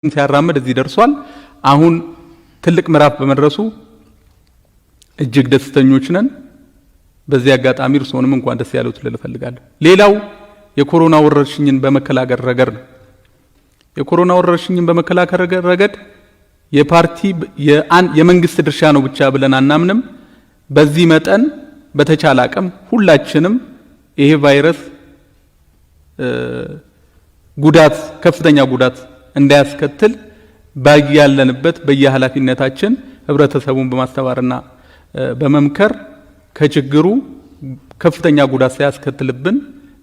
ሲያራምድ እዚህ ደርሷል። አሁን ትልቅ ምዕራፍ በመድረሱ እጅግ ደስተኞች ነን። በዚህ አጋጣሚ እርስዎንም እንኳን ደስ ያለው ልል እፈልጋለሁ። ሌላው የኮሮና ወረርሽኝን በመከላከል ረገድ ነው። የኮሮና ወረርሽኝን በመከላከል ረገድ የፓርቲ የመንግስት ድርሻ ነው ብቻ ብለን አናምንም። በዚህ መጠን በተቻለ አቅም ሁላችንም ይሄ ቫይረስ ጉዳት ከፍተኛ ጉዳት እንዳያስከትል ባያለንበት በየኃላፊነታችን ህብረተሰቡን በማስተባበርና በመምከር ከችግሩ ከፍተኛ ጉዳት ሳያስከትልብን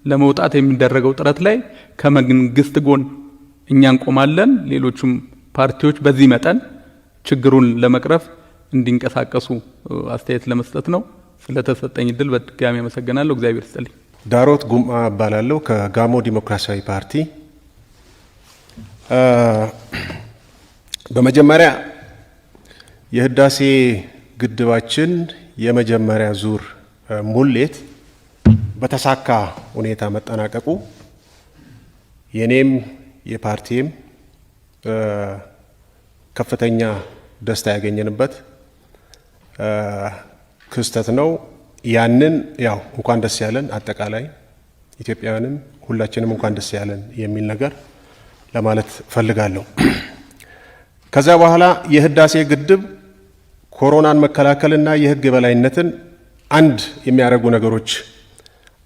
ለመውጣት የሚደረገው ጥረት ላይ ከመንግስት ጎን እኛ እንቆማለን። ሌሎችም ፓርቲዎች በዚህ መጠን ችግሩን ለመቅረፍ እንዲንቀሳቀሱ አስተያየት ለመስጠት ነው። ስለተሰጠኝ እድል በድጋሚ አመሰግናለሁ። እግዚአብሔር ይስጥልኝ። ዳሮት ጉማ እባላለሁ ከጋሞ ዲሞክራሲያዊ ፓርቲ። በመጀመሪያ የህዳሴ ግድባችን የመጀመሪያ ዙር ሙሌት በተሳካ ሁኔታ መጠናቀቁ የኔም የፓርቲም ከፍተኛ ደስታ ያገኘንበት ክስተት ነው። ያንን ያው እንኳን ደስ ያለን አጠቃላይ ኢትዮጵያውያንም ሁላችንም እንኳን ደስ ያለን የሚል ነገር ለማለት ፈልጋለሁ። ከዛ በኋላ የህዳሴ ግድብ ኮሮናን መከላከልና የህግ የበላይነትን አንድ የሚያደርጉ ነገሮች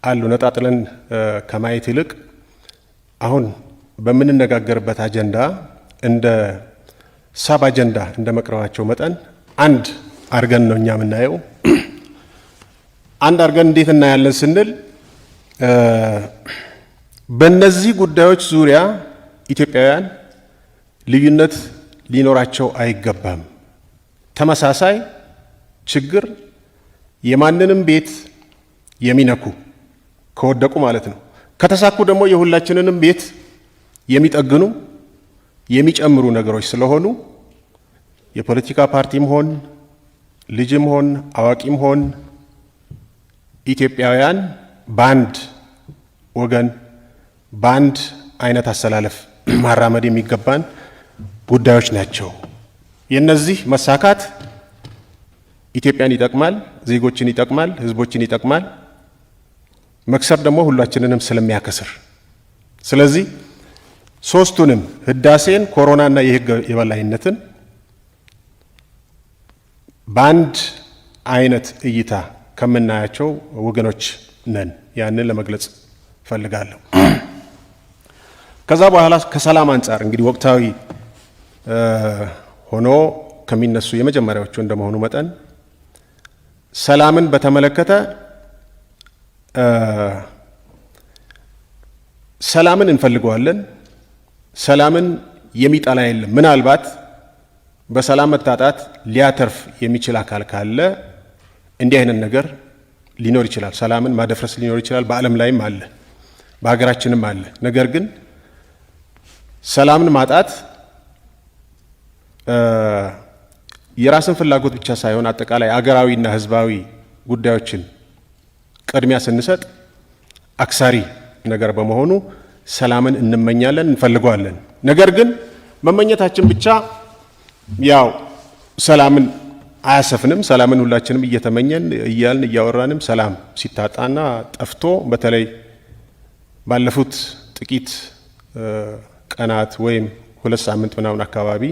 አሉ። ነጣጥለን ከማየት ይልቅ አሁን በምንነጋገርበት አጀንዳ እንደ ሳብ አጀንዳ እንደ መቅረባቸው መጠን አንድ አርገን ነው እኛ የምናየው። አንድ አርገን እንዴት እናያለን ስንል በእነዚህ ጉዳዮች ዙሪያ ኢትዮጵያውያን ልዩነት ሊኖራቸው አይገባም። ተመሳሳይ ችግር የማንንም ቤት የሚነኩ ከወደቁ ማለት ነው፣ ከተሳኩ ደግሞ የሁላችንንም ቤት የሚጠግኑ የሚጨምሩ ነገሮች ስለሆኑ የፖለቲካ ፓርቲም ሆን ልጅም ሆን አዋቂም ሆን ኢትዮጵያውያን በአንድ ወገን በአንድ አይነት አሰላለፍ ማራመድ የሚገባን ጉዳዮች ናቸው። የነዚህ መሳካት ኢትዮጵያን ይጠቅማል፣ ዜጎችን ይጠቅማል፣ ህዝቦችን ይጠቅማል። መክሰር ደግሞ ሁላችንንም ስለሚያከስር፣ ስለዚህ ሶስቱንም ህዳሴን፣ ኮሮናና የህግ የበላይነትን በአንድ አይነት እይታ ከምናያቸው ወገኖች ነን። ያንን ለመግለጽ ፈልጋለሁ። ከዛ በኋላ ከሰላም አንጻር እንግዲህ ወቅታዊ ሆኖ ከሚነሱ የመጀመሪያዎቹ እንደመሆኑ መጠን ሰላምን በተመለከተ ሰላምን እንፈልገዋለን። ሰላምን የሚጠላ የለም። ምናልባት በሰላም መታጣት ሊያተርፍ የሚችል አካል ካለ እንዲህ አይነት ነገር ሊኖር ይችላል። ሰላምን ማደፍረስ ሊኖር ይችላል። በዓለም ላይም አለ፣ በሀገራችንም አለ። ነገር ግን ሰላምን ማጣት የራስን ፍላጎት ብቻ ሳይሆን አጠቃላይ አገራዊና ህዝባዊ ጉዳዮችን ቅድሚያ ስንሰጥ አክሳሪ ነገር በመሆኑ ሰላምን እንመኛለን፣ እንፈልገዋለን። ነገር ግን መመኘታችን ብቻ ያው ሰላምን አያሰፍንም። ሰላምን ሁላችንም እየተመኘን እያልን እያወራንም ሰላም ሲታጣና ጠፍቶ በተለይ ባለፉት ጥቂት ቀናት ወይም 2 ሳምንት ምናምን አካባቢ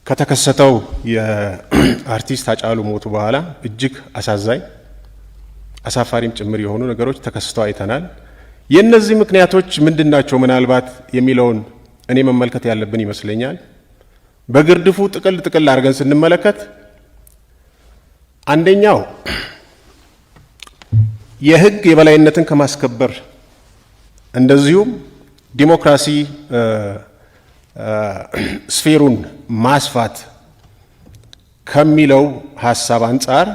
ከተከሰተው የአርቲስት ሃጫሉ ሞቱ በኋላ እጅግ አሳዛኝ አሳፋሪም ጭምር የሆኑ ነገሮች ተከስተው አይተናል። የእነዚህ ምክንያቶች ምንድናቸው ምናልባት የሚለውን እኔ መመልከት ያለብን ይመስለኛል። በግርድፉ ጥቅል አድርገን ስንመለከት አንደኛው የህግ የበላይነትን ከማስከበር እንደዚሁም ዲሞክራሲ ስፌሩን ማስፋት ከሚለው ሐሳብ አንጻር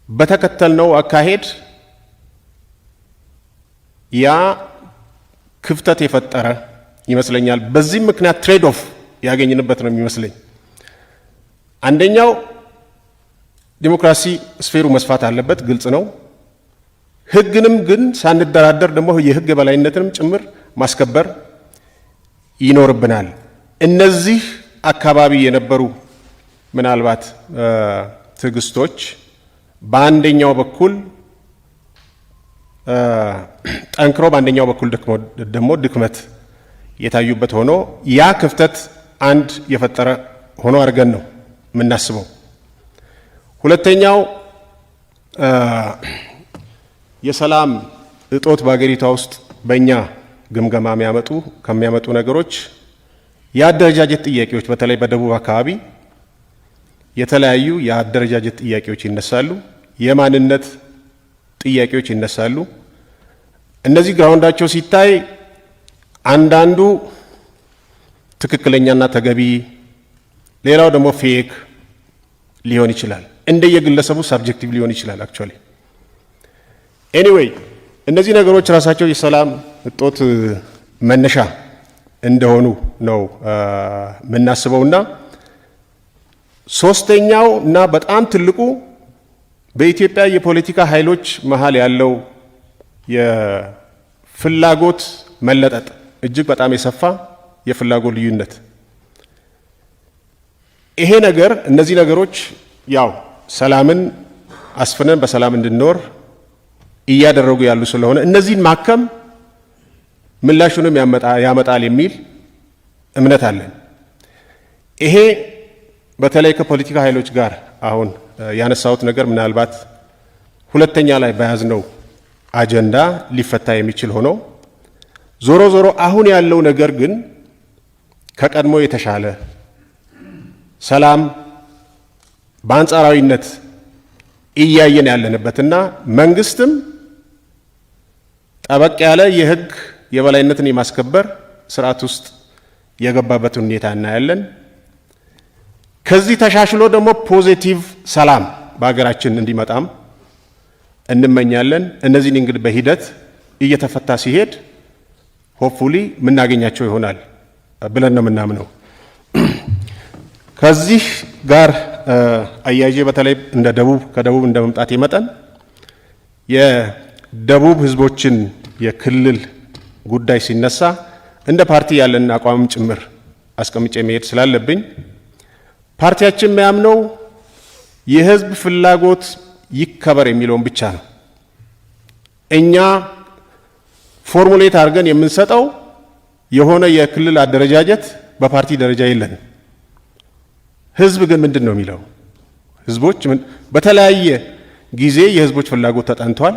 በተከተልነው አካሄድ ያ ክፍተት የፈጠረ ይመስለኛል። በዚህ ምክንያት ትሬድ ኦፍ ያገኝንበት ነው የሚመስለኝ። አንደኛው ዲሞክራሲ ስፌሩ መስፋት አለበት፣ ግልጽ ነው። ህግንም ግን ሳንደራደር ደግሞ የህግ የበላይነትንም ጭምር ማስከበር ይኖርብናል። እነዚህ አካባቢ የነበሩ ምናልባት ትግስቶች በአንደኛው በኩል ጠንክሮ በአንደኛው በኩል ደግሞ ድክመት የታዩበት ሆኖ ያ ክፍተት አንድ የፈጠረ ሆኖ አድርገን ነው የምናስበው። ሁለተኛው የሰላም እጦት በአገሪቷ ውስጥ በእኛ ግምገማ ከሚያመጡ ነገሮች የአደረጃጀት ጥያቄዎች፣ በተለይ በደቡብ አካባቢ የተለያዩ የአደረጃጀት ጥያቄዎች ይነሳሉ፣ የማንነት ጥያቄዎች ይነሳሉ። እነዚህ ግራውንዳቸው ሲታይ አንዳንዱ ትክክለኛና ተገቢ፣ ሌላው ደግሞ ፌክ ሊሆን ይችላል። እንደየግለሰቡ ሳብጀክቲቭ ሊሆን ይችላል። አክቹአሊ ኤኒዌይ እነዚህ ነገሮች ራሳቸው የሰላም እጦት መነሻ እንደሆኑ ነው የምናስበውና ሶስተኛው እና በጣም ትልቁ በኢትዮጵያ የፖለቲካ ኃይሎች መሃል ያለው የፍላጎት መለጠጥ እጅግ በጣም የሰፋ የፍላጎት ልዩነት። ይሄ ነገር እነዚህ ነገሮች ያው ሰላምን አስፍነን በሰላም እንድንኖር እያደረጉ ያሉ ስለሆነ እነዚህን ማከም ምላሹንም ያመጣል የሚል እምነት አለን። ይሄ በተለይ ከፖለቲካ ኃይሎች ጋር አሁን ያነሳሁት ነገር ምናልባት ሁለተኛ ላይ በያዝነው አጀንዳ ሊፈታ የሚችል ሆኖ ዞሮ ዞሮ አሁን ያለው ነገር ግን ከቀድሞ የተሻለ ሰላም በአንጻራዊነት እያየን ያለንበትና መንግስትም ጠበቅ ያለ የህግ የበላይነትን የማስከበር ስርዓት ውስጥ የገባበትን ሁኔታ እናያለን። ከዚህ ተሻሽሎ ደግሞ ፖዚቲቭ ሰላም በሀገራችን እንዲመጣም እንመኛለን። እነዚህን እንግዲህ በሂደት እየተፈታ ሲሄድ ሆፕፉሊ የምናገኛቸው ይሆናል ብለን ነው የምናምነው። ከዚህ ጋር አያይዤ በተለይ ከደቡብ እንደ መምጣቴ መጠን የደቡብ ህዝቦችን የክልል ጉዳይ ሲነሳ እንደ ፓርቲ ያለን አቋምም ጭምር አስቀምጬ መሄድ ስላለብኝ ፓርቲያችን የሚያምነው የህዝብ ፍላጎት ይከበር የሚለውን ብቻ ነው። እኛ ፎርሙሌት አድርገን የምንሰጠው የሆነ የክልል አደረጃጀት በፓርቲ ደረጃ የለንም። ህዝብ ግን ምንድን ነው የሚለው? ህዝቦች በተለያየ ጊዜ የህዝቦች ፍላጎት ተጠንቷል።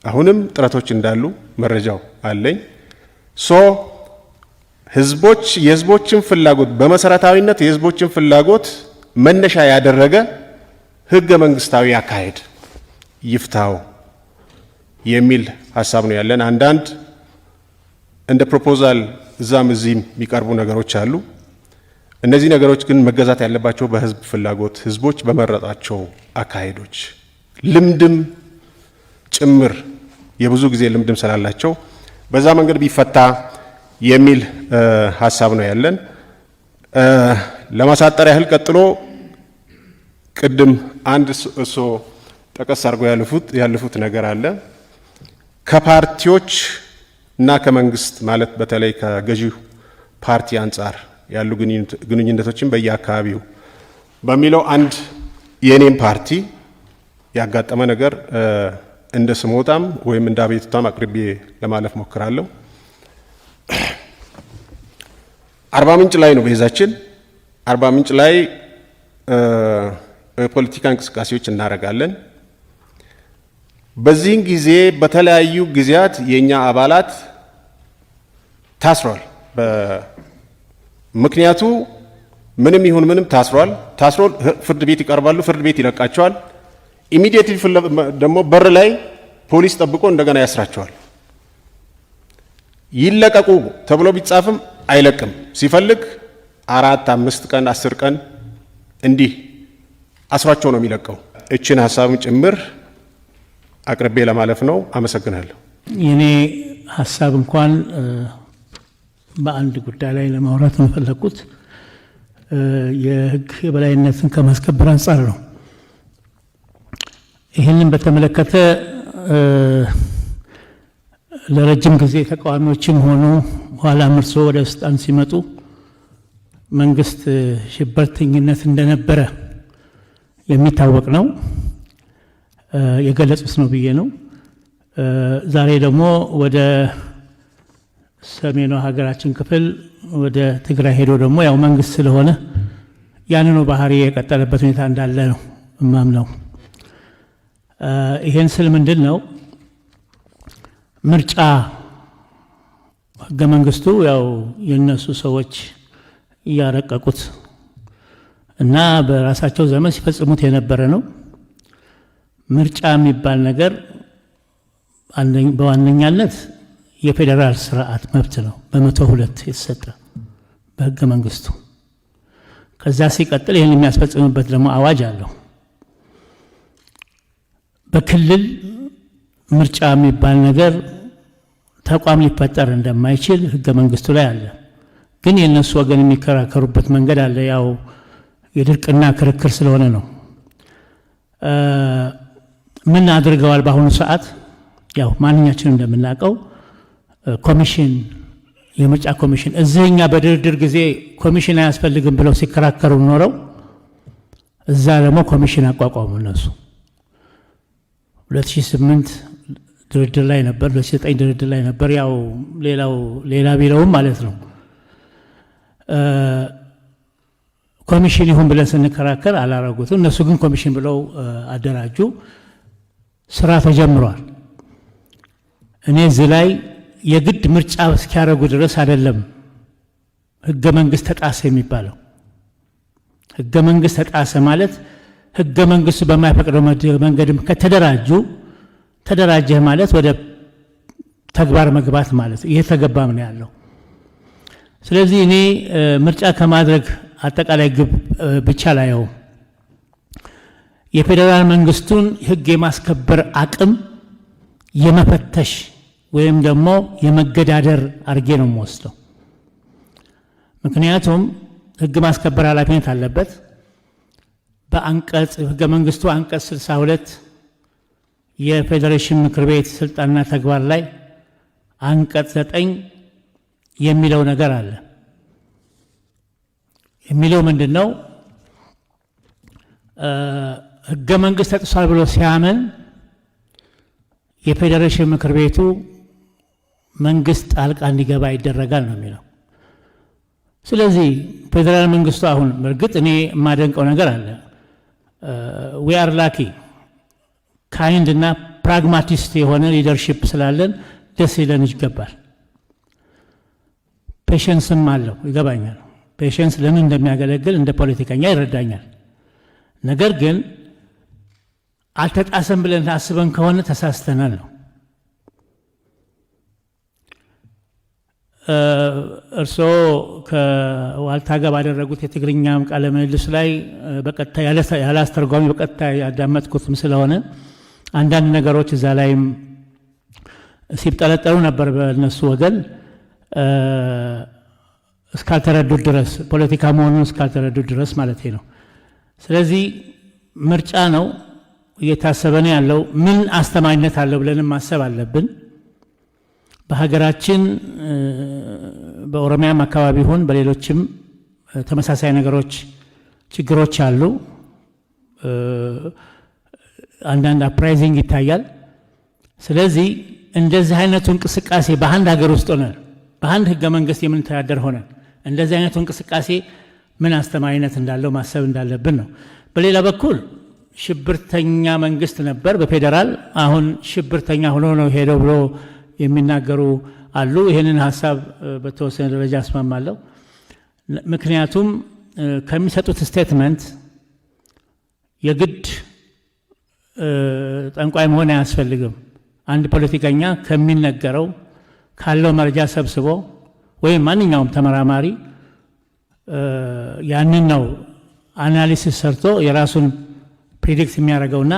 አሁንም ጥረቶች እንዳሉ መረጃው አለኝ። የህዝቦችን ፍላጎት በመሰረታዊነት የህዝቦችን ፍላጎት መነሻ ያደረገ ህገ መንግስታዊ አካሄድ ይፍታው የሚል ሀሳብ ነው ያለን። አንዳንድ እንደ ፕሮፖዛል እዛም እዚህም የሚቀርቡ ነገሮች አሉ። እነዚህ ነገሮች ግን መገዛት ያለባቸው በህዝብ ፍላጎት፣ ህዝቦች በመረጣቸው አካሄዶች፣ ልምድም ጭምር የብዙ ጊዜ ልምድም ስላላቸው በዛ መንገድ ቢፈታ የሚል ሀሳብ ነው ያለን። ለማሳጠር ያህል ቀጥሎ ቅድም አንድ እሶ ጠቀስ አድርጎ ያለፉት ነገር አለ። ከፓርቲዎች እና ከመንግስት ማለት በተለይ ከገዢው ፓርቲ አንጻር ያሉ ግንኙነቶችን በየአካባቢው በሚለው አንድ የኔም ፓርቲ ያጋጠመ ነገር እንደ ስሞታም ወይም እንደ አቤቱታም አቅርቤ ለማለፍ ሞክራለሁ። አርባ ምንጭ ላይ ነው ቤዛችን። አርባ ምንጭ ላይ የፖለቲካ እንቅስቃሴዎች እናደርጋለን። በዚህን ጊዜ በተለያዩ ጊዜያት የኛ አባላት ታስሯል። ምክንያቱ ምንም ይሁን ምንም ታስሮ ፍርድ ቤት ይቀርባሉ። ፍርድ ቤት ይለቃቸዋል። ኢሚዲየትሊ ደግሞ በር ላይ ፖሊስ ጠብቆ እንደገና ያስራቸዋል። ይለቀቁ ተብሎ ቢጻፍም አይለቅም። ሲፈልግ 4፣ 5 ቀን 10 ቀን እንዲህ አስሯቸው ነው የሚለቀው። እችን ሀሳብም ጭምር አቅርቤ ለማለፍ ነው። አመሰግናለሁ። የኔ ሀሳብ እንኳን በአንድ ጉዳይ ላይ ለማውራት የፈለኩት የህግ የበላይነትን ከማስከበር አንጻር ነው። ይህንን በተመለከተ ለረጅም ጊዜ ተቃዋሚዎችም ሆኑ ኋላም እርሶ ወደ ስልጣን ሲመጡ መንግስት ሽብርተኝነት እንደነበረ የሚታወቅ ነው የገለጹት ነው ብዬ ነው። ዛሬ ደግሞ ወደ ሰሜኑ ሀገራችን ክፍል ወደ ትግራይ ሄዶ ደግሞ ያው መንግስት ስለሆነ ያንኑ ባህሪ የቀጠለበት ሁኔታ እንዳለ ነው እማምነው። ይሄን ስል ምንድነው ምርጫ ህገ መንግስቱ ያው የነሱ ሰዎች ያረቀቁት እና በራሳቸው ዘመን ሲፈጽሙት የነበረ ነው። ምርጫ የሚባል ነገር በዋነኛነት የፌዴራል ስርዓት መብት ነው በ102 የተሰጠ በህገ መንግስቱ። ከዛ ሲቀጥል ይሄን የሚያስፈጽምበት ደግሞ አዋጅ አለው። በክልል ምርጫ የሚባል ነገር ተቋም ሊፈጠር እንደማይችል ህገ መንግስቱ ላይ አለ። ግን የነሱ ወገን የሚከራከሩበት መንገድ አለ። ያው የድርቅና ክርክር ስለሆነ ነው። ምን አድርገዋል በአሁኑ ሰዓት? ያው ማንኛችንም እንደምናውቀው ኮሚሽን የምርጫ ኮሚሽን እዚህኛ በድርድር ጊዜ ኮሚሽን አያስፈልግም ብለው ሲከራከሩ ኖረው እዛ ደግሞ ኮሚሽን አቋቋሙ እነሱ። 2008 ድርድር ላይ ነበር፣ 2009 ድርድር ላይ ነበር። ያው ሌላ ቢለውም ማለት ነው ኮሚሽን ይሁን ብለን ስንከራከር አላረጉትም። እነሱ ግን ኮሚሽን ብለው አደራጁ። ስራ ተጀምሯል። እኔ እዚህ ላይ የግድ ምርጫ እስኪያደርጉ ድረስ አይደለም ህገ መንግስት ተጣሰ የሚባለው። ህገ መንግስት ተጣሰ ማለት ህገ መንግስቱ በማይፈቅደው መንገድም ተደራጀህ ማለት ወደ ተግባር መግባት ማለት ይሄ ተገባም ነው ያለው። ስለዚህ እኔ ምርጫ ከማድረግ አጠቃላይ ግብ ብቻ ላይው የፌዴራል መንግስቱን ህግ የማስከበር አቅም የመፈተሽ ወይም ደግሞ የመገዳደር አርጌ ነው የምወስደው። ምክንያቱም ህግ ማስከበር ኃላፊነት አለበት። በአንቀጽ ህገ መንግስቱ አንቀጽ 62 የፌዴሬሽን ምክር ቤት ስልጣንና ተግባር ላይ አንቀጽ 9 የሚለው ነገር አለ። የሚለው ምንድነው? ህገ መንግስት ተጥሷል ብሎ ሲያምን የፌዴሬሽን ምክር ቤቱ መንግስት ጣልቃ እንዲገባ ይደረጋል ነው የሚለው። ስለዚህ ፌዴራል መንግስቱ አሁን በእርግጥ እኔ የማደንቀው ነገር አለ። ዊ አር ላኪ ካይንድ እና ፕራግማቲስት የሆነ ሊደርሺፕ ስላለን ደስ ይለን ይገባል። ፔሽንስም አለው ይገባኛል። ፔሽንስ ለምን እንደሚያገለግል እንደ ፖለቲከኛ ይረዳኛል። ነገር ግን አልተጣሰም ብለን አስበን ከሆነ ተሳስተናል ነው። እርስዎ ከዋልታ ጋር ባደረጉት የትግርኛ ቃለ ምልልስ ላይ በቀጥታ ያለ አስተርጓሚ በቀጥታ ያዳመጥኩትም ስለሆነ አንዳንድ ነገሮች እዛ ላይም ሲብጠለጠሉ ነበር በእነሱ ወገን እስካልተረዱት ድረስ ፖለቲካ መሆኑን እስካልተረዱት ድረስ ማለት ነው። ስለዚህ ምርጫ ነው እየታሰበ ነው ያለው። ምን አስተማኝነት አለው ብለንም ማሰብ አለብን። በሀገራችን በኦሮሚያም አካባቢ ሆን በሌሎችም ተመሳሳይ ነገሮች ችግሮች አሉ። አንዳንድ አፕራይዚንግ ይታያል። ስለዚህ እንደዚህ አይነቱ እንቅስቃሴ በአንድ ሀገር ውስጥ ሆነን በአንድ ህገ መንግስት የምንተዳደር ሆነን እንደዚህ አይነቱ እንቅስቃሴ ምን አስተማኝነት እንዳለው ማሰብ እንዳለብን ነው። በሌላ በኩል ሽብርተኛ መንግስት ነበር በፌዴራል፣ አሁን ሽብርተኛ ሆኖ ነው ሄደው ብሎ የሚናገሩ አሉ። ይሄንን ሐሳብ በተወሰነ ደረጃ አስማማለሁ። ምክንያቱም ከሚሰጡት ስቴትመንት የግድ ጠንቋይ መሆን አያስፈልግም። አንድ ፖለቲከኛ ከሚነገረው ካለው መረጃ ሰብስቦ ወይም ማንኛውም ተመራማሪ ያንን ነው አናሊሲስ ሰርቶ የራሱን ፕሪዲክት የሚያደርገውና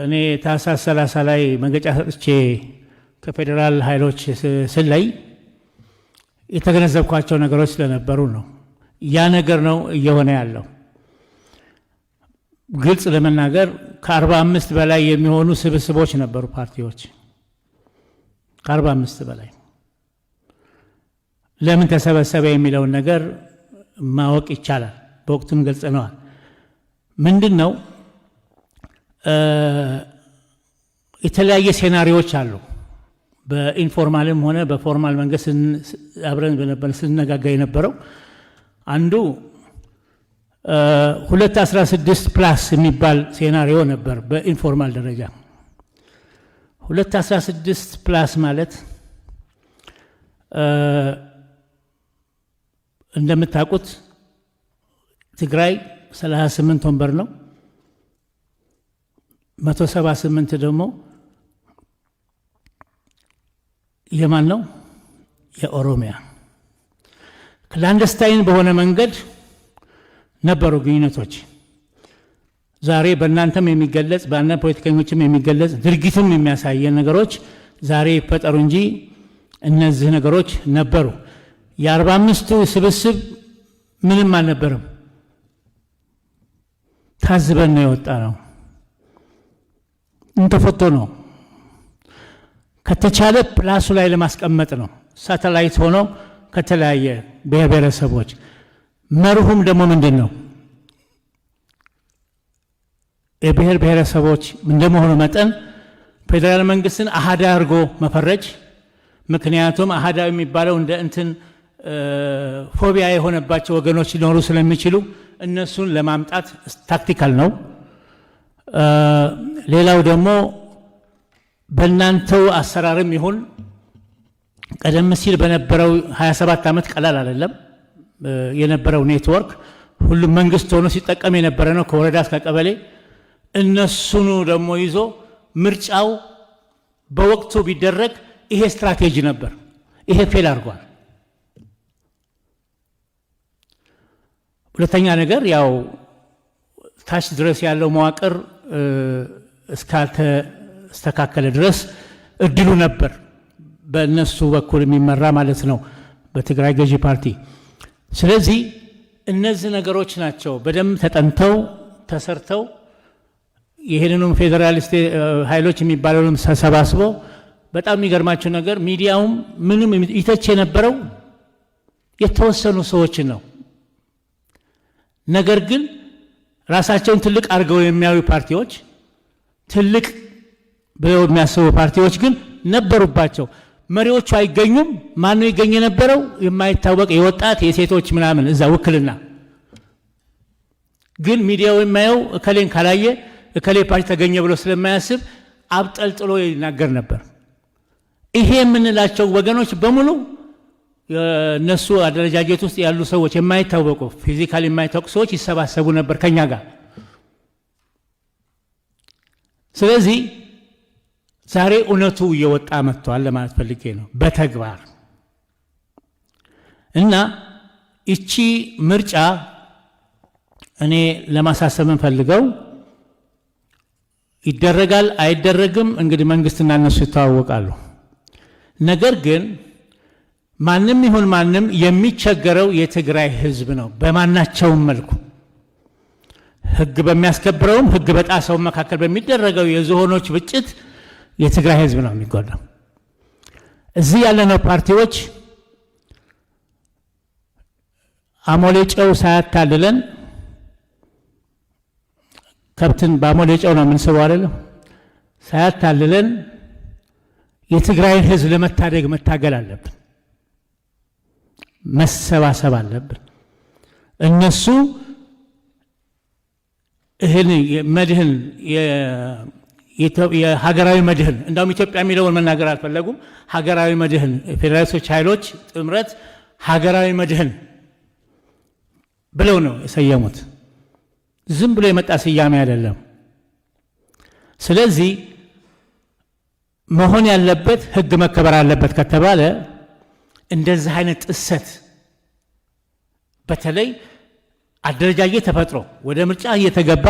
እኔ ታህሳስ 30 ላይ መግለጫ ሰጥቼ ከፌዴራል ኃይሎች ስለይ የተገነዘብኳቸው ነገሮች ስለነበሩ ነው። ያ ነገር ነው እየሆነ ያለው። ግልጽ ለመናገር ከ45 በላይ የሚሆኑ ስብስቦች ነበሩ ፓርቲዎች ከ45 በላይ ለምን ተሰበሰበ የሚለውን ነገር ማወቅ ይቻላል። በወቅቱም ገልጸነዋል። ምንድነው የተለያየ ሴናሪዎች አሉ። በኢንፎርማልም ሆነ በፎርማል መንገድ አብረን በነበር ስንነጋገር የነበረው አንዱ 216 ፕላስ የሚባል ሴናሪዮ ነበር። በኢንፎርማል ደረጃ 216 ፕላስ ማለት እንደምታውቁት ትግራይ 38 ወንበር ነው። 178 ደግሞ የማን ነው? የኦሮሚያ። ክላንደስታይን በሆነ መንገድ ነበሩ ግንኙነቶች። ዛሬ በእናንተም የሚገለጽ በአንዳንድ ፖለቲከኞችም የሚገለጽ ድርጊትም የሚያሳየን ነገሮች ዛሬ ይፈጠሩ እንጂ እነዚህ ነገሮች ነበሩ። የ45ቱ ስብስብ ምንም አልነበረም። ታዝበን ነው የወጣ ነው። እንተፈቶ ነው። ከተቻለ ፕላሱ ላይ ለማስቀመጥ ነው። ሳተላይት ሆኖ ከተለያየ ብሔረሰቦች መርሁም ደግሞ ምንድነው? የብሔር ብሔረሰቦች እንደመሆኑ መጠን ፌደራል መንግስትን አሃዳ አድርጎ መፈረጅ። ምክንያቱም አሃዳዊ የሚባለው እንደ እንትን ፎቢያ የሆነባቸው ወገኖች ሊኖሩ ስለሚችሉ እነሱን ለማምጣት ታክቲካል ነው። ሌላው ደግሞ በእናንተው አሰራርም ይሁን ቀደም ሲል በነበረው 27 ዓመት ቀላል አይደለም የነበረው ኔትወርክ ሁሉም መንግስት ሆኖ ሲጠቀም የነበረ ነው ከወረዳ እስከ ቀበሌ። እነሱኑ ደግሞ ይዞ ምርጫው በወቅቱ ቢደረግ ይሄ ስትራቴጂ ነበር። ይሄ ፌል አድርጓል። ሁለተኛ ነገር ያው ታች ድረስ ያለው መዋቅር እስካልተስተካከለ ድረስ እድሉ ነበር በእነሱ በኩል የሚመራ ማለት ነው በትግራይ ገዢ ፓርቲ። ስለዚህ እነዚህ ነገሮች ናቸው በደንብ ተጠንተው ተሰርተው ይሄንንም ፌደራሊስት ኃይሎች የሚባለውንም ተሰባስበው በጣም የሚገርማቸው ነገር ሚዲያውም ምንም ይተች የነበረው የተወሰኑ ሰዎችን ነው። ነገር ግን ራሳቸውን ትልቅ አድርገው የሚያዩ ፓርቲዎች ትልቅ ብለው የሚያስቡ ፓርቲዎች ግን ነበሩባቸው። መሪዎቹ አይገኙም። ማን ነው ይገኝ የነበረው? የማይታወቅ የወጣት የሴቶች ምናምን እዛ ውክልና። ግን ሚዲያው የማየው እከሌን ካላየ እከሌ ፓርቲ ተገኘ ብሎ ስለማያስብ አብጠልጥሎ ይናገር ነበር። ይሄ የምንላቸው ወገኖች በሙሉ የነሱ አደረጃጀት ውስጥ ያሉ ሰዎች የማይታወቁ ፊዚካሊ የማይታወቁ ሰዎች ይሰባሰቡ ነበር ከኛ ጋር። ስለዚህ ዛሬ እውነቱ እየወጣ መጥቷል ለማለት ፈልጌ ነው በተግባር እና እቺ ምርጫ እኔ ለማሳሰብን ፈልገው ይደረጋል አይደረግም እንግዲህ መንግስትና እነሱ ይተዋወቃሉ። ነገር ግን ማንም ይሁን ማንም የሚቸገረው የትግራይ ህዝብ ነው። በማናቸውም መልኩ ህግ በሚያስከብረውም ህግ በጣሰው መካከል በሚደረገው የዝሆኖች ብጭት የትግራይ ህዝብ ነው የሚጎዳው። እዚህ ያለነው ፓርቲዎች አሞሌ ጨው ሳያታልለን ከብትን በአሞሌ ጨው ነው የምንስበው አይደለም። ሳያታልለን የትግራይን ህዝብ ለመታደግ መታገል አለብን። መሰባሰብ አለብን። እነሱ እህል መድህን የሀገራዊ መድህን እንዳውም ኢትዮጵያ የሚለውን መናገር አልፈለጉም። ሀገራዊ መድህን ፌዴራሊስቶች ኃይሎች ጥምረት ሀገራዊ መድህን ብለው ነው የሰየሙት። ዝም ብሎ የመጣ ስያሜ አይደለም። ስለዚህ መሆን ያለበት ህግ መከበር አለበት ከተባለ እንደዚህ አይነት ጥሰት በተለይ አደረጃጀት ተፈጥሮ ወደ ምርጫ እየተገባ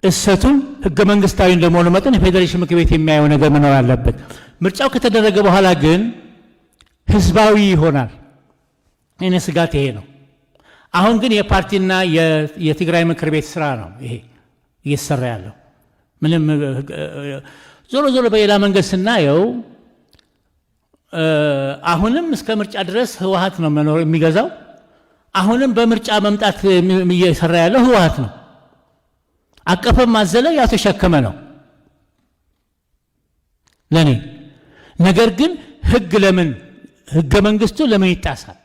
ጥሰቱን ህገ መንግስታዊ እንደመሆኑ መጠን የፌዴሬሽን ምክር ቤት የሚያየው ነገር መኖር አለበት። ምርጫው ከተደረገ በኋላ ግን ህዝባዊ ይሆናል። እኔ ስጋት ይሄ ነው። አሁን ግን የፓርቲና የትግራይ ምክር ቤት ስራ ነው ይሄ እየሰራ ያለው። ምንም ዞሮ ዞሮ በሌላ መንገድ ስናየው አሁንም እስከ ምርጫ ድረስ ህወሓት ነው መኖር የሚገዛው አሁንም በምርጫ መምጣት እየሰራ ያለው ህወሓት ነው አቀፈም ማዘለ ያተሸከመ ነው ለኔ ነገር ግን ህገ መንግስቱ ለምን ይጣሳል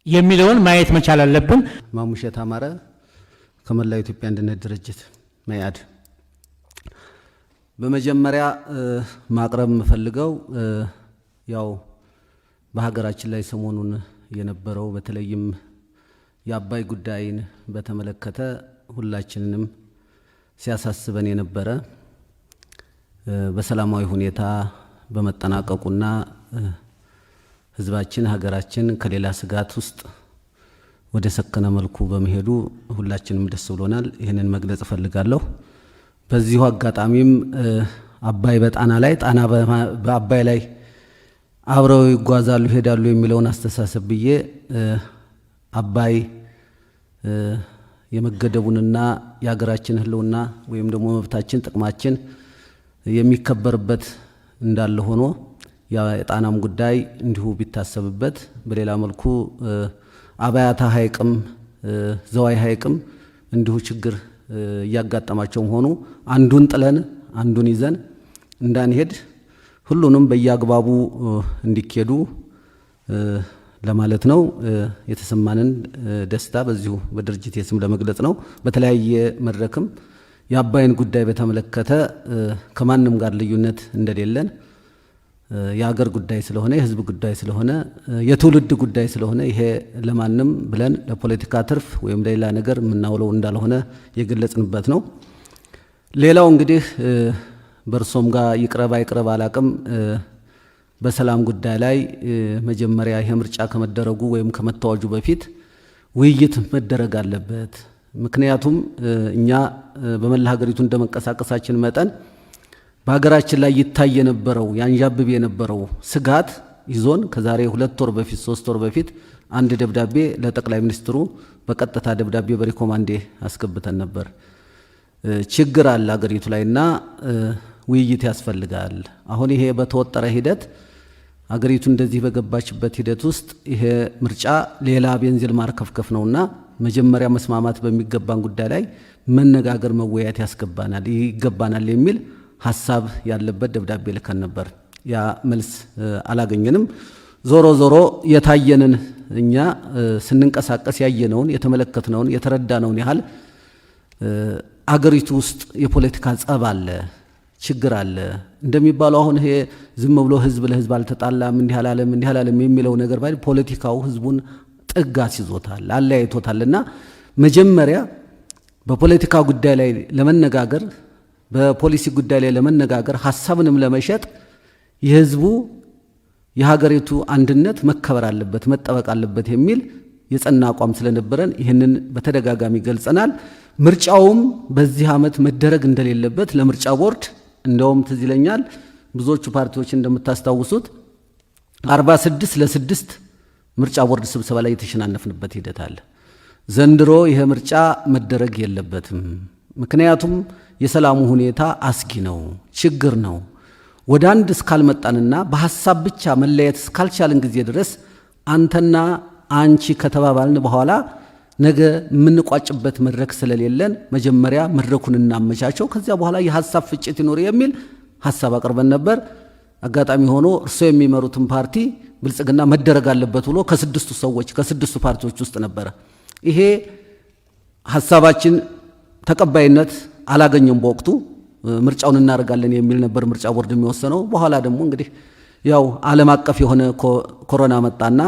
የሚለውን ማየት መቻል አለብን ማሙሸት አማረ ከመላው ኢትዮጵያ አንድነት ድርጅት መያድ በመጀመሪያ ማቅረብ የምፈልገው ያው በሀገራችን ላይ ሰሞኑን የነበረው በተለይም የአባይ ጉዳይን በተመለከተ ሁላችንንም ሲያሳስበን የነበረ በሰላማዊ ሁኔታ በመጠናቀቁና ህዝባችን ሀገራችን ከሌላ ስጋት ውስጥ ወደ ሰከነ መልኩ በመሄዱ ሁላችንም ደስ ብሎናል ይሄንን መግለጽ ፈልጋለሁ በዚሁ አጋጣሚም አባይ በጣና ላይ ጣና በአባይ ላይ አብረው ይጓዛሉ ይሄዳሉ የሚለውን አስተሳሰብ ብዬ አባይ የመገደቡንና የሀገራችን ህልውና ወይም ደግሞ መብታችን ጥቅማችን የሚከበርበት እንዳለ ሆኖ የጣናም ጉዳይ እንዲሁ ቢታሰብበት በሌላ መልኩ አባያታ ሐይቅም ዘዋይ ሐይቅም እንዲሁ ችግር ያጋጠማቸው ሆኖ አንዱን ጥለን አንዱን ይዘን እንዳንሄድ ሁሉንም በያግባቡ እንዲኬዱ ለማለት ነው የተሰማንን ደስታ በዚሁ በድርጅት የስም ለመግለጽ ነው በተለያየ መድረክም የአባይን ጉዳይ በተመለከተ ከማንም ጋር ልዩነት እንደሌለን የሀገር ጉዳይ ስለሆነ የህዝብ ጉዳይ ስለሆነ የትውልድ ጉዳይ ስለሆነ ይሄ ለማንም ብለን ለፖለቲካ ትርፍ ወይም ለሌላ ነገር ምናውለው እንዳልሆነ የገለጽንበት ነው ሌላው እንግዲህ በርሶም ጋር ይቅረብ አላቅም በሰላም ጉዳይ ላይ መጀመሪያ ይሄ ምርጫ ከመደረጉ ወይም ከመታወጁ በፊት ውይይት መደረግ አለበት ምክንያቱም እኛ በመላ ሀገሪቱ እንደመንቀሳቀሳችን መጠን በሀገራችን ላይ ይታይ የነበረው ያንዣብብ የነበረው ስጋት ይዞን ከዛሬ 2 ወር በፊት 3 ወር በፊት አንድ ደብዳቤ ለጠቅላይ ሚኒስትሩ በቀጥታ ደብዳቤ በሪኮማንዴ አስገብተን ነበር ችግር አለ ሀገሪቱ ላይና ውይይት ያስፈልጋል አሁን ይሄ በተወጠረ ሂደት ሀገሪቱ እንደዚህ በገባችበት ሂደት ውስጥ ይሄ ምርጫ ሌላ ቤንዚል ማርከፍከፍ ነውና መጀመሪያ መስማማት በሚገባን ጉዳይ ላይ መነጋገር መወያየት ይገባናል የሚል ሐሳብ ያለበት ደብዳቤ ልከን ነበር ያ መልስ አላገኘንም ዞሮ የታየንን እኛ ስንንቀሳቀስ ያየነውን የተመለከትነውን የተረዳነውን ያህል አገሪቱ ውስጥ የፖለቲካ ጸብ አለ ችግር አለ እንደሚባለው አሁን ይሄ ዝም ብሎ ህዝብ ለህዝብ አልተጣላም እንዲህ አላለም የሚለው ነገር ባይ ፖለቲካው ህዝቡን ጥጋስ ይዞታል አለያይቶታልና መጀመሪያ በፖለቲካ ጉዳይ ላይ ለመነጋገር በፖሊሲ ጉዳይ ላይ ለመነጋገር ሐሳብንም ለመሸጥ የህዝቡ የሀገሪቱ አንድነት መከበር አለበት መጠበቅ አለበት የሚል የጸና አቋም ስለነበረን ይሄንን በተደጋጋሚ ገልጸናል ምርጫውም በዚህ አመት መደረግ እንደሌለበት ለምርጫ ቦርድ እንደውም ትዝ ይለኛል ብዙዎቹ ፓርቲዎች እንደምታስታውሱት 46 ለ6 ምርጫ ቦርድ ስብሰባ ላይ የተሸናነፍንበት ሂደት አለ ዘንድሮ ይሄ ምርጫ መደረግ የለበትም ምክንያቱም የሰላሙ ሁኔታ አስጊ ነው ችግር ነው ወደ አንድ እስካልመጣንና በሐሳብ ብቻ መለየት እስካልቻልን ጊዜ ድረስ አንተና አንቺ ከተባባልን በኋላ ነገ ምንቋጭበት መድረክ ስለሌለን መጀመሪያ መድረኩን እናመቻቸው ከዚያ በኋላ የሐሳብ ፍጭት ይኖር የሚል ሐሳብ አቅርበን ነበር አጋጣሚ ሆኖ እርሶ የሚመሩትን ፓርቲ ብልጽግና መደረግ አለበት ብሎ ከስድስቱ ፓርቲዎች ውስጥ ነበር ይሄ ሐሳባችን ተቀባይነት አላገኘም በወቅቱ ምርጫውን እናደርጋለን የሚል ነበር ምርጫ ቦርድ የሚወሰነው በኋላ ደግሞ እንግዲህ ያው ዓለም አቀፍ የሆነ ኮሮና መጣና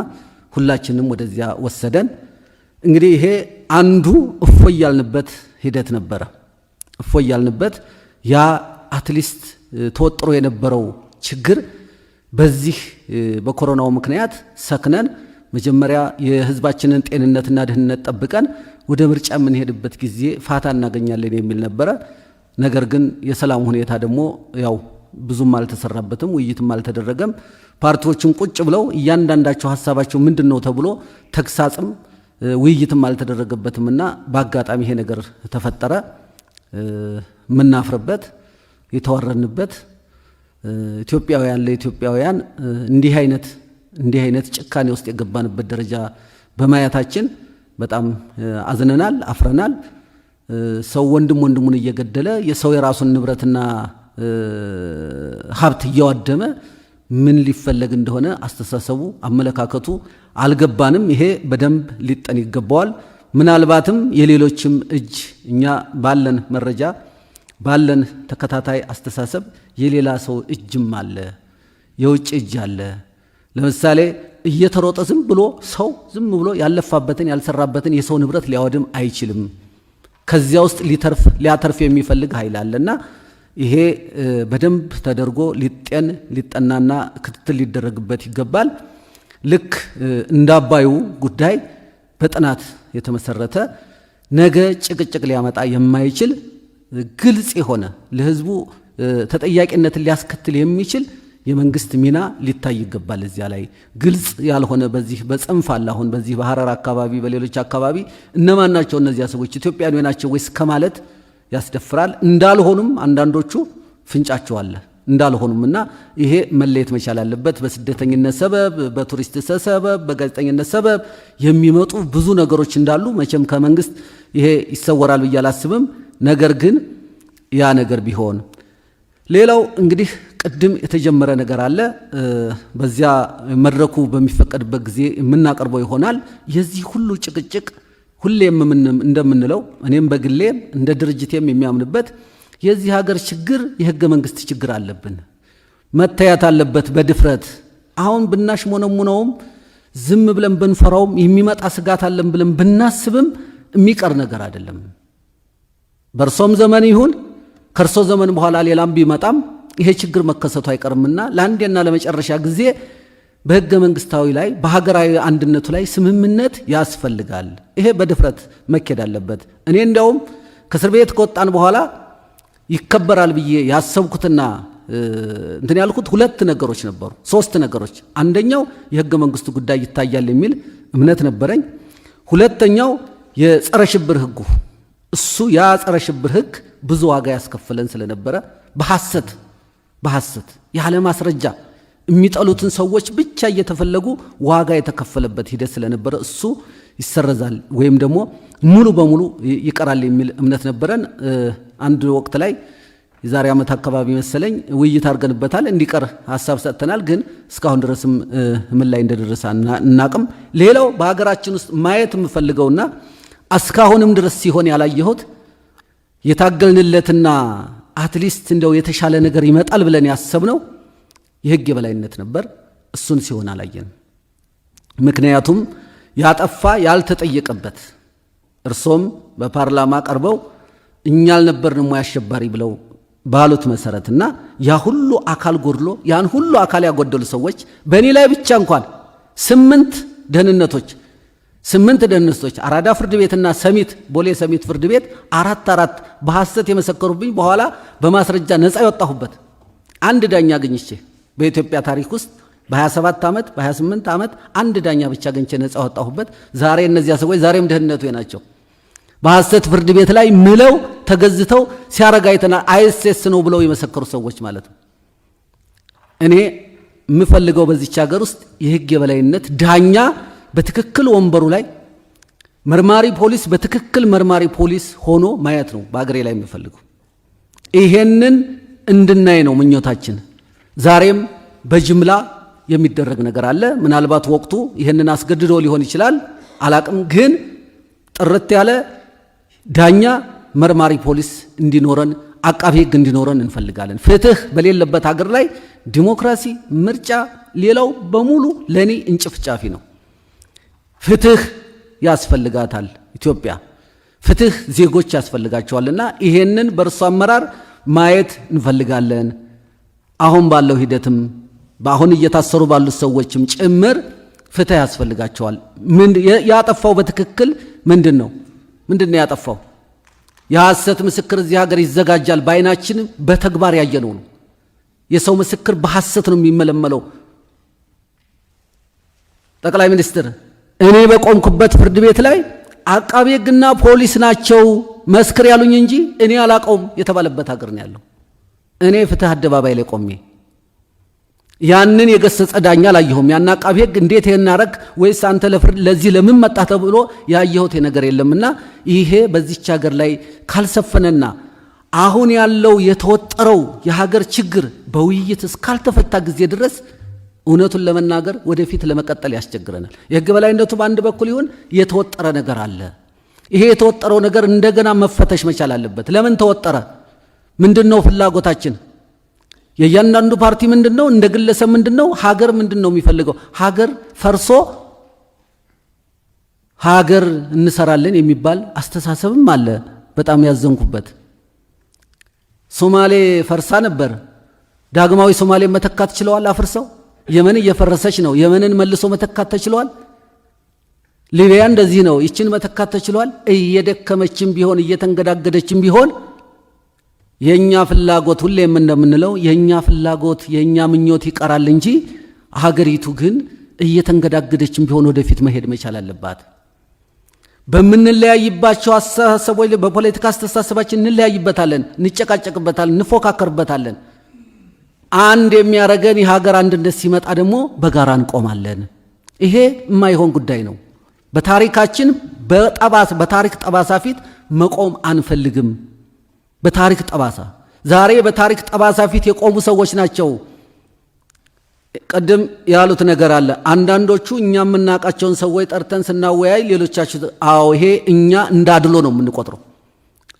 ሁላችንም ወደዚያ ወሰደን እንግዲህ ይሄ አንዱ እፎይ ያልንበት ሂደት ነበር እፎይ ያልንበት ያ አትሊስት ተወጥሮ የነበረው ችግር በዚህ በኮሮናው ምክንያት ሰክነን መጀመሪያ የህዝባችንን ጤንነትና ደህንነት ጠብቀን ወደ ምርጫ የምንሄድበት ጊዜ ፋታ እናገኛለን የሚል ነበር ነገር ግን የሰላም ሁኔታ ደግሞ ያው ብዙም አልተሰራበትም ውይይትም አልተደረገም ፓርቲዎችን ቁጭ ብለው እያንዳንዳቸው ሐሳባቸው ምንድነው ተብሎ ተግሳጽም ውይይትም አልተደረገበትምና በአጋጣሚ ይሄ ነገር ተፈጠረ ምናፍርበት የተወረንበት ኢትዮጵያውያን ለኢትዮጵያውያን እንዲህ አይነት ጭካኔ ውስጥ የገባንበት ደረጃ በማየታችን በጣም አዝነናል፣ አፍረናል። ሰው ወንድሙን እየገደለ የሰው የራሱን ንብረትና ሀብት እያወደመ ምን ሊፈለግ እንደሆነ አስተሳሰቡ አመለካከቱ አልገባንም። ይሄ በደንብ ሊጠን ይገባዋል። ምናልባትም የሌሎችም እጅ እኛ ባለን መረጃ ባለን ተከታታይ አስተሳሰብ የሌላ ሰው እጅም አለ፣ የውጭ እጅ አለ። ለምሳሌ እየተሮጠ ዝም ብሎ ያለፋበትን ያልሰራበትን የሰው ንብረት ሊያወድም አይችልም። ከዚያ ውስጥ ሊያተርፍ የሚፈልግ ኃይል አለና ይሄ በደንብ ተደርጎ ሊጠናና ክትትል ሊደረግበት ይገባል። ልክ እንዳባዩ ጉዳይ በጥናት የተመሰረተ ነገ ጭቅጭቅ ሊያመጣ የማይችል ግልጽ የሆነ ለህዝቡ ተጠያቂነትን ሊያስከትል የሚችል የመንግስት ሚና ሊታይ ይገባል። እዚያ ላይ ግልጽ ያልሆነ በዚህ በጽንፍ አለ። አሁን በዚህ በሐረር አካባቢ በሌሎች አካባቢ እነማን ናቸው እነዚያ ሰዎች ኢትዮጵያውያን ናቸው ወይስ ከማለት ያስደፍራል። እንዳልሆኑም አንዳንዶቹ ፍንጫቸው አለ እንዳልሆኑምና ይሄ መለየት መቻል አለበት። በስደተኝነት ሰበብ፣ በቱሪስት ሰበብ፣ በጋዜጠኝነት ሰበብ የሚመጡ ብዙ ነገሮች እንዳሉ መቼም ከመንግስት ይሄ ይሰወራል ብዬ አላስብም። ነገር ግን ያ ነገር ቢሆን ሌላው እንግዲህ ቅድም የተጀመረ ነገር አለ። በዚያ መድረኩ በሚፈቀድበት ጊዜ የምናቀርበው ይሆናል። የዚህ ሁሉ ጭቅጭቅ ሁሌም እንደምንለው እኔም በግሌ እንደ ድርጅቴም የሚያምንበት የዚህ ሀገር ችግር የህገ መንግስት ችግር አለብን። መታየት አለበት በድፍረት አሁን ብናሽሞነሙነውም ዝም ብለን ብንፈራውም የሚመጣ ስጋት አለን ብለን ብናስብም የሚቀር ነገር አይደለም። በርሶም ዘመን ይሁን ከርሶ ዘመን በኋላ ሌላም ቢመጣም ይሄ ችግር መከሰቱ አይቀርምና ለአንዴና ለመጨረሻ ጊዜ በህገ መንግስታዊ ላይ በሀገራዊ አንድነቱ ላይ ስምምነት ያስፈልጋል። ይሄ በድፍረት መኬድ አለበት። እኔ እንዲያውም ከእስር ቤት ከወጣን በኋላ ይከበራል ብዬ ያሰብኩትና እንትን ያልኩት ሁለት ነገሮች ነበሩ፣ ሶስት ነገሮች። አንደኛው የህገ መንግስቱ ጉዳይ ይታያል የሚል እምነት ነበረኝ። ሁለተኛው የጸረ ሽብር ህጉ እሱ ያ ጸረ ሽብር ህግ ብዙ ዋጋ ያስከፈለን ስለነበረ በሐሰት ያለ ማስረጃ የሚጠሉትን ሰዎች ብቻ እየተፈለጉ ዋጋ የተከፈለበት ሂደት ስለነበረ እሱ ይሰረዛል ወይም ደግሞ ሙሉ በሙሉ ይቀራል የሚል እምነት ነበረን። አንድ ወቅት ላይ የዛሬ ዓመት አካባቢ መሰለኝ ውይይት አድርገንበታል። እንዲቀር ሐሳብ ሰጥተናል። ግን እስካሁን ድረስም ምን ላይ እንደደረሰ እናቅም። ሌላው በሀገራችን ውስጥ ማየት የምፈልገውና እስካሁንም ድረስ ሲሆን ያላየሁት የታገልንለትና አትሊስት እንደው የተሻለ ነገር ይመጣል ብለን ያሰብነው የህግ የበላይነት ነበር። እሱን ሲሆን አላየንም። ምክንያቱም ያጠፋ ያልተጠየቀበት እርሶም በፓርላማ ቀርበው እኛ አልነበርንም ወይ አሸባሪ ብለው ባሉት መሰረትና ያ ሁሉ አካል ጎድሎ ያን ሁሉ አካል ያጎደሉ ሰዎች በእኔ ላይ ብቻ እንኳን 8 ደህንነቶች አራዳ ፍርድ ቤትና ቦሌ ሰሚት ፍርድ ቤት አራት በሐሰት የመሰከሩብኝ በኋላ በማስረጃ ነፃ ያወጣሁበት አንድ ዳኛ አግኝቼ በኢትዮጵያ ታሪክ ውስጥ በ27 ዓመት በ28 ዓመት አንድ ዳኛ ብቻ አግኝቼ ነፃ ያወጣሁበት ዛሬ እነዚያ ሰዎች ዛሬም ደህንነቱ ናቸው። በሐሰት ፍርድ ቤት ላይ ምለው ተገዝተው ሲያረጋይተና አይኤስኤስ ነው ብለው የመሰከሩ ሰዎች ማለት ነው። እኔ የምፈልገው በዚች ሀገር ውስጥ የህግ የበላይነት ዳኛ በትክክል ወንበሩ ላይ መርማሪ ፖሊስ በትክክል መርማሪ ፖሊስ ሆኖ ማየት ነው በአገሬ ላይ የምፈልገው። ይሄንን እንድናይ ነው ምኞታችን። ዛሬም በጅምላ የሚደረግ ነገር አለ። ምናልባት ወቅቱ ይሄንን አስገድዶ ሊሆን ይችላል አላቅም። ግን ጥርት ያለ ዳኛ መርማሪ ፖሊስ እንዲኖረን አቃቤ ህግ እንዲኖረን እንፈልጋለን። ፍትህ በሌለበት ሀገር ላይ ዲሞክራሲ፣ ምርጫ፣ ሌላው በሙሉ ለኔ እንጭፍጫፊ ነው። ፍትህ ያስፈልጋታል ኢትዮጵያ። ፍትህ ዜጎች ያስፈልጋቸዋልና ይሄንን በእርሱ አመራር ማየት እንፈልጋለን። አሁን ባለው ሂደትም በአሁን እየታሰሩ ባሉት ሰዎችም ጭምር ፍትህ ያስፈልጋቸዋል። ያጠፋው በትክክል ምንድነው ያጠፋው? የሐሰት ምስክር እዚህ ሀገር ይዘጋጃል። በአይናችን በተግባር ያየነው ነው። የሰው ምስክር በሐሰት ነው የሚመለመለው። ጠቅላይ ሚኒስትር እኔ በቆምኩበት ፍርድ ቤት ላይ አቃቤ ህግና ፖሊስ ናቸው መስክር ያሉኝ እንጂ እኔ አላቀውም የተባለበት ሀገር ነው ያለው። እኔ ፍትህ አደባባይ ላይ ቆሜ ያንን የገሰጸ ዳኛ አላየሁም። ያን አቃቤ ሕግ እንዴት ይናረክ ወይስ አንተ ለዚህ ለምን መጣ ተብሎ ያየሁት ነገር የለምና ይሄ በዚህች ሀገር ላይ ካልሰፈነና አሁን ያለው የተወጠረው የሀገር ችግር በውይይት እስካልተፈታ ጊዜ ድረስ እውነቱን ለመናገር ወደፊት ለመቀጠል ያስቸግረናል። የሕግ በላይነቱ በአንድ በኩል ይሁን የተወጠረ ነገር አለ። ይሄ የተወጠረው ነገር እንደገና መፈተሽ መቻል አለበት። ለምን ተወጠረ? ምንድነው ፍላጎታችን? የእያንዳንዱ ፓርቲ ምንድነው? እንደ ግለሰብ ምንድነው? ሀገር ምንድነው የሚፈልገው? ሀገር ፈርሶ ሀገር እንሰራለን የሚባል አስተሳሰብም አለ። በጣም ያዘንኩበት ሶማሌ ፈርሳ ነበር። ዳግማዊ ሶማሌ መተካት ችለዋል? አፍርሰው የመን እየፈረሰች ነው። የመንን መልሶ መተካት ተችሏል? ሊቢያ እንደዚህ ነው። ይችን መተካት ተችሏል? እየደከመችም ቢሆን እየተንገዳገደችም ቢሆን የኛ ፍላጎት ሁሌም እንደምንለው የኛ ፍላጎት የኛ ምኞት ይቀራል እንጂ ሀገሪቱ ግን እየተንገዳገደችም ቢሆን ወደፊት መሄድ መቻል አለባት። በምንለያይባቸው አስተሳሰቦች በፖለቲካ አስተሳሰባችን እንለያይበታለን፣ እንጨቃጨቅበታለን፣ እንፎካከርበታለን። አንድ የሚያረገን የሀገር አንድነት ሲመጣ ደግሞ በጋራ እንቆማለን። ይሄ የማይሆን ጉዳይ ነው። በታሪካችን በታሪክ ጠባሳ ፊት መቆም አንፈልግም። በታሪክ ጠባሳ ዛሬ በታሪክ ጠባሳ ፊት የቆሙ ሰዎች ናቸው። ቀደም ያሉት ነገር አለ። አንዳንዶቹ እኛ የምናውቃቸውን ሰዎች ጠርተን ስናወያይ ሌሎቻችሁ አዎ ይሄ እኛ እንዳድሎ ነው የምንቆጥረው።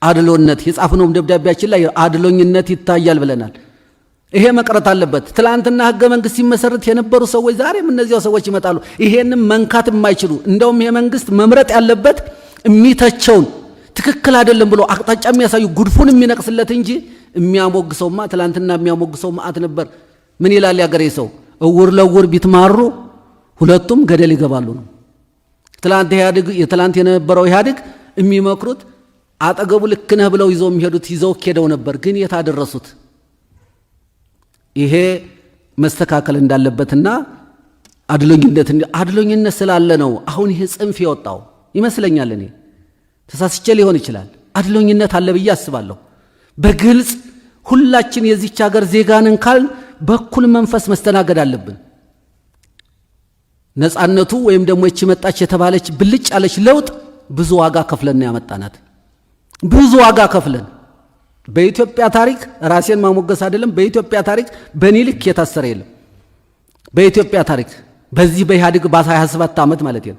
አድሎነት የጻፍነው ደብዳቤያችን ላይ አድሎኝነት ይታያል ብለናል። ይሄ መቅረት አለበት። ትላንትና ህገ መንግስት ሲመሰረት የነበሩ ሰዎች ዛሬም እነዚያው ሰዎች ይመጣሉ። ይሄንም መንካት የማይችሉ እንደውም ይሄ መንግስት መምረጥ ያለበት የሚተቸውን ትክክል አይደለም ብሎ አቅጣጫ የሚያሳዩ ጉድፉን የሚነቅስለት እንጂ የሚያሞግሰውማ ትላንትና የሚያሞግሰው ማአት ነበር። ምን ይላል ያገሬ ሰው? እውር ለውር ቢትማሩ ሁለቱም ገደል ይገባሉ ነው። ትላንት የነበረው ኢህአዴግ የሚመክሩት አጠገቡ ልክ ነህ ብለው ይዘው የሚሄዱት ይዘው ሄደው ነበር። ግን የታደረሱት ይሄ መስተካከል እንዳለበትና አድሎኝነት ስላለ ነው አሁን ይሄ ጽንፍ የወጣው ይመስለኛል። እኔ ተሳስቼ ሊሆን ይችላል። አድሎኝነት አለ ብዬ አስባለሁ። በግልጽ ሁላችን የዚህች ሀገር ዜጋንን ካል በኩል መንፈስ መስተናገድ አለብን። ነፃነቱ ወይም ደግሞ እቺ መጣች የተባለች ብልጭ ያለች ለውጥ ብዙ ዋጋ ከፍለን ያመጣናት። ብዙ ዋጋ ከፍለን በኢትዮጵያ ታሪክ ራሴን ማሞገስ አይደለም። በኢትዮጵያ ታሪክ በኔ ልክ የታሰረ የለም። በኢትዮጵያ ታሪክ በዚህ በኢህአዴግ በ27 ዓመት ማለት ነው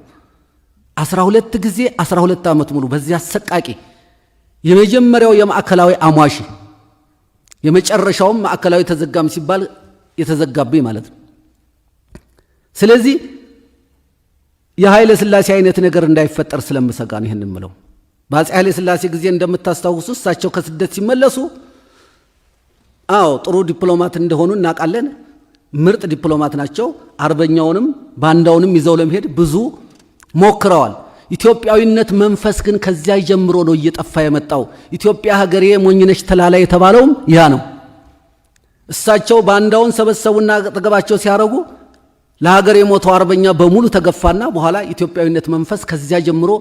12 ጊዜ 12 ዓመት ሙሉ በዚህ አሰቃቂ የመጀመሪያው የማዕከላዊ አሟሽ የመጨረሻው ማዕከላዊ ተዘጋም ሲባል የተዘጋብኝ ማለት ነው። ስለዚህ የኃይለ ሥላሴ አይነት ነገር እንዳይፈጠር ስለምሰጋ ነው ይሄን የምለው። በአፄ ኃይለ ሥላሴ ጊዜ እንደምታስታውሱ እሳቸው ከስደት ሲመለሱ ጥሩ ዲፕሎማት እንደሆኑ እናውቃለን። ምርጥ ዲፕሎማት ናቸው። አርበኛውንም ባንዳውንም ይዘው ለመሄድ ብዙ ሞክረዋል። ኢትዮጵያዊነት መንፈስ ግን ከዚያ ጀምሮ ነው እየጠፋ የመጣው። ኢትዮጵያ ሀገሬ ሞኝነሽ ተላላ የተባለውም ያ ነው። እሳቸው ባንዳውን ሰበሰቡና ተገባቸው ሲያረጉ ለሀገር የሞተው አርበኛ በሙሉ ተገፋና በኋላ ኢትዮጵያዊነት መንፈስ ከዚያ ጀምሮ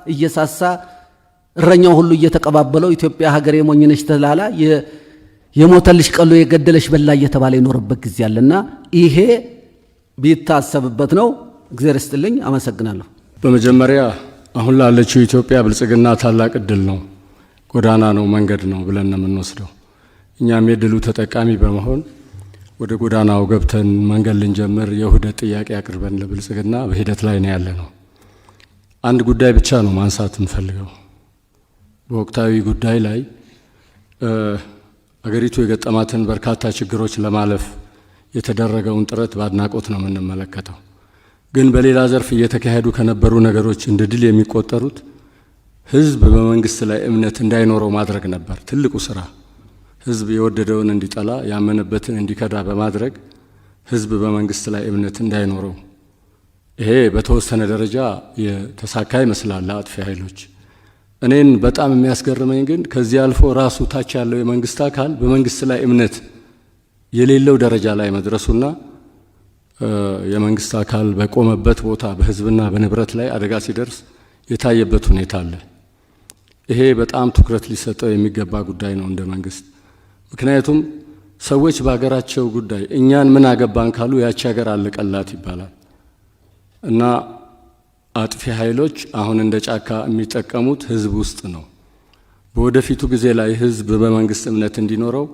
እየሳሳ እረኛው ሁሉ እየተቀባበለው ኢትዮጵያ ሀገር የሞኝነሽ ተላላ የሞተልሽ ቀሎ የገደለሽ በላ እየተባለ የኖረበት ጊዜ አለና ይሄ ቢታሰብበት ነው። እግዚአብሔር ይስጥልኝ። አመሰግናለሁ። በመጀመሪያ አሁን ላለችው ኢትዮጵያ ብልጽግና ታላቅ እድል ነው፣ ጎዳና ነው፣ መንገድ ነው ብለን ነው የምንወስደው። እኛም የድሉ ተጠቃሚ በመሆን ወደ ጎዳናው ገብተን መንገድ ልንጀምር የውህደት ጥያቄ አቅርበን ለብልጽግና በሂደት ላይ ነው ያለ ነው። አንድ ጉዳይ ብቻ ነው ማንሳት እንፈልገው። በወቅታዊ ጉዳይ ላይ አገሪቱ የገጠማትን በርካታ ችግሮች ለማለፍ የተደረገውን ጥረት በአድናቆት ነው የምንመለከተው። ግን በሌላ ዘርፍ እየተካሄዱ ከነበሩ ነገሮች እንደ ድል የሚቆጠሩት ህዝብ በመንግስት ላይ እምነት እንዳይኖረው ማድረግ ነበር ትልቁ ስራ። ህዝብ የወደደውን እንዲጠላ ያመነበትን እንዲከዳ በማድረግ ህዝብ በመንግስት ላይ እምነት እንዳይኖረው፣ ይሄ በተወሰነ ደረጃ የተሳካ ይመስላል ለአጥፊ ኃይሎች። እኔን በጣም የሚያስገርመኝ ግን ከዚህ አልፎ ራሱ ታች ያለው የመንግስት አካል በመንግስት ላይ እምነት የሌለው ደረጃ ላይ መድረሱና የመንግስት አካል በቆመበት ቦታ በህዝብና በንብረት ላይ አደጋ ሲደርስ የታየበት ሁኔታ አለ። ይሄ በጣም ትኩረት ሊሰጠው የሚገባ ጉዳይ ነው እንደ መንግስት። ምክንያቱም ሰዎች በሀገራቸው ጉዳይ እኛን ምን አገባን ካሉ ያቺ ሀገር አለቀላት ይባላል እና አጥፊ ኃይሎች አሁን እንደ ጫካ የሚጠቀሙት ህዝብ ውስጥ ነው። በወደፊቱ ጊዜ ላይ ህዝብ በመንግስት እምነት እንዲኖረው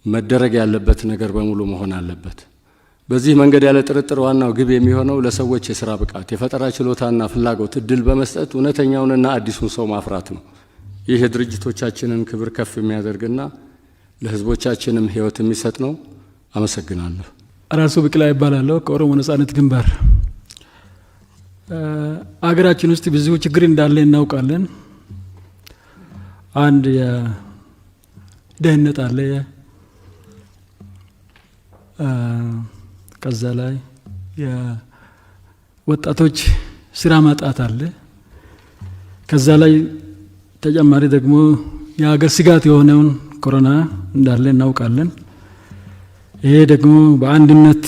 መደረግ ያለበት ነገር በሙሉ መሆን አለበት። በዚህ መንገድ ያለ ጥርጥር ዋናው ግብ የሚሆነው ለሰዎች የሥራ ብቃት፣ የፈጠራ ችሎታና ፍላጎት እድል በመስጠት እውነተኛውንና አዲሱን ሰው ማፍራት ነው። ይህ የድርጅቶቻችንን ክብር ከፍ የሚያደርግና ለህዝቦቻችንም ህይወት የሚሰጥ ነው። አመሰግናለሁ። ራሱ ብቅላ ይባላለሁ ከኦሮሞ ነጻነት ግንባር። አገራችን ውስጥ ብዙ ችግር እንዳለ እናውቃለን። አንድ የደህንነት አለ፣ ከዛ ላይ የወጣቶች ስራ ማጣት አለ፣ ከዛ ላይ ተጨማሪ ደግሞ የሀገር ስጋት የሆነውን ኮሮና እንዳለ እናውቃለን። ይሄ ደግሞ በአንድነት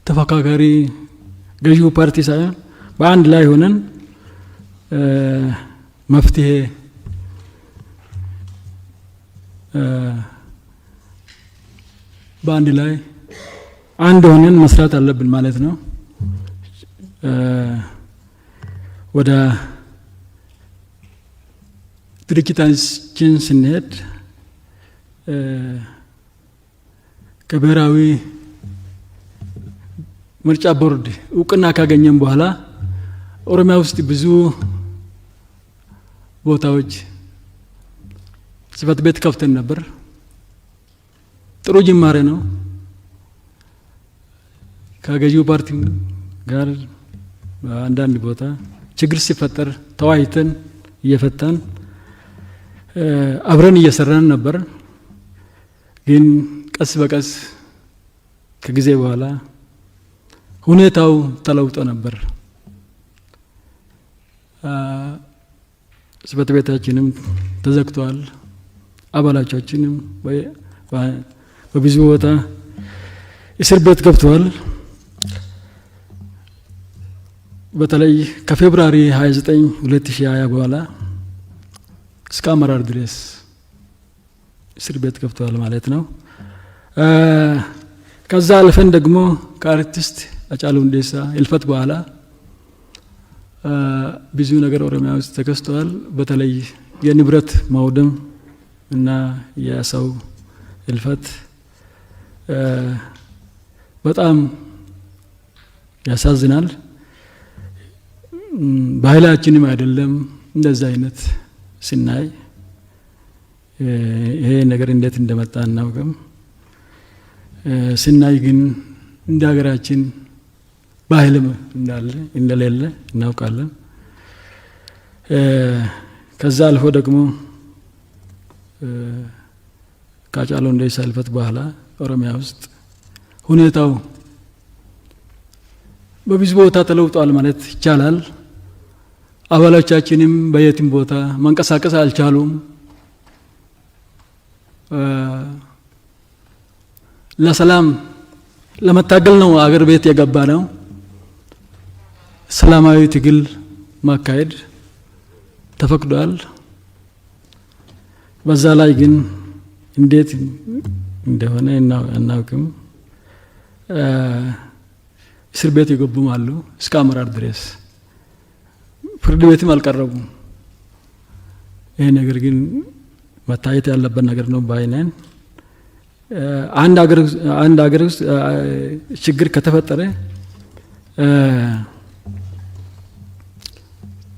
ተፈካካሪ ገዢው ፓርቲ ሳይሆን በአንድ ላይ ሆነን መፍትሄ በአንድ ላይ አንድ ሆነን መስራት አለብን ማለት ነው። ወደ ድርጅታችን ስንሄድ ከብሔራዊ ምርጫ ቦርድ እውቅና ካገኘን በኋላ ኦሮሚያ ውስጥ ብዙ ቦታዎች ጽሕፈት ቤት ከፍተን ነበር። ጥሩ ጅማሬ ነው። ከገዢው ፓርቲ ጋር አንዳንድ ቦታ ችግር ሲፈጠር ተወያይተን እየፈታን አብረን እየሰራን ነበር። ግን ቀስ በቀስ ከጊዜ በኋላ ሁኔታው ተለውጦ ነበር። ጽሕፈት ቤታችንም ተዘግቷል። አባላቻችንም በብዙ ቦታ እስር ቤት ገብተዋል። በተለይ ከፌብሩዋሪ 29 2020 በኋላ እስከ አመራር ድረስ እስር ቤት ገብተዋል ማለት ነው። ከዛ አልፈን ደግሞ ከአርቲስት ሃጫሉ ሁንዴሳ ህልፈት በኋላ ብዙ ነገር ኦሮሚያ ውስጥ ተከስቷል። በተለይ የንብረት ማውደም እና የሰው ህልፈት በጣም ያሳዝናል። ባህላችንም አይደለም እንደዛ አይነት ስናይ ይሄ ነገር እንዴት እንደመጣ እናውቅም። ስናይ ግን እንደ ሀገራችን ባህልም እንዳለ እንደሌለ እናውቃለን። ከዛ አልፎ ደግሞ ከሃጫሉ ሁንዴሳ ህልፈት በኋላ ኦሮሚያ ውስጥ ሁኔታው በብዙ ቦታ ተለውጧል ማለት ይቻላል። አባሎቻችንም በየትም ቦታ መንቀሳቀስ አልቻሉም። ለሰላም ለመታገል ነው አገር ቤት የገባ ነው። ሰላማዊ ትግል ማካሄድ ተፈቅዷል። በዛ ላይ ግን እንዴት እንደሆነ እናውቅም። እስር ቤት የገቡም አሉ እስከ አመራር ድረስ፣ ፍርድ ቤትም አልቀረቡም። ይሄ ነገር ግን መታየት ያለበት ነገር ነው ባይነን። አንድ ሀገር ውስጥ ችግር ከተፈጠረ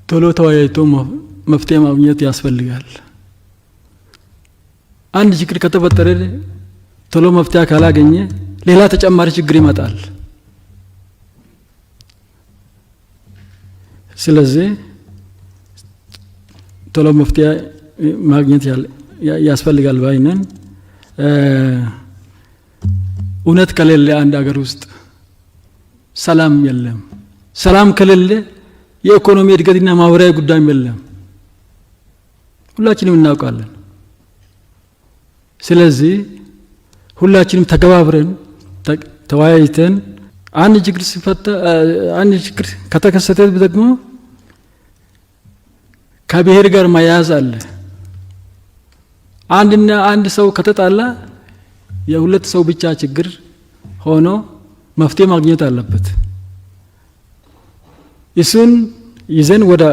ቶሎ ተወያይቶ መፍትሄ ማግኘት ያስፈልጋል። አንድ ችግር ከተፈጠረ ቶሎ መፍትሄ ካላገኘ ሌላ ተጨማሪ ችግር ይመጣል። ስለዚህ ቶሎ መፍትሄ ማግኘት ያስፈልጋል ባይነን። እውነት ከሌለ አንድ ሀገር ውስጥ ሰላም የለም። ሰላም ከሌለ የኢኮኖሚ እድገትና ማህበራዊ ጉዳይም የለም። ሁላችንም እናውቃለን። ስለዚህ ሁላችንም ተገባብረን ተወያይተን አንድ ችግር ከተከሰተ ደግሞ ከብሔር ጋር ማያያዝ አለ። አንድ ሰው ከተጣላ የሁለት ሰው ብቻ ችግር ሆኖ መፍትሄ ማግኘት አለበት። እሱን ይዘን ወደ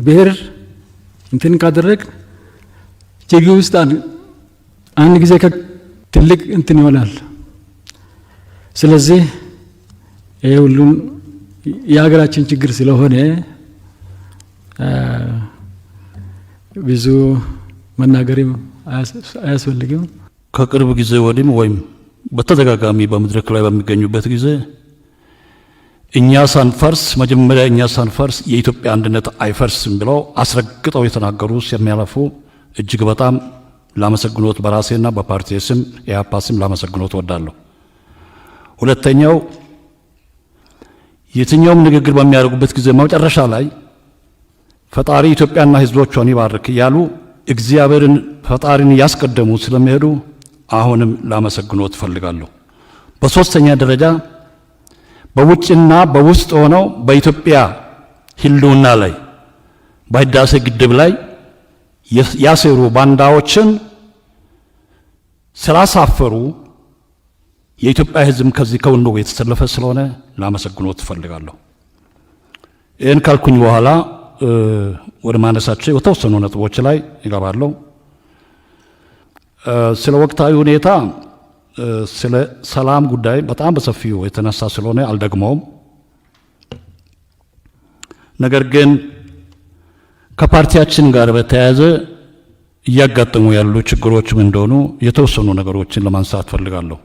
ብሔር እንትን ካደረግ ችግር ውስጥ አንድ ጊዜ ትልቅ እንትን ይሆናል። ስለዚህ ይሄ ሁሉም የሀገራችን ችግር ስለሆነ ብዙ መናገርም አያስፈልግም። ከቅርብ ጊዜ ወዲህም ወይም በተደጋጋሚ በመድረክ ላይ በሚገኙበት ጊዜ እኛ ሳንፈርስ መጀመሪያ እኛ ሳንፈርስ የኢትዮጵያ አንድነት አይፈርስም ብለው አስረግጠው የተናገሩ የሚያለፉ እጅግ በጣም ላመሰግኖት በራሴና በፓርቲ ስም የኢህአፓ ስም ላመሰግኖት ወዳለሁ። ሁለተኛው የትኛውም ንግግር በሚያደርጉበት ጊዜ መጨረሻ ላይ ፈጣሪ ኢትዮጵያና ሕዝቦቿን ይባርክ ያሉ እግዚአብሔርን ፈጣሪን ያስቀደሙ ስለሚሄዱ አሁንም ላመሰግኖት ፈልጋለሁ። በሶስተኛ ደረጃ በውጭና በውስጥ ሆነው በኢትዮጵያ ህልውና ላይ በህዳሴ ግድብ ላይ ያሰሩ ባንዳዎችን ስላሳፈሩ የኢትዮጵያ ህዝብ ከዚህ ከወንዶ የተሰለፈ ስለሆነ ላመሰግኖት ፈልጋለሁ። ይህን ካልኩኝ በኋላ ወደ ማነሳቸው የተወሰኑ ነጥቦች ላይ ይገባለሁ። ስለ ወቅታዊ ሁኔታ ስለ ሰላም ጉዳይ በጣም በሰፊው የተነሳ ስለሆነ አልደግመውም። ነገር ግን ከፓርቲያችን ጋር በተያያዘ እያጋጠሙ ያሉ ችግሮች ምን እንደሆኑ የተወሰኑ ነገሮችን ለማንሳት ፈልጋለሁ።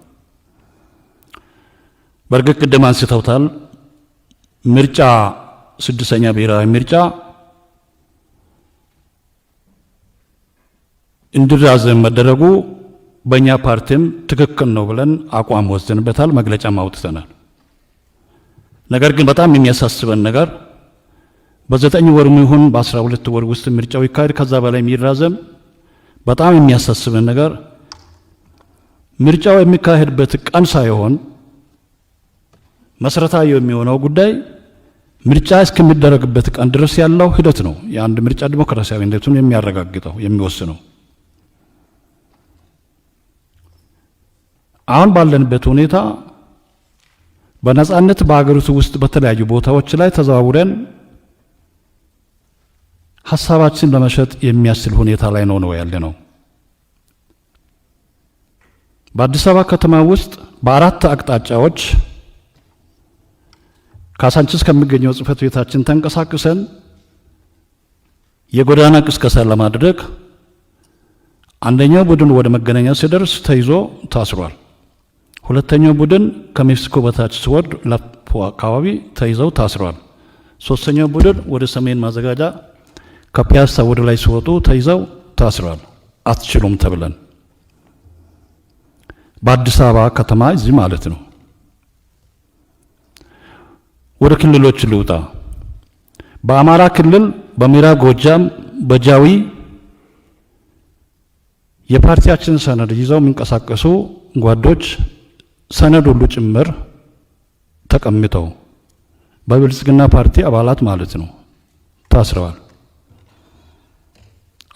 በርግጥ ቅድም አንስተውታል። ምርጫ ስድስተኛ ብሔራዊ ምርጫ እንዲራዘም መደረጉ በእኛ ፓርቲም ትክክል ነው ብለን አቋም ወስደንበታል፣ መግለጫም አውጥተናል። ነገር ግን በጣም የሚያሳስበን ነገር በ9 ወር ይሁን በ12 ወር ውስጥ ምርጫው ይካሄድ ከዛ በላይ የሚራዘም በጣም የሚያሳስበን ነገር ምርጫው የሚካሄድበት ቀን ሳይሆን መሰረታዊ የሚሆነው ጉዳይ ምርጫ እስከሚደረግበት ቀን ድረስ ያለው ሂደት ነው። የአንድ ምርጫ ዲሞክራሲያዊነቱን የሚያረጋግጠው የሚወስነው። አሁን ባለንበት ሁኔታ በነጻነት በአገሪቱ ውስጥ በተለያዩ ቦታዎች ላይ ተዘዋውረን ሐሳባችን ለመሸጥ የሚያስችል ሁኔታ ላይ ነው ያለነው። በአዲስ አበባ ከተማ ውስጥ በአራት አቅጣጫዎች ካሳንቺስ ከሚገኘው ጽህፈት ቤታችን ተንቀሳቅሰን የጎዳና ቅስቀሳ ለማድረግ አንደኛው ቡድን ወደ መገናኛ ሲደርስ ተይዞ ታስሯል። ሁለተኛው ቡድን ከሜክሲኮ በታች ሲወርድ ላፖ አካባቢ ተይዘው ታስሯል። ሶስተኛው ቡድን ወደ ሰሜን ማዘጋጃ ከፒያሳ ወደ ላይ ሲወጡ ተይዘው ታስሯል። አትችሉም ተብለን በአዲስ አበባ ከተማ እዚህ ማለት ነው። ወደ ክልሎች ልውጣ። በአማራ ክልል በምዕራብ ጎጃም በጃዊ የፓርቲያችን ሰነድ ይዘው የሚንቀሳቀሱ ጓዶች ሰነድ ሁሉ ጭምር ተቀምጠው በብልጽግና ፓርቲ አባላት ማለት ነው ታስረዋል።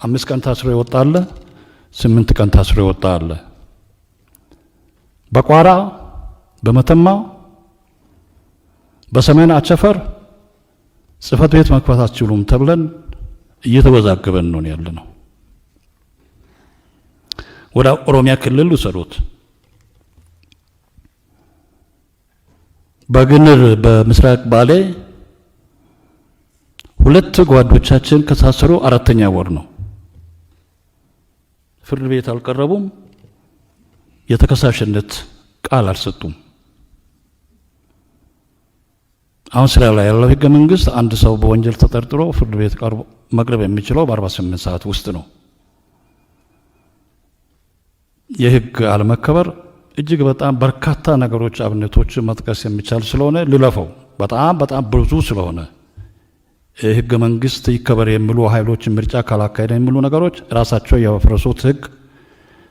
5 ቀን ታስሮ ይወጣል፣ 8 ቀን ታስሮ ይወጣል። በቋራ በመተማ በሰሜን አቸፈር ጽህፈት ቤት መክፈት አትችሉም ተብለን እየተወዛገበን ነው ያለነው። ወደ ኦሮሚያ ክልል ውሰዱት። በግንር በምስራቅ ባሌ 2 ጓዶቻችን ከታሰሩ 4ኛ ወር ነው። ፍርድ ቤት አልቀረቡም፣ የተከሳሽነት ቃል አልሰጡም። አሁን ስራ ላይ ያለው ህገ መንግስት አንድ ሰው በወንጀል ተጠርጥሮ ፍርድ ቤት ቀርቦ መቅረብ የሚችለው በ48 ሰዓት ውስጥ ነው። የህግ አለመከበር እጅግ በጣም በርካታ ነገሮች አብነቶች መጥቀስ የሚቻል ስለሆነ ልለፈው በጣም ብዙ ስለሆነ ህገ መንግስት ይከበር የሚሉ ኃይሎች ምርጫ ካላካሄደ የሚሉ ነገሮች ራሳቸው ያፈረሱት ህግ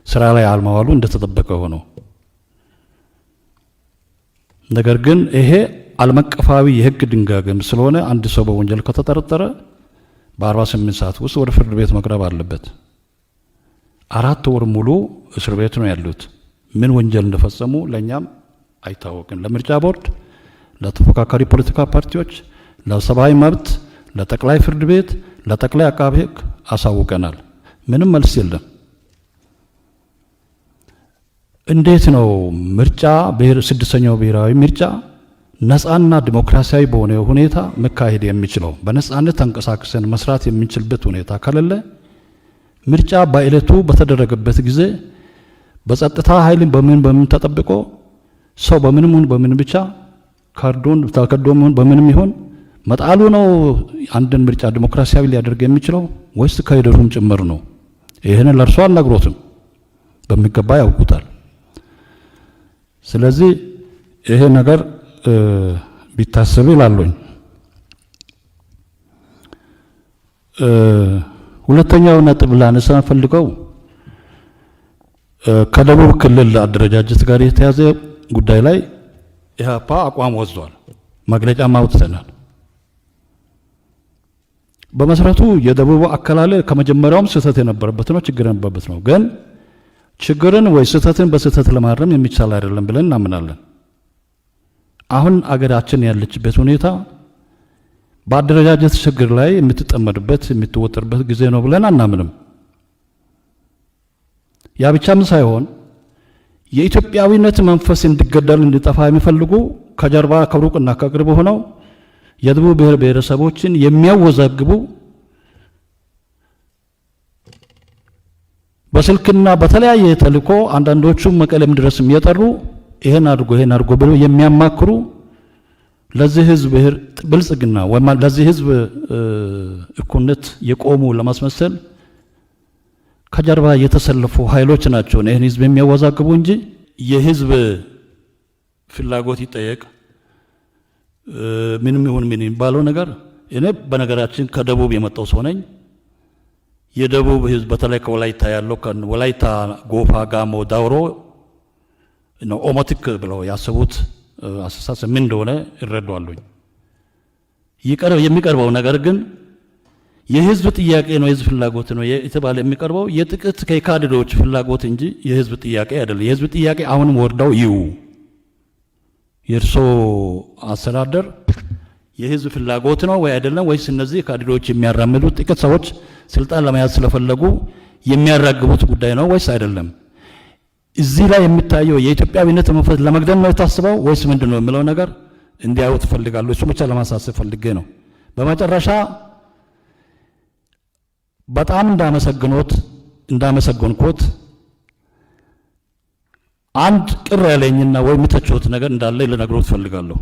ስራ ላይ አልማዋሉ እንደተጠበቀ ሆኖ ነገር ግን ይሄ ዓለም አቀፋዊ የህግ ድንጋጌም ስለሆነ አንድ ሰው በወንጀል ከተጠረጠረ በ48 ሰዓት ውስጥ ወደ ፍርድ ቤት መቅረብ አለበት። 4 ወር ሙሉ እስር ቤት ነው ያሉት። ምን ወንጀል እንደፈጸሙ ለኛም አይታወቅም። ለምርጫ ቦርድ፣ ለተፎካካሪ ፖለቲካ ፓርቲዎች፣ ለሰብአዊ መብት፣ ለጠቅላይ ፍርድ ቤት፣ ለጠቅላይ አቃቤ ሕግ አሳውቀናል። ምንም መልስ የለም። እንዴት ነው ምርጫ ስድስተኛው ብሔራዊ ምርጫ ነፃና ዲሞክራሲያዊ በሆነ ሁኔታ መካሄድ የሚችለው? በነፃነት ተንቀሳቅሰን መስራት የምንችልበት ሁኔታ ከሌለ ምርጫ በዕለቱ በተደረገበት ጊዜ በጸጥታ ኃይልን በምን ተጠብቆ ሰው በምን ብቻ ካርዶን ተከዶም በምንም ይሆን መጣሉ ነው አንድን ምርጫ ዲሞክራሲያዊ ሊያደርግ የሚችለው ወይስ ከሂደቱም ጭምር ነው? ይሄንን ለርሶ አልነግሮትም፣ በሚገባ ያውቁታል። ስለዚህ ይሄ ነገር ቢታሰብ ይላሉኝ። ሁለተኛው ነጥብ ላነሳ ፈልገው ከደቡብ ክልል አደረጃጀት ጋር የተያዘ ጉዳይ ላይ ኢህአፓ አቋም ወስዷል፣ መግለጫ ማውጥተናል። በመሰረቱ የደቡብ አከላለል ከመጀመሪያውም ስህተት የነበረበት ነው፣ ችግር የነበረበት ነው። ግን ችግርን ወይ ስህተትን በስህተት ለማረም የሚቻል አይደለም ብለን እናምናለን። አሁን አገራችን ያለችበት ሁኔታ በአደረጃጀት ችግር ላይ የምትጠመድበት የምትወጥርበት ጊዜ ነው ብለን አናምንም። ያ ብቻም ሳይሆን የኢትዮጵያዊነት መንፈስ እንዲገደል እንዲጠፋ የሚፈልጉ ከጀርባ ከሩቅና ከቅርብ ሆነው የደቡብ ብሔር ብሔረሰቦችን የሚያወዛግቡ በስልክና በተለያየ ተልእኮ አንዳንዶቹም መቀለም ድረስ የሚያጠሩ ይሄን አድርጎ ብለው የሚያማክሩ ለዚህ ህዝብ ብሔር ብልጽግና ወይም ለዚህ ህዝብ እኩልነት የቆሙ ለማስመሰል ከጀርባ የተሰለፉ ኃይሎች ናቸው ይሄን ህዝብ የሚያወዛግቡ እንጂ የህዝብ ፍላጎት ይጠየቅ ምንም ይሁን ምን የሚባለው ነገር እኔ በነገራችን ከደቡብ የመጣው ሰው ነኝ። የደቡብ ህዝብ በተለይ ከወላይታ ያለው ወላይታ፣ ጎፋ፣ ጋሞ፣ ዳውሮ ነው ኦሞቲክ ብለው ያሰቡት አስተሳሰብ ምን እንደሆነ ይረዳዋሉኝ። የሚቀርበው ነገር ግን የህዝብ ጥያቄ ነው፣ የህዝብ ፍላጎት ነው የተባለ የሚቀርበው የጥቂት ከካድሬዎች ፍላጎት እንጂ የህዝብ ጥያቄ አይደለም። የህዝብ ጥያቄ አሁንም ወርዳው ይው የእርሶ አስተዳደር የህዝብ ፍላጎት ነው ወይ አይደለም? ወይስ እነዚህ ካድሬዎች የሚያራምዱት ጥቂት ሰዎች ስልጣን ለመያዝ ስለፈለጉ የሚያራግቡት ጉዳይ ነው ወይስ አይደለም? እዚህ ላይ የሚታየው የኢትዮጵያዊነት መንፈስ ለመግደል ነው የታስበው ወይስ ምንድነው የሚለው ነገር እንዲያዩት ፈልጋለሁ። እሱ ብቻ ለማሳሰብ ፈልጌ ነው። በመጨረሻ በጣም እንዳመሰግንኩት አንድ ቅር ያለኝና ወይ የምተቸውት ነገር እንዳለ ልነግሮት ፈልጋለሁ።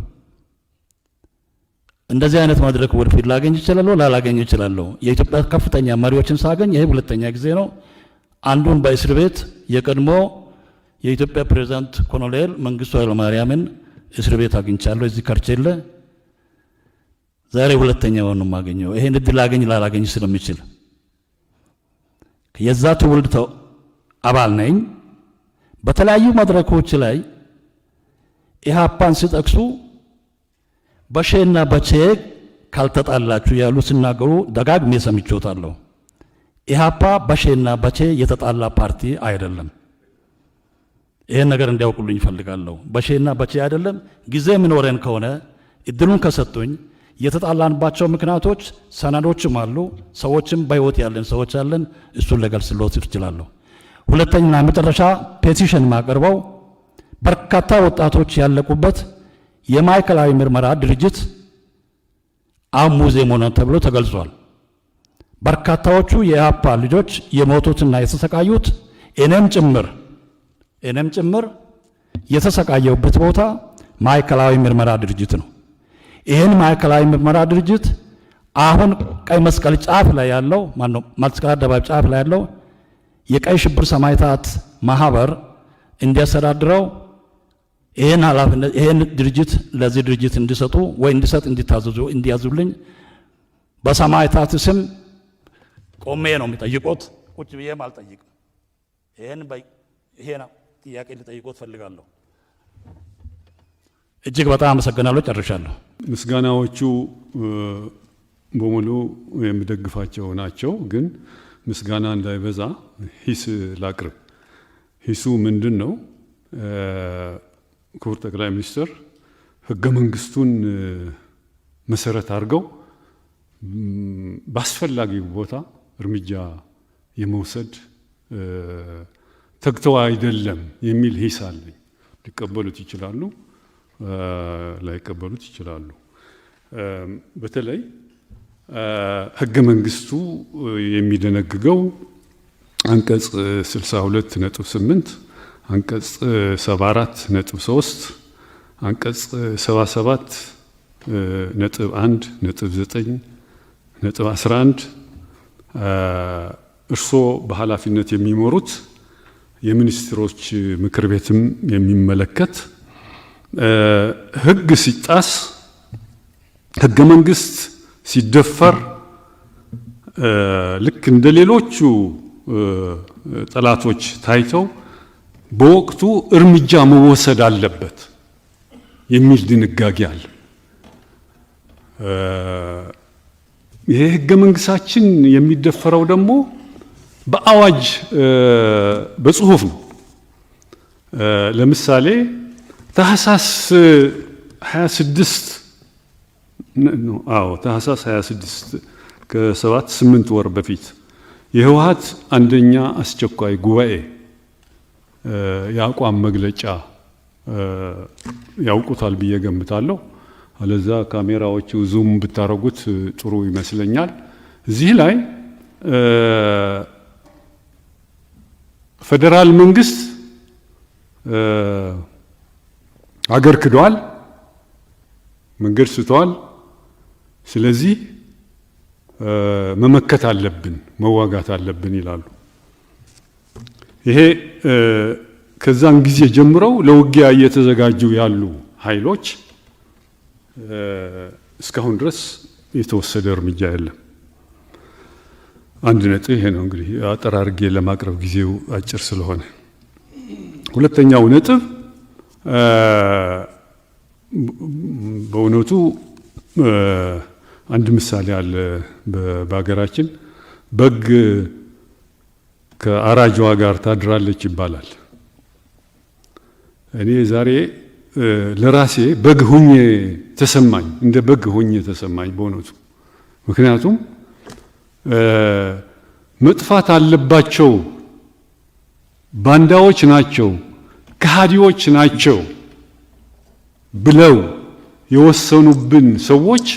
እንደዚህ አይነት መድረክ ወደፊት ላገኝ እችላለሁ፣ ላላገኝ እችላለሁ። የኢትዮጵያ ከፍተኛ መሪዎችን ሳገኝ ይሄ ሁለተኛ ጊዜ ነው። አንዱን በእስር ቤት የቀድሞ የኢትዮጵያ ፕሬዝዳንት ኮሎኔል መንግስቱ ኃይለማርያምን እስር ቤት አግኝቻለሁ፣ እዚህ ከርቼለ። ዛሬ ሁለተኛውን ነው የማገኘው። ይሄን እድል ላላገኝ ስለምችል የዛ ትውልድ አባል ነኝ። በተለያዩ መድረኮች ላይ ኢህአፓን ሲጠቅሱ በሼና በቼ ካልተጣላችሁ ያሉ ሲናገሩ ደጋግሜ ሰምቼዎታለሁ። ኢህአፓ በሼና በቼ የተጣላ ፓርቲ አይደለም። ይሄን ነገር እንዲያውቁልኝ ይፈልጋለሁ። በሼና በቼ አይደለም። ጊዜ የሚኖረን ከሆነ እድሉን ከሰጡኝ የተጣላንባቸው ምክንያቶች ሰነዶችም አሉ፣ ሰዎችም በህይወት ያለን ሰዎች አለን። እሱን ልገልጽልዎት እችላለሁ። ሁለተኛ መጨረሻ ፔቲሽን ማቀርበው በርካታ ወጣቶች ያለቁበት የማዕከላዊ ምርመራ ድርጅት አሁን ሙዚየም ሆነ ተብሎ ተገልጿል። በርካታዎቹ የኢህአፓ ልጆች የሞቱትና የተሰቃዩት እኔም ጭምር የተሰቃየውበት ቦታ ማዕከላዊ ምርመራ ድርጅት ነው። ይህን ማዕከላዊ ምርመራ ድርጅት አሁን ቀይ መስቀል ጫፍ ላይ ያለው መስቀል አደባባይ ጫፍ ላይ ያለው የቀይ ሽብር ሰማዕታት ማህበር እንዲያስተዳድረው ይህን ኃላፊነት ይህን ድርጅት ለዚህ ድርጅት እንዲሰጡ ወይ እንዲያዙልኝ በሰማዕታት ስም ቆሜ ነው የሚጠይቁት። ቁጭ ብዬም አልጠይቅም። ይሄን ጥያቄ ሊጠይቁት ፈልጋለሁ። እጅግ በጣም አመሰግናለሁ። ጨርሻለሁ። ምስጋናዎቹ በሙሉ የሚደግፋቸው ናቸው። ግን ምስጋና እንዳይበዛ ሂስ ላቅርብ። ሂሱ ምንድን ነው? ክቡር ጠቅላይ ሚኒስትር ህገ መንግስቱን መሰረት አድርገው በአስፈላጊው ቦታ እርምጃ የመውሰድ ተግተው አይደለም የሚል ሂስ አለኝ። ሊቀበሉት ይችላሉ፣ ላይቀበሉት ይችላሉ። በተለይ ህገ መንግስቱ የሚደነግገው አንቀጽ 62.8 አንቀጽ 74.3 አንቀጽ 77.1.9.11 እርስዎ በኃላፊነት የሚመሩት የሚኒስትሮች ምክር ቤትም የሚመለከት ህግ ሲጣስ ህገ መንግስት ሲደፈር ልክ እንደ ሌሎቹ ጠላቶች ታይተው በወቅቱ እርምጃ መወሰድ አለበት የሚል ድንጋጌ አለ። ይሄ ህገ መንግስታችን የሚደፈረው ደግሞ በአዋጅ በጽሁፍ ነው። ለምሳሌ ታህሳስ 26 ታህሳስ 26 ከ7-8 ወር በፊት የህወሓት አንደኛ አስቸኳይ ጉባኤ የአቋም መግለጫ ያውቁታል ብዬ ገምታለሁ። አለዛ ካሜራዎቹ ዙም ብታረጉት ጥሩ ይመስለኛል። እዚህ ላይ ፌደራል መንግስት አገር ክዷል፣ መንገድ ስቷል። ስለዚህ መመከት አለብን፣ መዋጋት አለብን ይላሉ። ይሄ ከዛን ጊዜ ጀምረው ለውጊያ እየተዘጋጁ ያሉ ኃይሎች እስካሁን ድረስ የተወሰደ እርምጃ የለም። አንድ ነጥብ ይሄ ነው። እንግዲህ አጠር አድርጌ ለማቅረብ ጊዜው አጭር ስለሆነ፣ ሁለተኛው ነጥብ በእውነቱ አንድ ምሳሌ አለ በሀገራችን። በግ ከአራጇ ጋር ታድራለች ይባላል። እኔ ዛሬ ለራሴ በግ ሁኜ ተሰማኝ፣ እንደ በግ ሁኜ ተሰማኝ በእውነቱ። ምክንያቱም መጥፋት አለባቸው፣ ባንዳዎች ናቸው፣ ከሃዲዎች ናቸው ብለው የወሰኑብን ሰዎች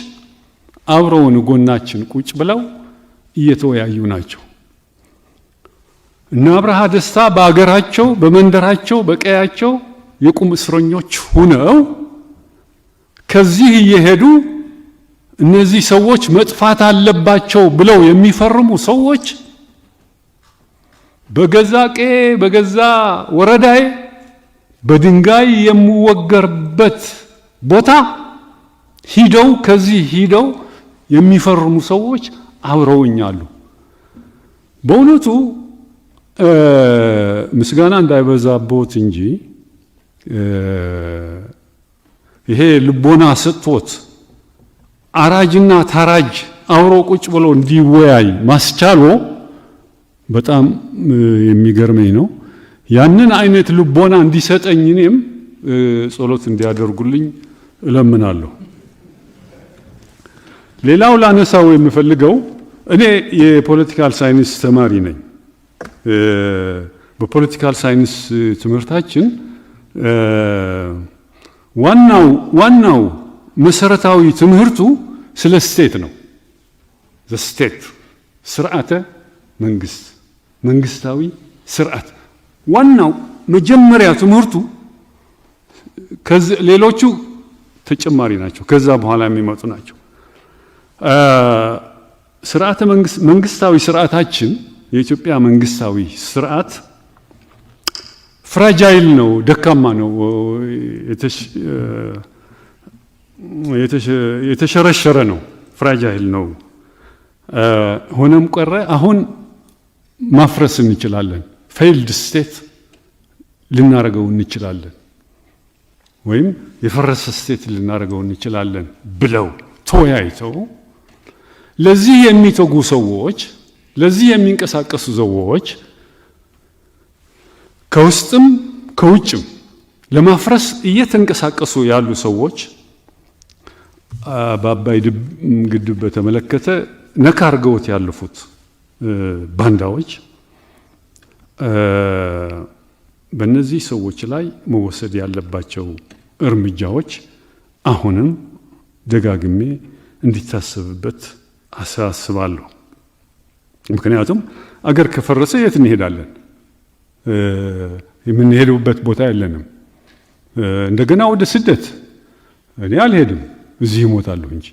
አብረውን ጎናችን ቁጭ ብለው እየተወያዩ ናቸው። እና አብርሃ ደስታ በአገራቸው፣ በመንደራቸው፣ በቀያቸው የቁም እስረኞች ሆነው ከዚህ እየሄዱ እነዚህ ሰዎች መጥፋት አለባቸው ብለው የሚፈርሙ ሰዎች በገዛ ቀዬ በገዛ ወረዳዬ በድንጋይ የሚወገርበት ቦታ ሂደው ከዚህ ሂደው የሚፈርሙ ሰዎች አብረውኛሉ። በእውነቱ ምስጋና እንዳይበዛቦት እንጂ ይሄ ልቦና ሰጥቶት አራጅና ታራጅ አብሮ ቁጭ ብሎ እንዲወያይ ማስቻሎ በጣም የሚገርመኝ ነው። ያንን አይነት ልቦና እንዲሰጠኝ እኔም ጸሎት እንዲያደርጉልኝ እለምናለሁ። ሌላው ላነሳው የምፈልገው እኔ የፖለቲካል ሳይንስ ተማሪ ነኝ። በፖለቲካል ሳይንስ ትምህርታችን ዋናው መሰረታዊ ትምህርቱ ስለ ስቴት ነው። ስቴት ስርዓተ መንግስት፣ መንግስታዊ ስርዓት ዋናው መጀመሪያ ትምህርቱ። ሌሎቹ ተጨማሪ ናቸው፣ ከዛ በኋላ የሚመጡ ናቸው። ስርዓተ መንግስታዊ ስርዓታችን የኢትዮጵያ መንግስታዊ ስርዓት ፍራጃይል ነው፣ ደካማ ነው፣ የተሸረሸረ ነው፣ ፍራጃይል ነው። ሆነም ቀረ አሁን ማፍረስ እንችላለን፣ ፌይልድ ስቴት ልናረገው እንችላለን፣ ወይም የፈረሰ ስቴት ልናረገው እንችላለን ብለው ተወያይተው ለዚህ የሚተጉ ሰዎች ለዚህ የሚንቀሳቀሱ ሰዎች ከውስጥም ከውጭም ለማፍረስ እየተንቀሳቀሱ ያሉ ሰዎች በአባይ ግድብ በተመለከተ ነካ አድርገውት ያለፉት ባንዳዎች በእነዚህ ሰዎች ላይ መወሰድ ያለባቸው እርምጃዎች አሁንም ደጋግሜ እንዲታሰብበት አሳስባለሁ። ምክንያቱም አገር ከፈረሰ የት እንሄዳለን? የምንሄድበት ቦታ የለንም። እንደገና ወደ ስደት እኔ አልሄድም፣ እዚህ እሞታለሁ እንጂ።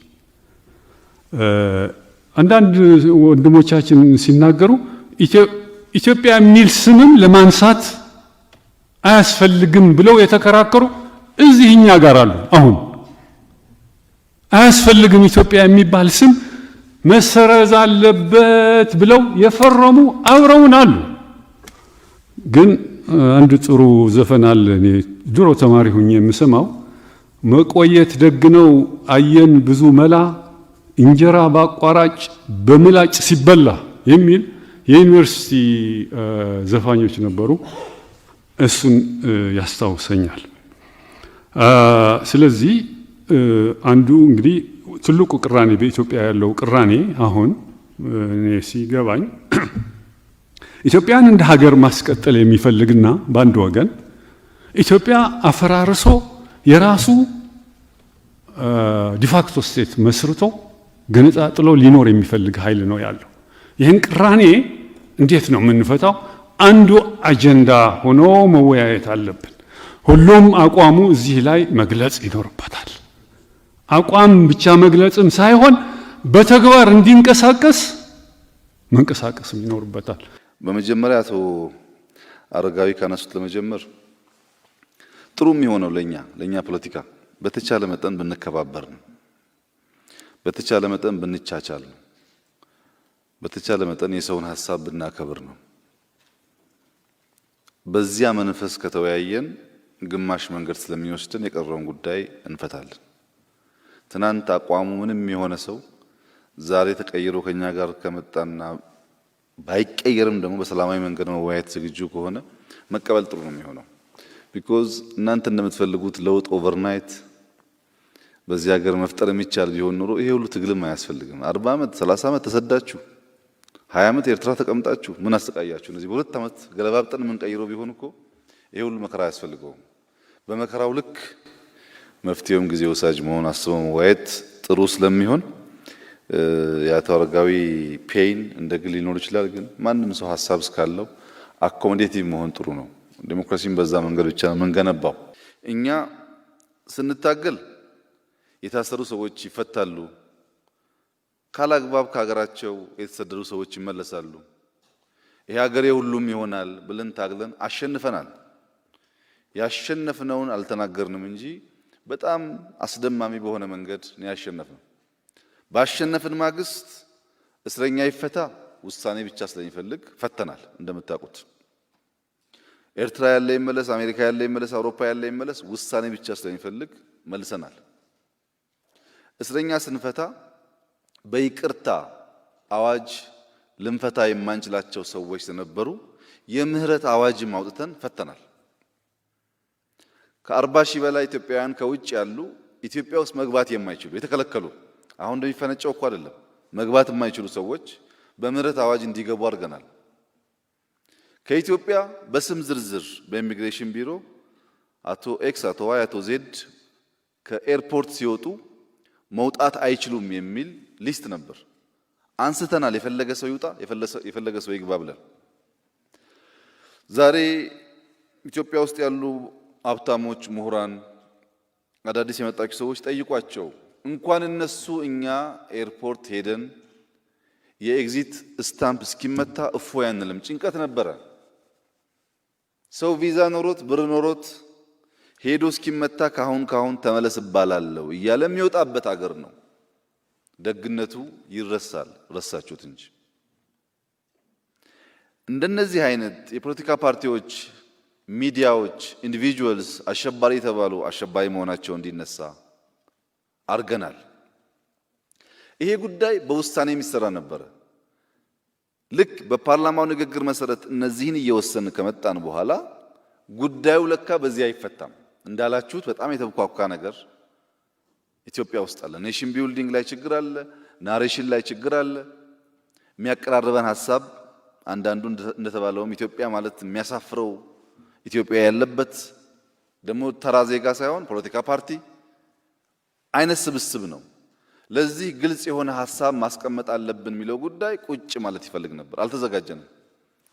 አንዳንድ ወንድሞቻችን ሲናገሩ ኢትዮጵያ የሚል ስምም ለማንሳት አያስፈልግም ብለው የተከራከሩ እዚህ እኛ ጋር አሉ። አሁን አያስፈልግም ኢትዮጵያ የሚባል ስም መሰረዝ አለበት ብለው የፈረሙ አብረውን አሉ። ግን አንድ ጥሩ ዘፈን አለ፣ እኔ ድሮ ተማሪ ሆኜ የምሰማው፣ መቆየት ደግነው አየን ብዙ መላ እንጀራ በአቋራጭ በምላጭ ሲበላ የሚል የዩኒቨርሲቲ ዘፋኞች ነበሩ። እሱን ያስታውሰኛል። ስለዚህ አንዱ እንግዲህ ትልቁ ቅራኔ በኢትዮጵያ ያለው ቅራኔ አሁን እኔ ሲገባኝ ኢትዮጵያን እንደ ሀገር ማስቀጠል የሚፈልግና በአንድ ወገን ኢትዮጵያ አፈራርሶ የራሱ ዲፋክቶ ስቴት መስርቶ ገነጣጥሎ ሊኖር የሚፈልግ ኃይል ነው ያለው። ይህን ቅራኔ እንዴት ነው የምንፈታው? አንዱ አጀንዳ ሆኖ መወያየት አለብን። ሁሉም አቋሙ እዚህ ላይ መግለጽ ይኖርበታል። አቋም ብቻ መግለጽም ሳይሆን በተግባር እንዲንቀሳቀስ መንቀሳቀስም ይኖርበታል። በመጀመሪያ አቶ አረጋዊ ካነሱት ለመጀመር ጥሩ የሚሆነው ለኛ ፖለቲካ በተቻለ መጠን ብንከባበር ነው። በተቻለ መጠን ብንቻቻል ነው። በተቻለ መጠን የሰውን ሐሳብ ብናከብር ነው። በዚያ መንፈስ ከተወያየን ግማሽ መንገድ ስለሚወስድን የቀረውን ጉዳይ እንፈታለን። ትናንት አቋሙ ምንም የሆነ ሰው ዛሬ ተቀይሮ ከኛ ጋር ከመጣና ባይቀየርም ደግሞ በሰላማዊ መንገድ መወያየት ዝግጁ ከሆነ መቀበል ጥሩ ነው የሚሆነው። ቢኮዝ እናንተ እንደምትፈልጉት ለውጥ ኦቨርናይት በዚህ ሀገር መፍጠር የሚቻል ቢሆን ኖሮ ይሄ ሁሉ ትግልም አያስፈልግም። 40 ዓመት 30 ዓመት ተሰዳችሁ 20 ዓመት ኤርትራ ተቀምጣችሁ ምን አስተቃያችሁ? እነዚህ በሁለት ዓመት ገለባብጠን ምን ቀይረው ቢሆን እኮ ይሄ ሁሉ መከራ አያስፈልገውም። በመከራው ልክ መፍትሄውም ጊዜ ወሳጅ መሆን አስበው መወያየት ጥሩ ስለሚሆን የአቶ አረጋዊ ፔይን እንደ ግል ሊኖር ይችላል። ግን ማንም ሰው ሀሳብ እስካለው አኮሞዴቲቭ መሆን ጥሩ ነው። ዲሞክራሲን በዛ መንገድ ብቻ ነው የምንገነባው። እኛ ስንታገል የታሰሩ ሰዎች ይፈታሉ፣ ካላግባብ ከሀገራቸው የተሰደዱ ሰዎች ይመለሳሉ፣ ይሄ ሀገር የሁሉም ይሆናል ብለን ታግለን አሸንፈናል። ያሸነፍነውን አልተናገርንም እንጂ በጣም አስደማሚ በሆነ መንገድ ነው ያሸነፍነው። ባሸነፍን ማግስት እስረኛ ይፈታ ውሳኔ ብቻ ስለሚፈልግ ፈተናል። እንደምታውቁት ኤርትራ ያለ ይመለስ፣ አሜሪካ ያለ ይመለስ፣ አውሮፓ ያለ ይመለስ ውሳኔ ብቻ ስለሚፈልግ መልሰናል። እስረኛ ስንፈታ በይቅርታ አዋጅ ልንፈታ የማንችላቸው ሰዎች ስለነበሩ የምህረት አዋጅም አውጥተን ፈተናል። ከ40 ሺህ በላይ ኢትዮጵያውያን ከውጭ ያሉ ኢትዮጵያ ውስጥ መግባት የማይችሉ የተከለከሉ አሁን እንደሚፈነጨው እኮ አይደለም መግባት የማይችሉ ሰዎች በምህረት አዋጅ እንዲገቡ አድርገናል። ከኢትዮጵያ በስም ዝርዝር በኢሚግሬሽን ቢሮ አቶ ኤክስ፣ አቶ ዋይ፣ አቶ ዜድ ከኤርፖርት ሲወጡ መውጣት አይችሉም የሚል ሊስት ነበር። አንስተናል። የፈለገ ሰው ይውጣ፣ የፈለገ ሰው ይግባ ብለን። ዛሬ ኢትዮጵያ ውስጥ ያሉ ሀብታሞች፣ ምሁራን፣ አዳዲስ የመጣችሁ ሰዎች ጠይቋቸው። እንኳን እነሱ እኛ ኤርፖርት ሄደን የኤግዚት ስታምፕ እስኪመታ እፎይ አንልም። ጭንቀት ነበረ። ሰው ቪዛ ኖሮት ብር ኖሮት ሄዶ እስኪመታ ካሁን ተመለስ እባላለሁ እያለ የሚወጣበት አገር ነው። ደግነቱ ይረሳል፣ ረሳችሁት እንጂ። እንደነዚህ አይነት የፖለቲካ ፓርቲዎች፣ ሚዲያዎች፣ ኢንዲቪጁዋልስ አሸባሪ የተባሉ አሸባሪ መሆናቸው እንዲነሳ አርገናል። ይሄ ጉዳይ በውሳኔ የሚሰራ ነበረ። ልክ በፓርላማው ንግግር መሰረት እነዚህን እየወሰን ከመጣን በኋላ ጉዳዩ ለካ በዚህ አይፈታም። እንዳላችሁት በጣም የተብኳካ ነገር ኢትዮጵያ ውስጥ አለ። ኔሽን ቢልዲንግ ላይ ችግር አለ፣ ናሬሽን ላይ ችግር አለ። የሚያቀራርበን ሐሳብ አንዳንዱ እንደተባለውም ኢትዮጵያ ማለት የሚያሳፍረው ኢትዮጵያ ያለበት ደግሞ ተራ ዜጋ ሳይሆን ፖለቲካ ፓርቲ አይነት ስብስብ ነው። ለዚህ ግልጽ የሆነ ሐሳብ ማስቀመጥ አለብን የሚለው ጉዳይ ቁጭ ማለት ይፈልግ ነበር። አልተዘጋጀንም።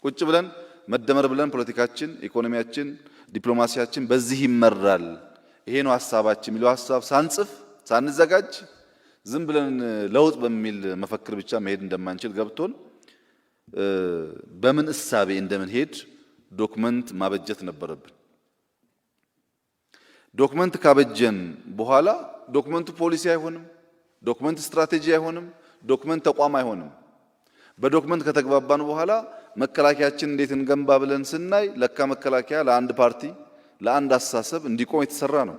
ቁጭ ብለን መደመር ብለን ፖለቲካችን፣ ኢኮኖሚያችን፣ ዲፕሎማሲያችን በዚህ ይመራል፣ ይሄ ነው ሐሳባችን የሚለው ሐሳብ ሳንጽፍ ሳንዘጋጅ ዝም ብለን ለውጥ በሚል መፈክር ብቻ መሄድ እንደማንችል ገብቶን በምን እሳቤ እንደምንሄድ ዶክመንት ማበጀት ነበረብን። ዶክመንት ካበጀን በኋላ ዶክመንቱ ፖሊሲ አይሆንም፣ ዶክመንት ስትራቴጂ አይሆንም፣ ዶክመንት ተቋም አይሆንም። በዶክመንት ከተግባባን በኋላ መከላከያችን እንዴት እንገንባ ብለን ስናይ ለካ መከላከያ ለአንድ ፓርቲ ለአንድ አስተሳሰብ እንዲቆም የተሰራ ነው።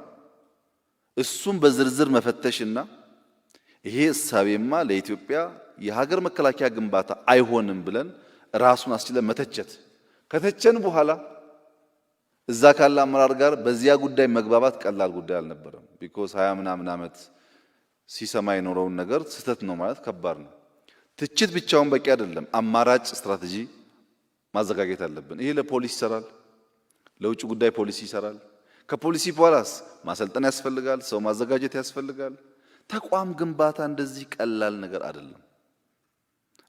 እሱም በዝርዝር መፈተሽና ይሄ እሳቤማ ለኢትዮጵያ የሀገር መከላከያ ግንባታ አይሆንም ብለን ራሱን አስችለን መተቸት ከተቸን በኋላ እዛ ካለ አመራር ጋር በዚያ ጉዳይ መግባባት ቀላል ጉዳይ አልነበረም። ቢኮዝ 20 ምናምን ዓመት ሲሰማ የኖረውን ነገር ስህተት ነው ማለት ከባድ ነው። ትችት ብቻውን በቂ አይደለም። አማራጭ ስትራቴጂ ማዘጋጀት አለብን። ይሄ ለፖሊስ ይሰራል፣ ለውጭ ጉዳይ ፖሊሲ ይሰራል። ከፖሊሲ በኋላስ ማሰልጠን ያስፈልጋል፣ ሰው ማዘጋጀት ያስፈልጋል። ተቋም ግንባታ እንደዚህ ቀላል ነገር አይደለም።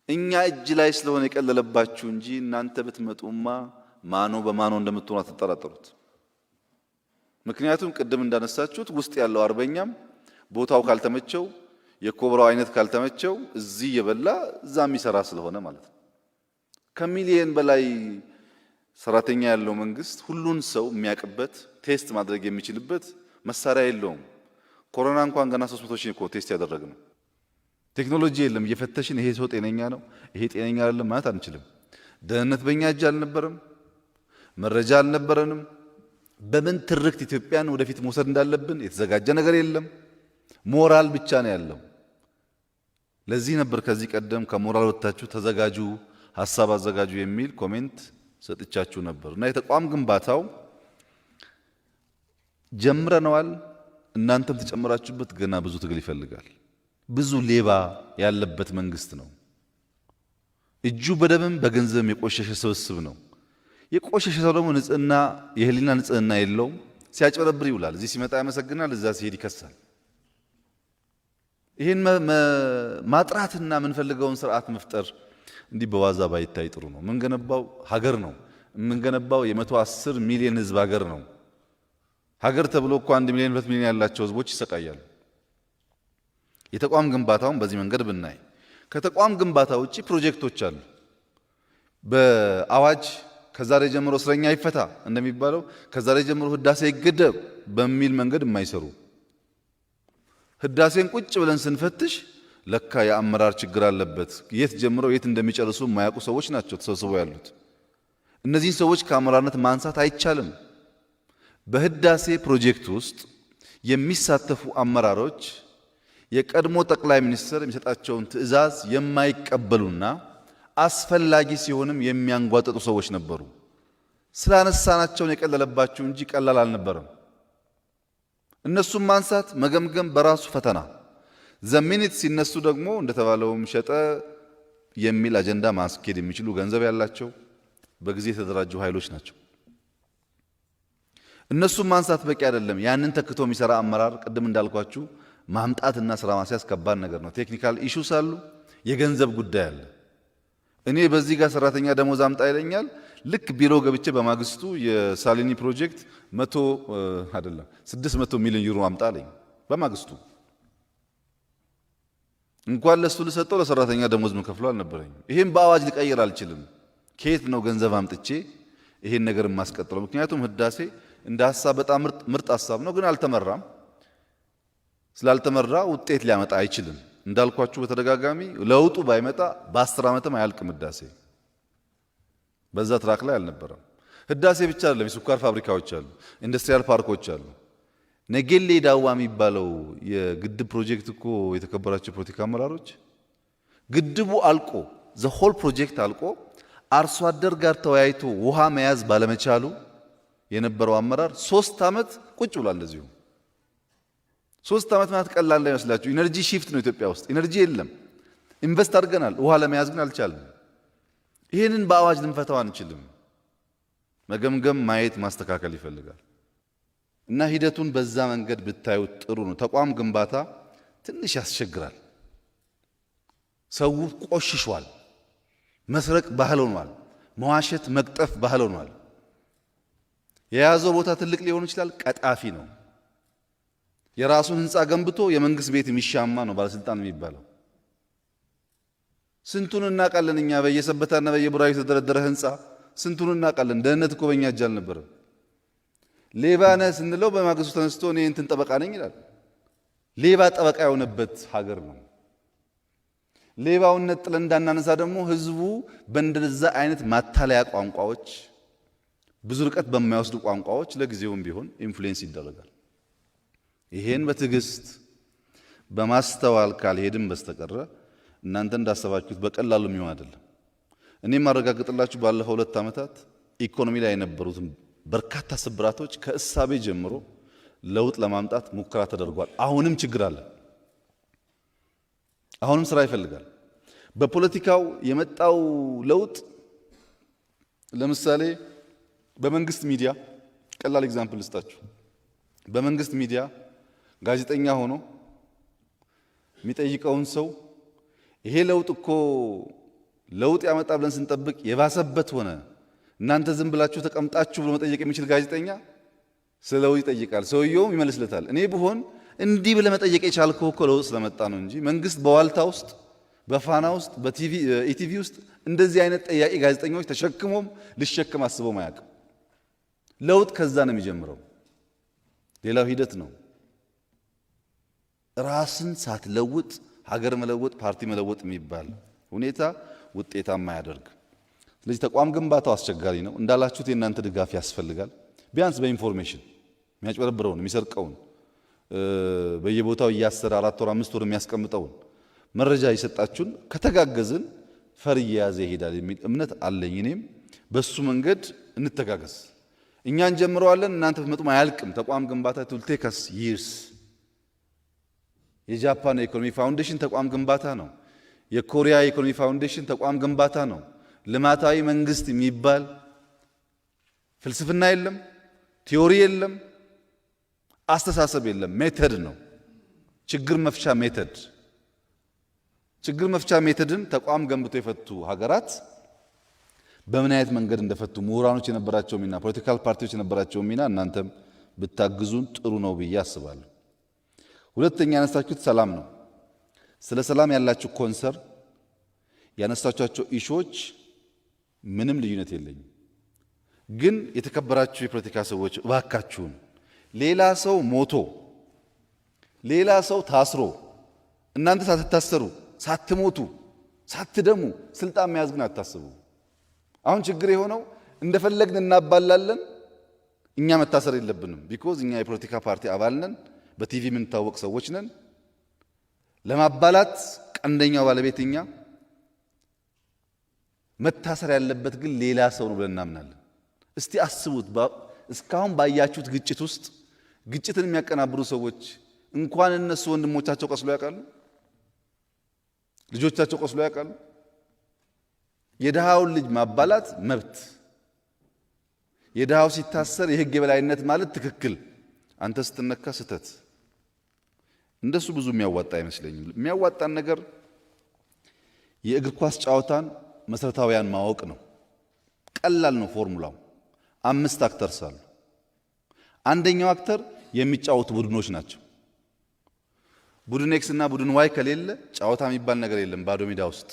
እኛ እጅ ላይ ስለሆነ የቀለለባችሁ እንጂ እናንተ ብትመጡማ ማኖ በማኖ እንደምትሆኑ አትጠራጠሩት። ምክንያቱም ቅድም እንዳነሳችሁት ውስጥ ያለው አርበኛም ቦታው ካልተመቸው የኮብራው አይነት ካልተመቸው እዚህ የበላ እዛ የሚሰራ ስለሆነ ማለት ነው። ከሚሊየን በላይ ሰራተኛ ያለው መንግስት ሁሉን ሰው የሚያቅበት ቴስት ማድረግ የሚችልበት መሳሪያ የለውም። ኮሮና እንኳን ገና 300 ሺህ እኮ ቴስት ያደረግነው። ቴክኖሎጂ የለም እየፈተሽን ይሄ ሰው ጤነኛ ነው ይሄ ጤነኛ አይደለም ማለት አንችልም። ደህንነት በእኛ እጅ አልነበረም፣ መረጃ አልነበረንም። በምን ትርክት ኢትዮጵያን ወደፊት መውሰድ እንዳለብን የተዘጋጀ ነገር የለም። ሞራል ብቻ ነው ያለው። ለዚህ ነበር ከዚህ ቀደም ከሞራል ወጥታችሁ ተዘጋጁ፣ ሐሳብ አዘጋጁ የሚል ኮሜንት ሰጥቻችሁ ነበር። እና የተቋም ግንባታው ጀምረነዋል። እናንተም ተጨምራችሁበት ገና ብዙ ትግል ይፈልጋል። ብዙ ሌባ ያለበት መንግስት ነው። እጁ በደምም በገንዘብም የቆሸሸ ስብስብ ነው። የቆሸሸ ሰው ደግሞ ንጽህና የህሊና ንጽህና የለውም። ሲያጭበረብር ይውላል። እዚህ ሲመጣ ያመሰግናል፣ እዛ ሲሄድ ይከሳል። ይህን ማጥራትና የምንፈልገውን ስርዓት መፍጠር እንዲህ በዋዛ ባይታይ ጥሩ ነው። የምንገነባው ሀገር ነው። የምንገነባው የ110 ሚሊዮን ህዝብ ሀገር ነው። ሀገር ተብሎ እኮ 1 ሚሊዮን 2 ሚሊዮን ያላቸው ህዝቦች ይሰቃያሉ። የተቋም ግንባታውን በዚህ መንገድ ብናይ፣ ከተቋም ግንባታ ውጪ ፕሮጀክቶች አሉ። በአዋጅ ከዛሬ ጀምሮ እስረኛ ይፈታ እንደሚባለው ከዛሬ ጀምሮ ህዳሴ ይገደብ በሚል መንገድ የማይሰሩ ህዳሴን ቁጭ ብለን ስንፈትሽ ለካ የአመራር ችግር አለበት። የት ጀምረው የት እንደሚጨርሱ የማያውቁ ሰዎች ናቸው ተሰብስበው ያሉት። እነዚህን ሰዎች ከአመራርነት ማንሳት አይቻልም። በህዳሴ ፕሮጀክት ውስጥ የሚሳተፉ አመራሮች የቀድሞ ጠቅላይ ሚኒስትር የሚሰጣቸውን ትዕዛዝ የማይቀበሉና አስፈላጊ ሲሆንም የሚያንጓጥጡ ሰዎች ነበሩ። ስላነሳናቸውን የቀለለባቸው እንጂ ቀላል አልነበረም። እነሱም ማንሳት መገምገም በራሱ ፈተና። ዘሚኒት ሲነሱ ደግሞ እንደተባለውም ሸጠ የሚል አጀንዳ ማስኬድ የሚችሉ ገንዘብ ያላቸው በጊዜ የተደራጁ ኃይሎች ናቸው። እነሱም ማንሳት በቂ አይደለም። ያንን ተክቶ የሚሰራ አመራር ቅድም እንዳልኳችሁ ማምጣትና ስራ ማስያዝ ከባድ ነገር ነው። ቴክኒካል ኢሹስ አሉ፣ የገንዘብ ጉዳይ አለ። እኔ በዚህ ጋር ሰራተኛ ደሞዝ አምጣ ይለኛል። ልክ ቢሮ ገብቼ በማግስቱ የሳሊኒ ፕሮጀክት 600 ሚሊዮን ዩሮ አምጣ አለኝ በማግስቱ። እንኳን ለሱ ልሰጠው ለሰራተኛ ደሞዝ መከፍለው አልነበረኝም። ይሄን በአዋጅ ሊቀይር አልችልም። ከየት ነው ገንዘብ አምጥቼ ይሄን ነገር የማስቀጥለው? ምክንያቱም ህዳሴ እንደ ሐሳብ በጣም ምርጥ ሐሳብ ነው፣ ግን አልተመራም። ስላልተመራ ውጤት ሊያመጣ አይችልም። እንዳልኳችሁ በተደጋጋሚ ለውጡ ባይመጣ በ10 ዓመትም አያልቅም ህዳሴ። በዛ ትራክ ላይ አልነበረም። ህዳሴ ብቻ አይደለም፣ የስኳር ፋብሪካዎች አሉ፣ ኢንዱስትሪያል ፓርኮች አሉ። ነጌሌ ዳዋ የሚባለው የግድብ ፕሮጀክት እኮ የተከበራቸው ፖለቲካ አመራሮች ግድቡ አልቆ ዘ ሆል ፕሮጀክት አልቆ አርሶ አደር ጋር ተወያይቶ ውሃ መያዝ ባለመቻሉ የነበረው አመራር 3 ዓመት ቁጭ ብሏል። እንደዚሁ 3 ዓመት ማለት ቀላል እንዳይመስላችሁ። ኢነርጂ ሺፍት ነው ኢትዮጵያ ውስጥ ኢነርጂ የለም። ኢንቨስት አድርገናል፣ ውሃ ለመያዝ ግን አልቻልንም። ይሄንን በአዋጅ ልንፈታው አንችልም። መገምገም፣ ማየት፣ ማስተካከል ይፈልጋል እና ሂደቱን በዛ መንገድ ብታዩት ጥሩ ነው። ተቋም ግንባታ ትንሽ ያስቸግራል። ሰው ቆሽሿል። መስረቅ ባህል ሆኗል። መዋሸት፣ መቅጠፍ ባህል ሆኗል። የያዘው ቦታ ትልቅ ሊሆን ይችላል፣ ቀጣፊ ነው። የራሱን ህንፃ ገንብቶ የመንግስት ቤት የሚሻማ ነው ባለስልጣን የሚባለው። ስንቱን እናውቃለን እኛ በየሰበታና በየቡራዩ የተደረደረ ህንፃ ስንቱን እናውቃለን። ደህንነት እኮ በእኛ እጅ አልነበረም። ሌባ ነህ ስንለው በማግስቱ ተነስቶ እኔ እንትን ጠበቃ ነኝ ይላል። ሌባ ጠበቃ የሆነበት ሀገር ነው። ሌባውን ነጥለን እንዳናነሳ ደግሞ ህዝቡ በእንደዛ አይነት ማታለያ ቋንቋዎች፣ ብዙ ርቀት በማይወስዱ ቋንቋዎች ለጊዜውም ቢሆን ኢንፍሉዌንስ ይደረጋል። ይሄን በትዕግስት በማስተዋል ካልሄድም በስተቀረ እናንተ እንዳሰባችሁት በቀላሉ የሚሆን አይደለም። እኔም ማረጋግጥላችሁ ባለፈው 2 ዓመታት ኢኮኖሚ ላይ የነበሩትን በርካታ ስብራቶች ከእሳቤ ጀምሮ ለውጥ ለማምጣት ሙከራ ተደርጓል። አሁንም ችግር አለ። አሁንም ስራ ይፈልጋል። በፖለቲካው የመጣው ለውጥ ለምሳሌ በመንግስት ሚዲያ ቀላል ኤግዛምፕል ልስጣችሁ። በመንግስት ሚዲያ ጋዜጠኛ ሆኖ የሚጠይቀውን ሰው ይሄ ለውጥ እኮ ለውጥ ያመጣ ብለን ስንጠብቅ የባሰበት ሆነ፣ እናንተ ዝም ብላችሁ ተቀምጣችሁ ብሎ መጠየቅ የሚችል ጋዜጠኛ ስለ ለውጥ ይጠይቃል። ሰውየውም ይመልስለታል። እኔ ብሆን እንዲህ ብለህ መጠየቅ የቻልከው እኮ ለውጥ ስለመጣ ነው እንጂ መንግስት በዋልታ ውስጥ፣ በፋና ውስጥ፣ በኢቲቪ ውስጥ እንደዚህ አይነት ጠያቂ ጋዜጠኞች ተሸክሞም ልሸከም አስበውም አያውቅም። ለውጥ ከዛ ነው የሚጀምረው። ሌላው ሂደት ነው። ራስን ሳትለውጥ ሀገር መለወጥ፣ ፓርቲ መለወጥ የሚባል ሁኔታ ውጤታማ ያደርግ። ስለዚህ ተቋም ግንባታው አስቸጋሪ ነው። እንዳላችሁት የእናንተ ድጋፍ ያስፈልጋል። ቢያንስ በኢንፎርሜሽን የሚያጭበረብረውን የሚሰርቀውን በየቦታው እያሰረ 4 ወር 5 ወር የሚያስቀምጠውን መረጃ የሰጣችሁን ከተጋገዝን ፈር እየያዘ ይሄዳል የሚል እምነት አለኝ። እኔም በሱ መንገድ እንተጋገዝ። እኛ እንጀምረዋለን፣ እናንተ ብትመጡም አያልቅም። ተቋም ግንባታ will take us years። የጃፓን የኢኮኖሚ ፋውንዴሽን ተቋም ግንባታ ነው። የኮሪያ የኢኮኖሚ ፋውንዴሽን ተቋም ግንባታ ነው። ልማታዊ መንግስት የሚባል ፍልስፍና የለም፣ ቲዮሪ የለም፣ አስተሳሰብ የለም። ሜተድ ነው። ችግር መፍቻ ሜተድ። ችግር መፍቻ ሜተድን ተቋም ገንብቶ የፈቱ ሀገራት በምን አይነት መንገድ እንደፈቱ ምሁራኖች የነበራቸው ሚና፣ ፖለቲካል ፓርቲዎች የነበራቸው ሚና እናንተም ብታግዙን ጥሩ ነው ብዬ አስባለሁ። ሁለተኛ ያነሳችሁት ሰላም ነው። ስለ ሰላም ያላችሁ ኮንሰርን ያነሳችኋቸው ኢሹዎች ምንም ልዩነት የለኝም። ግን የተከበራችሁ የፖለቲካ ሰዎች እባካችሁን ሌላ ሰው ሞቶ ሌላ ሰው ታስሮ እናንተ ሳትታሰሩ ሳትሞቱ ሳትደሙ ስልጣን መያዝ ግን አታስቡ። አሁን ችግር የሆነው እንደፈለግን እናባላለን። እኛ መታሰር የለብንም። ቢኮዝ እኛ የፖለቲካ ፓርቲ አባል ነን፣ በቲቪ የምንታወቅ ሰዎች ነን። ለማባላት ቀንደኛው ባለቤት እኛ፣ መታሰር ያለበት ግን ሌላ ሰው ነው ብለን እናምናለን። እስቲ አስቡት። እስካሁን ባያችሁት ግጭት ውስጥ ግጭትን የሚያቀናብሩ ሰዎች እንኳን እነሱ ወንድሞቻቸው ቆስሎ ያውቃሉ? ልጆቻቸው ቆስሎ ያውቃሉ? የድሃውን ልጅ ማባላት መብት፣ የድሃው ሲታሰር የህግ የበላይነት ማለት ትክክል፣ አንተ ስትነካ ስተት። እንደሱ ብዙ የሚያዋጣ አይመስለኝም። የሚያዋጣን ነገር የእግር ኳስ ጨዋታን መሰረታዊያን ማወቅ ነው። ቀላል ነው ፎርሙላው። 5 አክተርስ አሉ። አንደኛው አክተር የሚጫወቱ ቡድኖች ናቸው። ቡድን ኤክስ እና ቡድን ዋይ ከሌለ ጨዋታ የሚባል ነገር የለም። ባዶ ሜዳ ውስጥ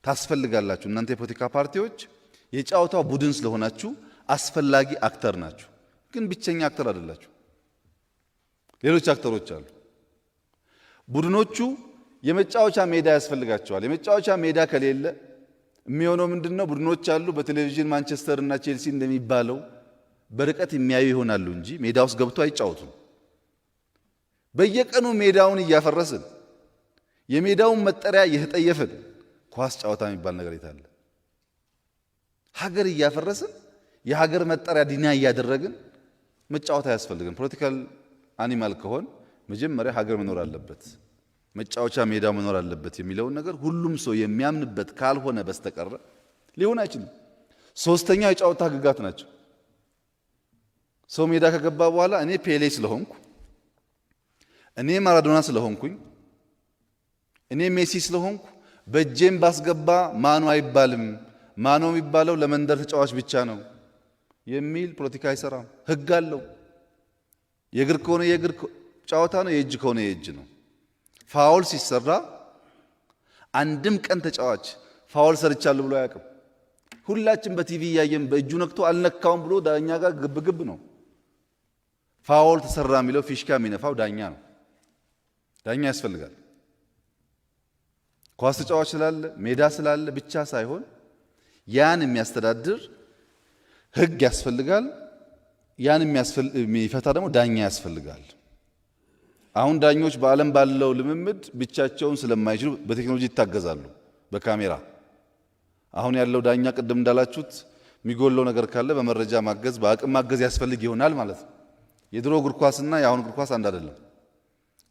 ታስፈልጋላችሁ። እናንተ የፖለቲካ ፓርቲዎች የጨዋታው ቡድን ስለሆናችሁ አስፈላጊ አክተር ናችሁ። ግን ብቸኛ አክተር አይደላችሁ። ሌሎች አክተሮች አሉ። ቡድኖቹ የመጫወቻ ሜዳ ያስፈልጋቸዋል። የመጫወቻ ሜዳ ከሌለ የሚሆነው ምንድነው? ቡድኖች አሉ። በቴሌቪዥን ማንቸስተር እና ቼልሲ እንደሚባለው በርቀት የሚያዩ ይሆናሉ እንጂ ሜዳ ውስጥ ገብቶ አይጫወቱም። በየቀኑ ሜዳውን እያፈረስን የሜዳውን መጠሪያ እየተጠየፍን ኳስ ጨዋታ የሚባል ነገር የታለ? ሀገር እያፈረስን የሀገር መጠሪያ ዲና እያደረግን መጫወት አያስፈልግም። ፖለቲካል አኒማል ከሆን መጀመሪያ ሀገር መኖር አለበት፣ መጫወቻ ሜዳ መኖር አለበት የሚለውን ነገር ሁሉም ሰው የሚያምንበት ካልሆነ በስተቀር ሊሆን አይችልም። ሶስተኛው የጨዋታ ህግጋት ናቸው። ሰው ሜዳ ከገባ በኋላ እኔ ፔሌ ስለሆንኩ፣ እኔ ማራዶና ስለሆንኩኝ፣ እኔ ሜሲ ስለሆንኩ በእጄም ባስገባ ማኖ አይባልም፣ ማኖ የሚባለው ለመንደር ተጫዋች ብቻ ነው የሚል ፖለቲካ አይሰራም። ህግ አለው። የእግር ከሆነ የእግር ጨዋታ ነው፣ የእጅ ከሆነ የእጅ ነው። ፋውል ሲሰራ አንድም ቀን ተጫዋች ፋውል ሰርቻለሁ ብሎ አያውቅም። ሁላችን በቲቪ እያየን በእጁ ነክቶ አልነካውም ብሎ ዳኛ ጋር ግብግብ ነው። ፋውል ተሰራ የሚለው ፊሽካ የሚነፋው ዳኛ ነው። ዳኛ ያስፈልጋል። ኳስ ተጫዋች ስላለ ሜዳ ስላለ ብቻ ሳይሆን ያን የሚያስተዳድር ህግ ያስፈልጋል። ያን የሚፈታ ደግሞ ዳኛ ያስፈልጋል። አሁን ዳኞች በዓለም ባለው ልምምድ ብቻቸውን ስለማይችሉ በቴክኖሎጂ ይታገዛሉ፣ በካሜራ። አሁን ያለው ዳኛ ቅድም እንዳላችሁት የሚጎለው ነገር ካለ በመረጃ ማገዝ፣ በአቅም ማገዝ ያስፈልግ ይሆናል ማለት ነው። የድሮ እግር ኳስና የአሁን እግር ኳስ አንድ አይደለም።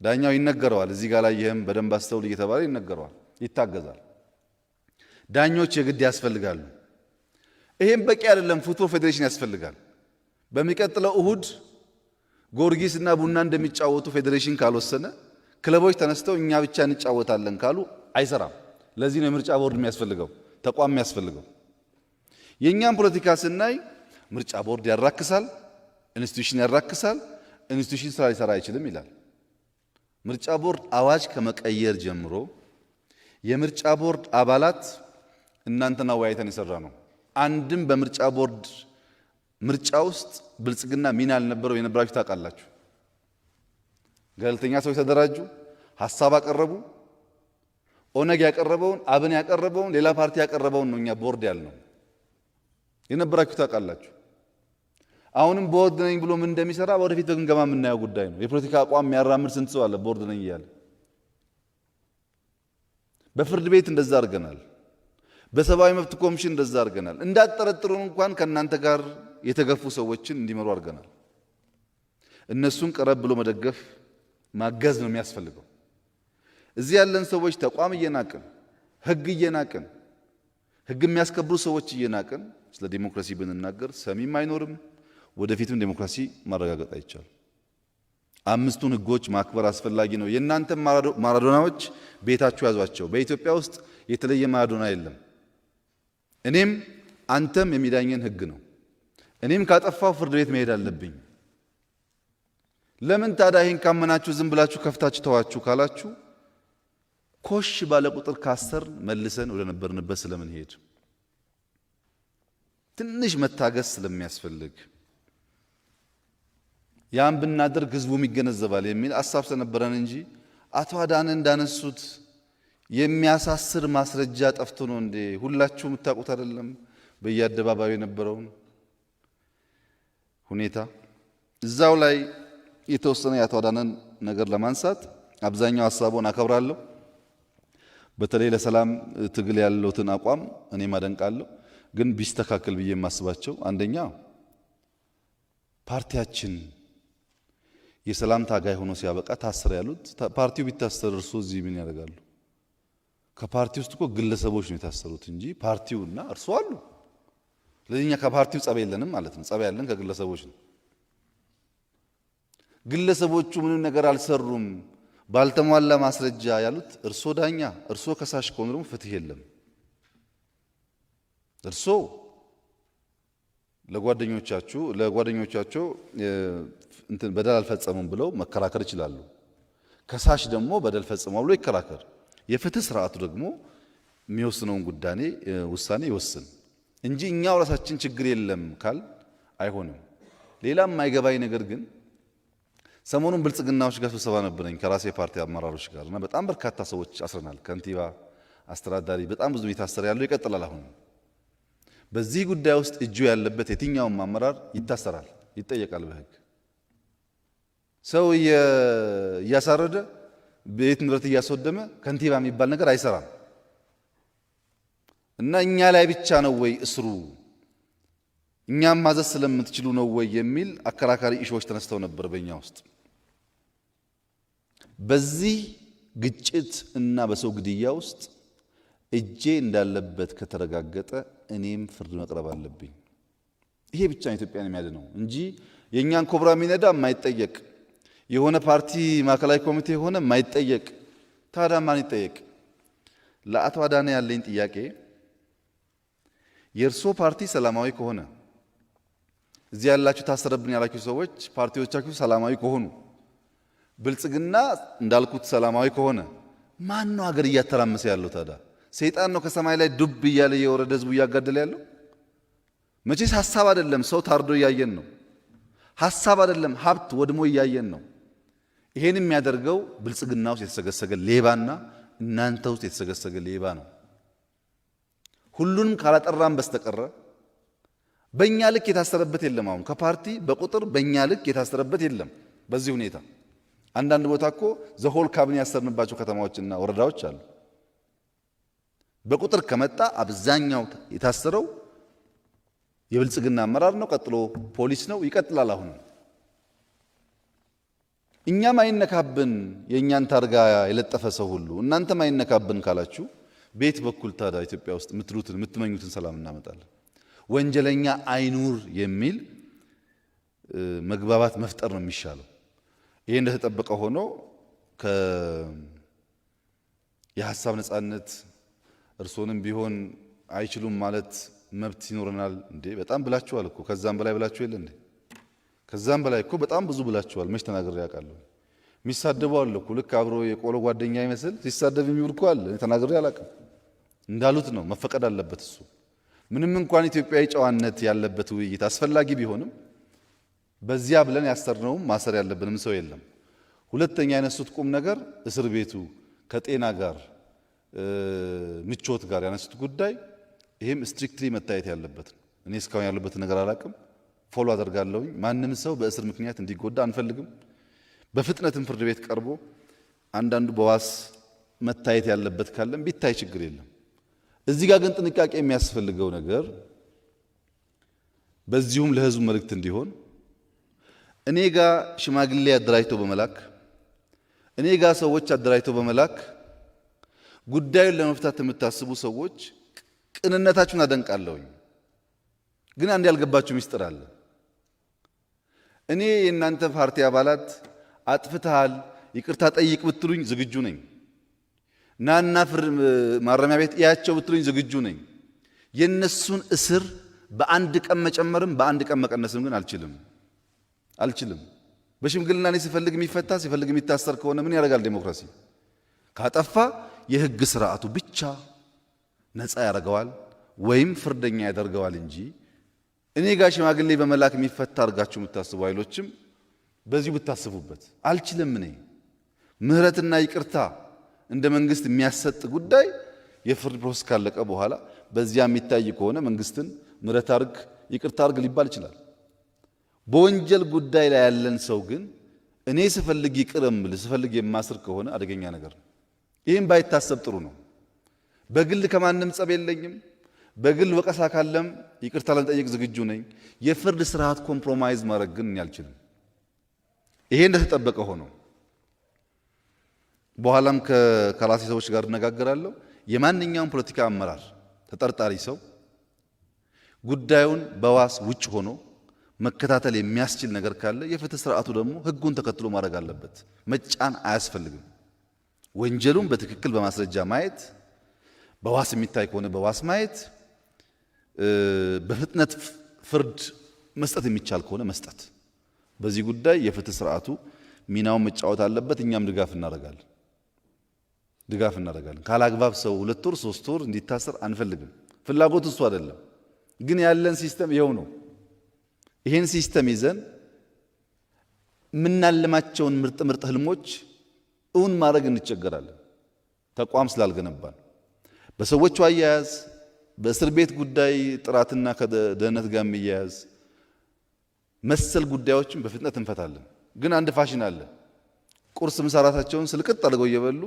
ዳኛው ይነገረዋል፣ እዚህ ጋር ላይ ይህም በደንብ አስተውል እየተባለ ይነገረዋል፣ ይታገዛል። ዳኞች የግድ ያስፈልጋሉ። ይሄም በቂ አይደለም። ፉትቦል ፌዴሬሽን ያስፈልጋል። በሚቀጥለው እሁድ ጊዮርጊስ እና ቡና እንደሚጫወቱ ፌዴሬሽን ካልወሰነ፣ ክለቦች ተነስተው እኛ ብቻ እንጫወታለን ካሉ አይሰራም። ለዚህ ነው የምርጫ ቦርድ የሚያስፈልገው፣ ተቋም የሚያስፈልገው። የእኛም ፖለቲካ ስናይ ምርጫ ቦርድ ያራክሳል፣ ኢንስቲትዩሽን ያራክሳል፣ ኢንስቲትዩሽን ስራ ሊሰራ አይችልም ይላል። ምርጫ ቦርድ አዋጅ ከመቀየር ጀምሮ የምርጫ ቦርድ አባላት እናንተና ወያይተን የሰራ ነው። አንድም በምርጫ ቦርድ ምርጫ ውስጥ ብልጽግና ሚና አልነበረው። የነበራችሁ ታውቃላችሁ። ገለልተኛ ሰዎች ተደራጁ፣ ሐሳብ አቀረቡ። ኦነግ ያቀረበውን፣ አብን ያቀረበውን፣ ሌላ ፓርቲ ያቀረበውን ነው እኛ ቦርድ ያልነው። የነበራችሁ ታውቃላችሁ። አሁንም ቦርድ ነኝ ብሎ ምን እንደሚሰራ ወደፊት በግምገማ የምናየው ጉዳይ ነው። የፖለቲካ አቋም የሚያራምድ ስንት ሰው አለ ቦርድ ነኝ እያለ። በፍርድ ቤት እንደዛ አድርገናል። በሰብአዊ መብት ኮሚሽን እንደዛ አድርገናል። እንዳትጠረጥሩን እንኳን ከእናንተ ጋር የተገፉ ሰዎችን እንዲመሩ አድርገናል። እነሱን ቀረብ ብሎ መደገፍ ማገዝ ነው የሚያስፈልገው። እዚህ ያለን ሰዎች ተቋም እየናቅን፣ ህግ እየናቅን፣ ህግ የሚያስከብሩ ሰዎች እየናቅን ስለ ዲሞክራሲ ብንናገር ሰሚም አይኖርም። ወደፊትም ዲሞክራሲ ማረጋገጥ አይቻልም። አምስቱን ህጎች ማክበር አስፈላጊ ነው። የእናንተ ማራዶናዎች ቤታችሁ ያዟቸው። በኢትዮጵያ ውስጥ የተለየ ማራዶና የለም። እኔም አንተም የሚዳኘን ህግ ነው። እኔም ካጠፋው ፍርድ ቤት መሄድ አለብኝ። ለምን ታዲያ ይህን ካመናችሁ ዝም ብላችሁ ከፍታችሁ ተዋችሁ ካላችሁ ኮሽ ባለ ቁጥር ካሰር መልሰን ወደ ነበርንበት ስለምን ሄድ ትንሽ መታገስ ስለሚያስፈልግ ያን ብናደርግ ህዝቡም ይገነዘባል የሚል ሐሳብ ስለነበረን እንጂ አቶ አዳነ እንዳነሱት የሚያሳስር ማስረጃ ጠፍቶ ነው እንዴ? ሁላችሁ የምታውቁት አይደለም? በየአደባባዩ የነበረውን ሁኔታ እዛው ላይ የተወሰነ የአቶ አዳነን ነገር ለማንሳት አብዛኛው ሐሳቡን አከብራለሁ። በተለይ ለሰላም ትግል ያለውትን አቋም እኔም አደንቃለሁ። ግን ቢስተካከል ብዬ የማስባቸው አንደኛ ፓርቲያችን የሰላም ታጋይ ሆኖ ሲያበቃ ታሰረ ያሉት ፓርቲው ቢታሰር እርሶ እዚህ ምን ያደርጋሉ? ከፓርቲ ውስጥ እኮ ግለሰቦች ነው የታሰሩት እንጂ ፓርቲውና እርሶ አሉ። ለኛ ከፓርቲው ጸብ የለንም ማለት ነው። ጸብ ያለን ከግለሰቦች ነው። ግለሰቦቹ ምንም ነገር አልሰሩም ባልተሟላ ማስረጃ ያሉት እርሶ ዳኛ፣ እርሶ ከሳሽ ከሆኑ ደግሞ ፍትህ የለም። እርሶ ለጓደኞቻቸው እንትን በደል አልፈጸሙም ብለው መከራከር ይችላሉ። ከሳሽ ደግሞ በደል ፈጽመው ብሎ ይከራከር። የፍትህ ስርዓቱ ደግሞ የሚወስነውን ውሳኔ ይወስን እንጂ እኛው ራሳችን ችግር የለም ካል አይሆንም። ሌላም የማይገባኝ ነገር ግን ሰሞኑን ብልጽግናዎች ጋር ስብሰባ ነበረኝ ከራሴ ፓርቲ አመራሮች ጋር እና በጣም በርካታ ሰዎች አስረናል። ከንቲባ፣ አስተዳዳሪ፣ በጣም ብዙ የታሰረ ያለው ይቀጥላል። አሁን በዚህ ጉዳይ ውስጥ እጁ ያለበት የትኛውም አመራር ይታሰራል፣ ይጠየቃል በህግ። ሰው እያሳረደ ቤት ንብረት እያስወደመ ከንቲባ የሚባል ነገር አይሰራም። እና እኛ ላይ ብቻ ነው ወይ እስሩ እኛም ማዘዝ ስለምትችሉ ነው ወይ የሚል አከራካሪ ኢሹዎች ተነስተው ነበር በእኛ ውስጥ። በዚህ ግጭት እና በሰው ግድያ ውስጥ እጄ እንዳለበት ከተረጋገጠ እኔም ፍርድ መቅረብ አለብኝ። ይሄ ብቻ ነው ኢትዮጵያን የሚያድነው እንጂ የኛን ኮብራ ሚነዳ የማይጠየቅ የሆነ ፓርቲ ማዕከላዊ ኮሚቴ የሆነ የማይጠየቅ ታዲያ ማን ይጠየቅ? ለአቶ አዳነ ያለኝ ጥያቄ የእርሶ ፓርቲ ሰላማዊ ከሆነ እዚህ ያላችሁ ታሰረብን ያላችሁ ሰዎች ፓርቲዎቻችሁ ሰላማዊ ከሆኑ ብልጽግና እንዳልኩት ሰላማዊ ከሆነ ማን ነው ሀገር እያተራመሰ ያለው? ታዲያ ሰይጣን ነው ከሰማይ ላይ ዱብ እያለ የወረደ ህዝቡ እያጋደለ ያለው? መቼስ ሐሳብ አይደለም፣ ሰው ታርዶ እያየን ነው። ሐሳብ አይደለም፣ ሀብት ወድሞ እያየን ነው። ይሄን የሚያደርገው ብልጽግና ውስጥ የተሰገሰገ ሌባና እናንተ ውስጥ የተሰገሰገ ሌባ ነው። ሁሉንም ካላጠራን በስተቀረ በእኛ ልክ የታሰረበት የለም። አሁን ከፓርቲ በቁጥር በእኛ ልክ የታሰረበት የለም። በዚህ ሁኔታ አንዳንድ ቦታ እኮ ዘሆል ካቢኔ ያሰርንባቸው ከተማዎችና ወረዳዎች አሉ። በቁጥር ከመጣ አብዛኛው የታሰረው የብልጽግና አመራር ነው፣ ቀጥሎ ፖሊስ ነው፣ ይቀጥላል። አሁን እኛም አይነካብን የእኛን ታርጋ የለጠፈ ሰው ሁሉ እናንተም አይነካብን ካላችሁ ቤት በኩል ታዲያ ኢትዮጵያ ውስጥ የምትሉትን የምትመኙትን ሰላም እናመጣለን? ወንጀለኛ አይኑር የሚል መግባባት መፍጠር ነው የሚሻለው። ይሄ እንደተጠበቀ ሆኖ የሐሳብ ነጻነት እርሶንም ቢሆን አይችሉም ማለት መብት ይኖረናል እንዴ? በጣም ብላችኋል እኮ ከዛም በላይ ብላችሁ የለ እንዴ? ከዛም በላይ እኮ በጣም ብዙ ብላችኋል። መች ተናግሬ ያውቃለሁ? የሚሳደቡ አለ እኮ ልክ አብሮ የቆሎ ጓደኛ ይመስል ሲሳደብ የሚውል እኮ አለ። ተናግሬ አላውቅም። እንዳሉት ነው፣ መፈቀድ አለበት እሱ። ምንም እንኳን ኢትዮጵያዊ ጨዋነት ያለበት ውይይት አስፈላጊ ቢሆንም በዚያ ብለን ያሰርነውም ማሰር ያለብንም ሰው የለም። ሁለተኛ ያነሱት ቁም ነገር እስር ቤቱ ከጤና ጋር ምቾት ጋር ያነሱት ጉዳይ ይሄም ስትሪክትሊ መታየት ያለበት ነው። እኔ እስካሁን ያለበት ነገር አላውቅም፣ ፎሎ አደርጋለሁ። ማንም ሰው በእስር ምክንያት እንዲጎዳ አንፈልግም። በፍጥነትም ፍርድ ቤት ቀርቦ አንዳንዱ በዋስ መታየት ያለበት ካለም ቢታይ ችግር የለም። እዚህ ጋር ግን ጥንቃቄ የሚያስፈልገው ነገር በዚሁም ለህዝቡ መልእክት እንዲሆን እኔ ጋር ሽማግሌ አደራጅቶ በመላክ እኔ ጋር ሰዎች አደራጅቶ በመላክ ጉዳዩን ለመፍታት የምታስቡ ሰዎች ቅንነታችሁን አደንቃለሁኝ። ግን አንድ ያልገባችሁ ሚስጥር አለ። እኔ የእናንተ ፓርቲ አባላት አጥፍተሃል ይቅርታ ጠይቅ ብትሉኝ ዝግጁ ነኝ። ናና ማረሚያ ቤት እያቸው ብትሉኝ ዝግጁ ነኝ። የነሱን እስር በአንድ ቀን መጨመርም በአንድ ቀን መቀነስም ግን አልችልም። በሽምግልና እኔ ሲፈልግ የሚፈታ ሲፈልግ የሚታሰር ከሆነ ምን ያደርጋል ዴሞክራሲ? ካጠፋ የህግ ስርዓቱ ብቻ ነፃ ያደርገዋል ወይም ፍርደኛ ያደርገዋል እንጂ እኔ ጋር ሽማግሌ በመላክ የሚፈታ አድርጋችሁ የምታስቡ ኃይሎችም በዚሁ ብታስቡበት አልችልም። እኔ ምህረትና ይቅርታ እንደ መንግስት የሚያሰጥ ጉዳይ የፍርድ ፕሮሰስ ካለቀ በኋላ በዚያ የሚታይ ከሆነ መንግስትን ምህረት አርግ ይቅርታ አርግ ሊባል ይችላል። በወንጀል ጉዳይ ላይ ያለን ሰው ግን እኔ ስፈልግ ይቅርም ስፈልግ የማስር ከሆነ አደገኛ ነገር ነው። ይህም ባይታሰብ ጥሩ ነው። በግል ከማንም ጸብ የለኝም። በግል ወቀሳ ካለም ይቅርታ ለመጠየቅ ዝግጁ ነኝ። የፍርድ ስርዓት ኮምፕሮማይዝ ማድረግ ግን አልችልም። ይሄ እንደተጠበቀ ሆኖ በኋላም ከራሴ ሰዎች ጋር እነጋገራለሁ። የማንኛውም ፖለቲካ አመራር ተጠርጣሪ ሰው ጉዳዩን በዋስ ውጭ ሆኖ መከታተል የሚያስችል ነገር ካለ የፍትህ ስርዓቱ ደግሞ ህጉን ተከትሎ ማድረግ አለበት። መጫን አያስፈልግም። ወንጀሉን በትክክል በማስረጃ ማየት፣ በዋስ የሚታይ ከሆነ በዋስ ማየት፣ በፍጥነት ፍርድ መስጠት የሚቻል ከሆነ መስጠት። በዚህ ጉዳይ የፍትህ ስርዓቱ ሚናውን መጫወት አለበት። እኛም ድጋፍ እናደርጋለን። ካላግባብ ሰው 2 ወር 3 ወር እንዲታሰር አንፈልግም። ፍላጎት እሱ አይደለም። ግን ያለን ሲስተም ይኸው ነው። ይሄን ሲስተም ይዘን ምናልማቸውን ምርጥ ህልሞች እውን ማድረግ እንቸገራለን። ተቋም ስላልገነባን በሰዎቹ አያያዝ በእስር ቤት ጉዳይ ጥራትና ከደህንነት ጋር የሚያያዝ መሰል ጉዳዮችን በፍጥነት እንፈታለን። ግን አንድ ፋሽን አለ። ቁርስ ምሳ ራታቸውን ስልቅጥ አድርገው እየበሉ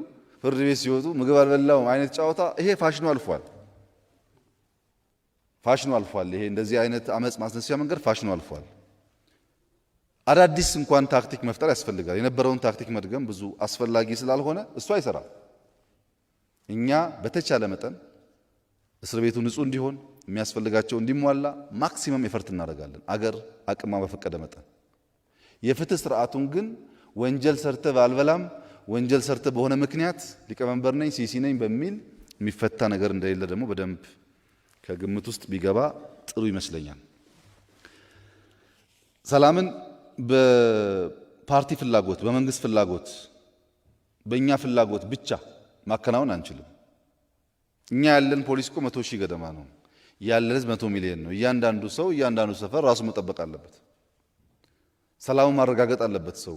ፍርድ ቤት ሲወጡ ምግብ አልበላውም አይነት ጨዋታ፣ ይሄ ፋሽኑ አልፏል። ፋሽኑ አልፏል። ይሄ እንደዚህ አይነት አመጽ ማስነሳያ መንገድ ፋሽኑ አልፏል። አዳዲስ እንኳን ታክቲክ መፍጠር ያስፈልጋል። የነበረውን ታክቲክ መድገም ብዙ አስፈላጊ ስላልሆነ እሱ አይሰራም። እኛ በተቻለ መጠን እስር ቤቱ ንጹህ እንዲሆን የሚያስፈልጋቸው እንዲሟላ ማክሲመም ኤፈርት እናደርጋለን፣ አገር አቅማ በፈቀደ መጠን። የፍትህ ስርዓቱን ግን ወንጀል ሰርተ ባልበላም ወንጀል ሰርተ በሆነ ምክንያት ሊቀመንበር ነኝ ሲሲ ነኝ በሚል የሚፈታ ነገር እንደሌለ ደግሞ በደንብ ከግምት ውስጥ ቢገባ ጥሩ ይመስለኛል። ሰላምን በፓርቲ ፍላጎት፣ በመንግስት ፍላጎት፣ በእኛ ፍላጎት ብቻ ማከናወን አንችልም። እኛ ያለን ፖሊስ እኮ 100,000 ገደማ ነው። ያለን ህዝብ 100 ሚሊዮን ነው። እያንዳንዱ ሰው እያንዳንዱ ሰፈር ራሱ መጠበቅ አለበት። ሰላሙን ማረጋገጥ አለበት ሰው።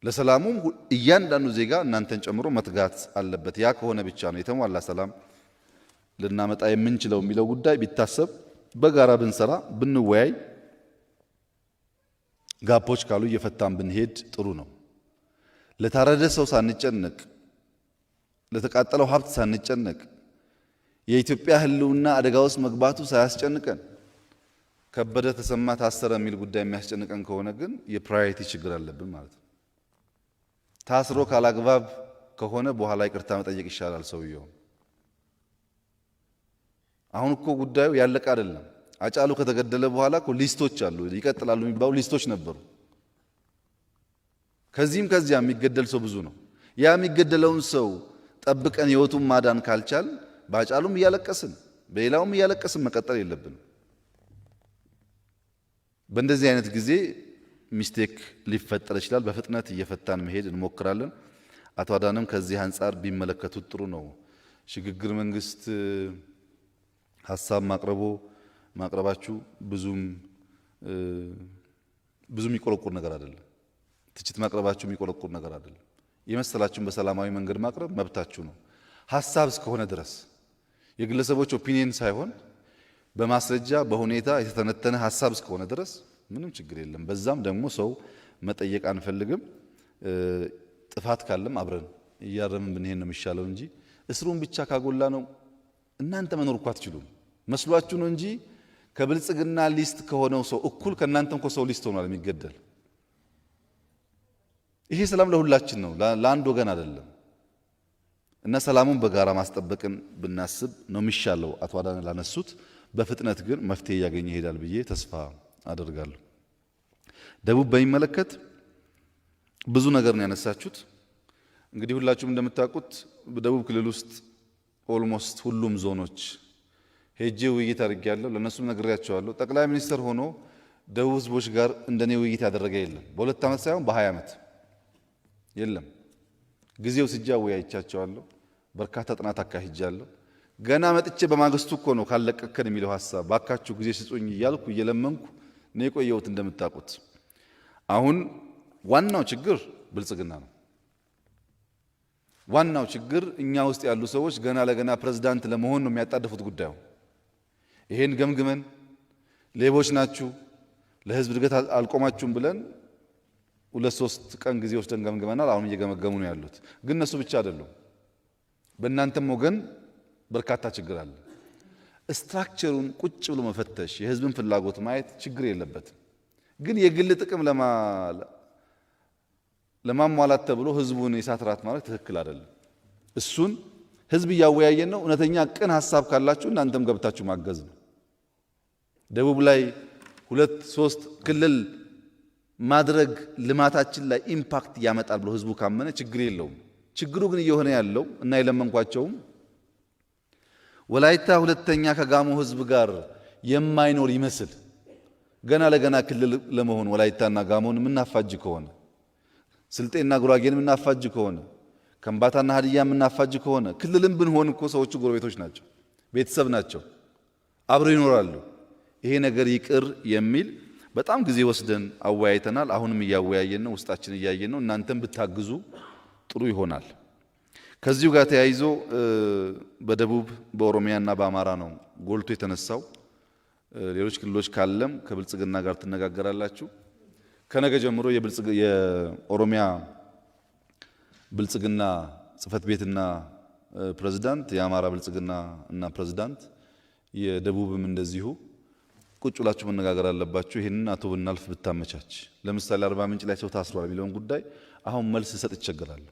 ለሰላሙም እያንዳንዱ ዜጋ እናንተን ጨምሮ መትጋት አለበት። ያ ከሆነ ብቻ ነው የተሟላ ሰላም ልናመጣ የምንችለው የሚለው ጉዳይ ቢታሰብ፣ በጋራ ብንሰራ፣ ብንወያይ፣ ጋፖች ካሉ እየፈታን ብንሄድ ጥሩ ነው። ለታረደ ሰው ሳንጨነቅ፣ ለተቃጠለው ሀብት ሳንጨነቅ፣ የኢትዮጵያ ህልውና አደጋ ውስጥ መግባቱ ሳያስጨንቀን ከበደ ተሰማ ታሰረ የሚል ጉዳይ የሚያስጨንቀን ከሆነ ግን የፕራዮሪቲ ችግር አለብን ማለት ነው። ታስሮ ካላግባብ ከሆነ በኋላ ይቅርታ መጠየቅ ይሻላል ሰውየው። አሁን እኮ ጉዳዩ ያለቀ አይደለም። አጫሉ ከተገደለ በኋላ እኮ ሊስቶች አሉ፣ ይቀጥላሉ የሚባሉ ሊስቶች ነበሩ። ከዚህም ከዚያ የሚገደል ሰው ብዙ ነው። ያ የሚገደለውን ሰው ጠብቀን ህይወቱን ማዳን ካልቻል በአጫሉም እያለቀስን በሌላውም እያለቀስን መቀጠል የለብንም። በእንደዚህ አይነት ጊዜ ሚስቴክ ሊፈጠር ይችላል። በፍጥነት እየፈታን መሄድ እንሞክራለን። አቶ አዳንም ከዚህ አንጻር ቢመለከቱት ጥሩ ነው። ሽግግር መንግስት ሀሳብ ማቅረባችሁ ብዙም የሚቆረቁር ነገር አይደለም። ትችት ማቅረባችሁ የሚቆረቁር ነገር አይደለም። የመሰላችሁን በሰላማዊ መንገድ ማቅረብ መብታችሁ ነው። ሀሳብ እስከሆነ ድረስ የግለሰቦች ኦፒኒየን ሳይሆን በማስረጃ በሁኔታ የተተነተነ ሀሳብ እስከሆነ ድረስ ምንም ችግር የለም። በዛም ደግሞ ሰው መጠየቅ አንፈልግም። ጥፋት ካለም አብረን እያረምን ብንሄድ ነው የሚሻለው እንጂ እስሩን ብቻ ካጎላ ነው እናንተ መኖር እኮ አትችሉም። መስሏችሁ ነው እንጂ ከብልጽግና ሊስት ከሆነው ሰው እኩል ከእናንተም እኮ ሰው ሊስት ሆኗል የሚገደል። ይሄ ሰላም ለሁላችን ነው፣ ለአንድ ወገን አይደለም። እና ሰላሙን በጋራ ማስጠበቅን ብናስብ ነው የሚሻለው። አቶ አዳነ ላነሱት በፍጥነት ግን መፍትሄ እያገኘ ይሄዳል ብዬ ተስፋ አደርጋለሁ። ደቡብ በሚመለከት ብዙ ነገር ነው ያነሳችሁት። እንግዲህ ሁላችሁም እንደምታውቁት በደቡብ ክልል ውስጥ ኦልሞስት ሁሉም ዞኖች ሄጄ ውይይት አድርጌያለሁ። ለነሱም ነግሬያቸዋለሁ። ጠቅላይ ሚኒስትር ሆኖ ደቡብ ህዝቦች ጋር እንደኔ ውይይት ያደረገ የለም። በ2 ዓመት ሳይሆን በ20 ዓመት የለም። ጊዜው ስጃ አወያይቻቸዋለሁ። በርካታ ጥናት አካሂጃለሁ። ገና መጥቼ በማግስቱ እኮ ነው ካለቀከን የሚለው ሐሳብ ባካችሁ ጊዜ ስጡኝ እያልኩ እየለመንኩ ነው የቆየሁት። እንደምታውቁት አሁን ዋናው ችግር ብልጽግና ነው። ዋናው ችግር እኛ ውስጥ ያሉ ሰዎች ገና ለገና ፕሬዝዳንት ለመሆን ነው የሚያጣድፉት ጉዳዩ። ይሄን ገምግመን ሌቦች ናችሁ፣ ለህዝብ እድገት አልቆማችሁም ብለን 2-3 ቀን ጊዜ ወስደን ገምግመናል። አሁን እየገመገሙ ነው ያሉት። ግን እነሱ ብቻ አይደሉም። በእናንተም ወገን በርካታ ችግር አለ። ስትራክቸሩን ቁጭ ብሎ መፈተሽ፣ የህዝብን ፍላጎት ማየት ችግር የለበትም። ግን የግል ጥቅም ለማሟላት ተብሎ ህዝቡን የሳት ራት ማለት ትክክል አይደለም። እሱን ህዝብ እያወያየን ነው። እውነተኛ ቅን ሐሳብ ካላችሁ እናንተም ገብታችሁ ማገዝ ነው። ደቡብ ላይ 2-3 ክልል ማድረግ ልማታችን ላይ ኢምፓክት ያመጣል ብሎ ህዝቡ ካመነ ችግር የለውም። ችግሩ ግን እየሆነ ያለው እና የለመንኳቸውም ወላይታ ሁለተኛ ከጋሞ ህዝብ ጋር የማይኖር ይመስል ገና ለገና ክልል ለመሆን ወላይታና ጋሞን የምናፋጅ ከሆነ ስልጤና ጉራጌን የምናፋጅ ከሆነ ከምባታና ሀዲያ የምናፋጅ ከሆነ ክልልም ብንሆን እኮ ሰዎቹ ጎረቤቶች ናቸው፣ ቤተሰብ ናቸው፣ አብረው ይኖራሉ። ይሄ ነገር ይቅር የሚል በጣም ጊዜ ወስደን አወያይተናል። አሁንም እያወያየን ነው፣ ውስጣችን እያየን ነው። እናንተም ብታግዙ ጥሩ ይሆናል። ከዚሁ ጋር ተያይዞ በደቡብ በኦሮሚያና በአማራ ነው ጎልቶ የተነሳው። ሌሎች ክልሎች ካለም ከብልጽግና ጋር ትነጋገራላችሁ። ከነገ ጀምሮ የኦሮሚያ ብልጽግና ጽህፈት ቤትና ፕሬዝዳንት፣ የአማራ ብልጽግና እና ፕሬዝዳንት የደቡብም እንደዚሁ ቁጭ ብላችሁ መነጋገር አለባችሁ። ይሄንን አቶ ብናልፍ ብታመቻች፣ ለምሳሌ አርባ ምንጭ ላይ ሰው ታስሯል የሚለውን ጉዳይ አሁን መልስ ሰጥ ይቸገራል።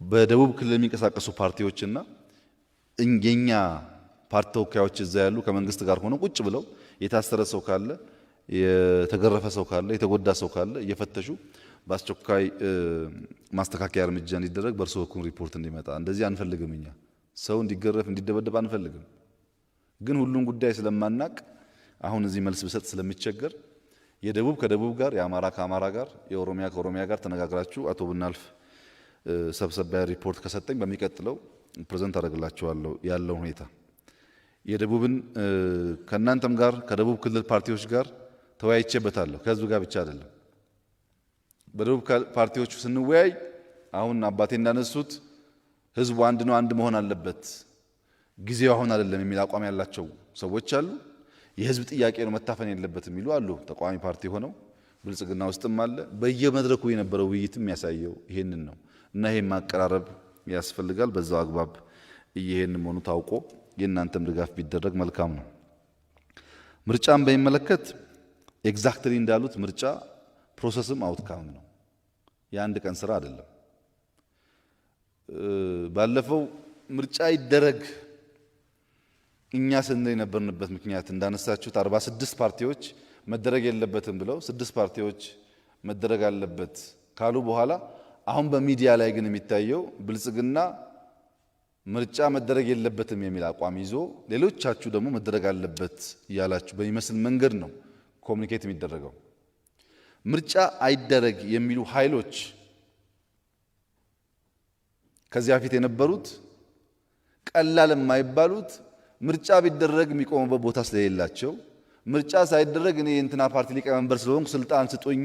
በደቡብ ክልል የሚንቀሳቀሱ ፓርቲዎችና የኛ ፓርቲ ተወካዮች እዛ ያሉ ከመንግስት ጋር ሆነው ቁጭ ብለው የታሰረ ሰው ካለ፣ የተገረፈ ሰው ካለ፣ የተጎዳ ሰው ካለ እየፈተሹ በአስቸኳይ ማስተካከያ እርምጃ እንዲደረግ በእርሶ በኩል ሪፖርት እንዲመጣ። እንደዚህ አንፈልግም። እኛ ሰው እንዲገረፍ እንዲደበደብ አንፈልግም። ግን ሁሉም ጉዳይ ስለማናቅ አሁን እዚህ መልስ ብሰጥ ስለሚቸገር የደቡብ ከደቡብ ጋር፣ የአማራ ከአማራ ጋር፣ የኦሮሚያ ከኦሮሚያ ጋር ተነጋግራችሁ አቶ ብናልፍ ሰብሰቢያ ሪፖርት ከሰጠኝ በሚቀጥለው ፕሬዘንት አደርግላችኋለሁ ያለው ሁኔታ። የደቡብን ከእናንተም ጋር ከደቡብ ክልል ፓርቲዎች ጋር ተወያይቼበታለሁ። ከህዝብ ጋር ብቻ አይደለም። በደቡብ ፓርቲዎቹ ስንወያይ አሁን አባቴ እንዳነሱት ህዝቡ አንድ ነው፣ አንድ መሆን አለበት፣ ጊዜው አሁን አይደለም የሚል አቋም ያላቸው ሰዎች አሉ። የህዝብ ጥያቄ ነው መታፈን የለበትም የሚሉ አሉ። ተቃዋሚ ፓርቲ ሆነው ብልጽግና ውስጥም አለ። በየመድረኩ የነበረው ውይይትም የሚያሳየው ይሄንን ነው እና ይሄን ማቀራረብ ያስፈልጋል። በዛው አግባብ ይሄን መሆኑ ታውቆ የእናንተም ድጋፍ ቢደረግ መልካም ነው። ምርጫን በሚመለከት ኤግዛክትሊ እንዳሉት ምርጫ ፕሮሰስም አውትካም ነው፣ የአንድ ቀን ስራ አይደለም። ባለፈው ምርጫ ይደረግ እኛ ስንል የነበርንበት ምክንያት እንዳነሳችሁት 46 ፓርቲዎች መደረግ የለበትም ብለው 6 ፓርቲዎች መደረግ አለበት ካሉ በኋላ አሁን በሚዲያ ላይ ግን የሚታየው ብልጽግና ምርጫ መደረግ የለበትም የሚል አቋም ይዞ ሌሎቻችሁ ደግሞ መደረግ አለበት እያላችሁ በሚመስል መንገድ ነው ኮሙኒኬት የሚደረገው። ምርጫ አይደረግ የሚሉ ኃይሎች ከዚያ በፊት የነበሩት ቀላል የማይባሉት ምርጫ ቢደረግ የሚቆሙበት ቦታ ስለሌላቸው ምርጫ ሳይደረግ እኔ የእንትና ፓርቲ ሊቀመንበር ስለሆንኩ ስልጣን ስጡኝ፣